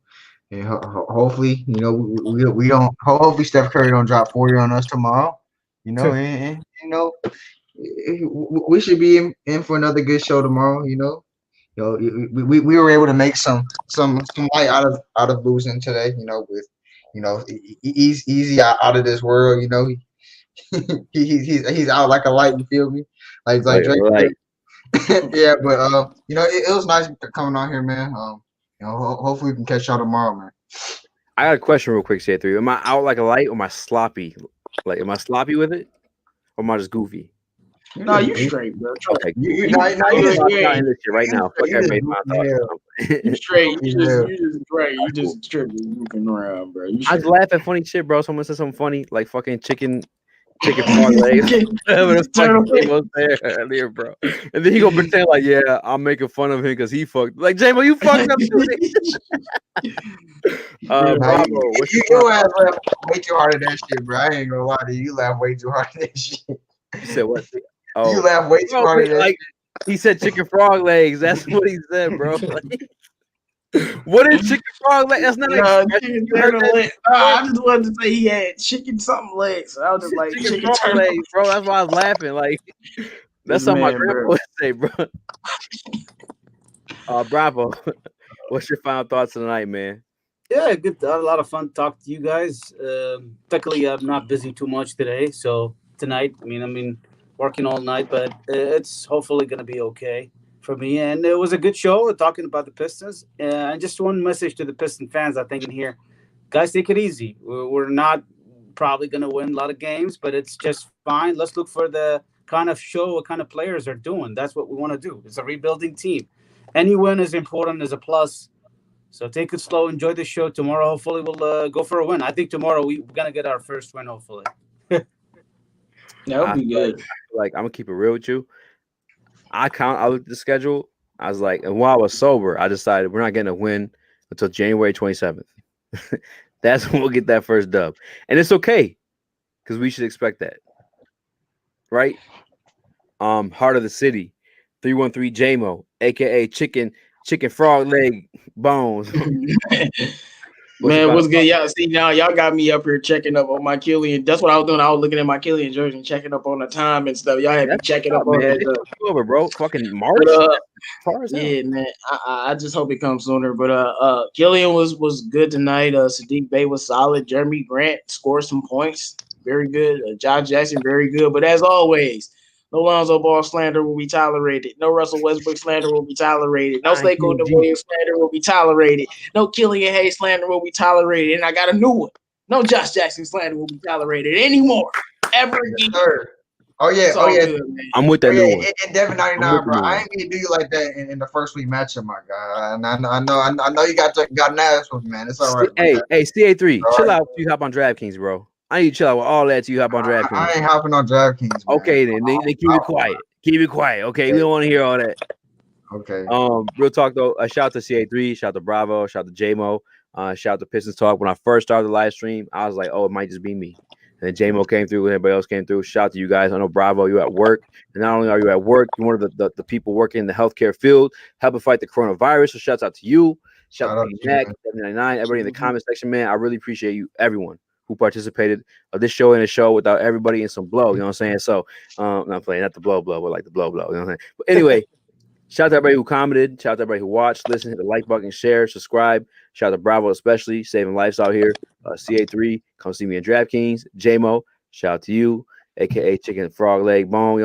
and hopefully, you know, we don't. Hopefully, Steph Curry don't drop 40 on us tomorrow. You know, and you know, we should be in for another good show tomorrow. You know, we were able to make some light out of losing today. You know, with easy out of this world. You know, he's out like a light. You feel me? Like Drake. Right. Yeah, but you know, it was nice coming on here, man. You know, hopefully we can catch y'all tomorrow, man. I got a question real quick, CA3. Am I out like a light or am I sloppy? Like, am I sloppy with it? Or am I just goofy? No, you straight, bro. Okay, You cool. now I'm you just in this shit right now. Fuck you just everybody. goofy as hell. You straight. You just Yeah. great. You just tripping, moving around, bro. You I straight. just laugh at funny shit, bro. Someone said something funny, like fucking chicken frog legs. Whatever the fuck he was there earlier, bro. And then he gonna pretend like, yeah, I'm making fun of him because he fucked. Like, J-Mo, you fucked up too. Nah, Bravo. What's your you ass laugh way too hard at that shit, bro. I ain't gonna lie to you. You laugh way too hard at that shit. You said what? You Oh, laugh way too bro, hard at that like he said chicken frog legs. That's what he said, bro. Like, what is chicken frog legs? That's not an No, expression. chicken You heard turtle that leg. I just wanted to say he had chicken something legs. I was just like chicken chicken frog turtle. legs, bro. That's why I was laughing. Like, that's This something my man, grandpa bro. would say, bro. Bravo. What's your final thoughts tonight, man? Yeah, good. I had a lot of fun talking to you guys. Luckily, I'm not busy too much today, so tonight, I mean, working all night, but it's hopefully gonna be okay for me. And it was a good show talking about the Pistons. And just one message to the Piston fans, I think, in here, guys, take it easy. We're not probably gonna win a lot of games, but it's just fine. Let's look for the kind of show, what kind of players are doing. That's what we want to do. It's a rebuilding team. Any win is important, is a plus. So take it slow. Enjoy the show. Tomorrow, hopefully, we'll go for a win. I think tomorrow we're going to get our first win, hopefully. That would be good. Like, I'm going to keep it real with you. I looked at the schedule. I was like, and while I was sober, I decided we're not getting a win until January 27th. That's when we'll get that first dub. And it's okay because we should expect that. Right? Heart of the City, 313 J-Mo, a.k.a. Chicken Frog Leg Bones. Man, what's good? Y'all see now, y'all got me up here checking up on my Killian. That's what I was doing. I was looking at my Killian jersey and checking up on the time and stuff. Y'all had me checking up on that. Over, bro. Fucking March. Yeah, man. I just hope it comes sooner. But Killian was good tonight. Sadiq Bey was solid. Jeremy Grant scored some points. Very good. Josh Jackson, very good. But as always, no Lonzo Ball slander will be tolerated. No Russell Westbrook slander will be tolerated. No Slako Williams slander will be tolerated. No Killian Hayes slander will be tolerated. And I got a new one. No Josh Jackson slander will be tolerated anymore. Ever again. Oh yeah, Good, I'm with that new one. And Devin 99, bro. I ain't gonna do you like that in the first week matchup, my guy. And I know you got an ass with, man. It's all right. Hey, CA3, chill out. You hop on DraftKings, bro. I need to chill out with all that. You hop on DraftKings. I ain't hopping on DraftKings. Man. Okay, then they keep it quiet. Keep it quiet. Okay, we don't want to hear all that. Okay. Real talk though. Shout out to CA3. Shout out to Bravo. Shout out to J-Mo. Shout out to Pistons Talk. When I first started the live stream, I was like, oh, it might just be me. And then J-Mo came through. Everybody else came through. Shout out to you guys. I know Bravo, you're at work. And not only are you at work, you're one of the people working in the healthcare field, helping fight the coronavirus. So shout out to you. Shout out to Mac, 799, everybody in the comment section, man. I really appreciate you, everyone who participated of this show and a show without everybody in some blow. You know what I'm saying? So not playing, not the blow, but like the blow. You know what I'm saying? But anyway, shout out to everybody who commented. Shout out to everybody who watched, listened, hit the like button, share, subscribe. Shout out to Bravo, especially saving lives out here. CA3, come see me in DraftKings. J-Mo, shout out to you, aka Chicken Frog Leg Bone.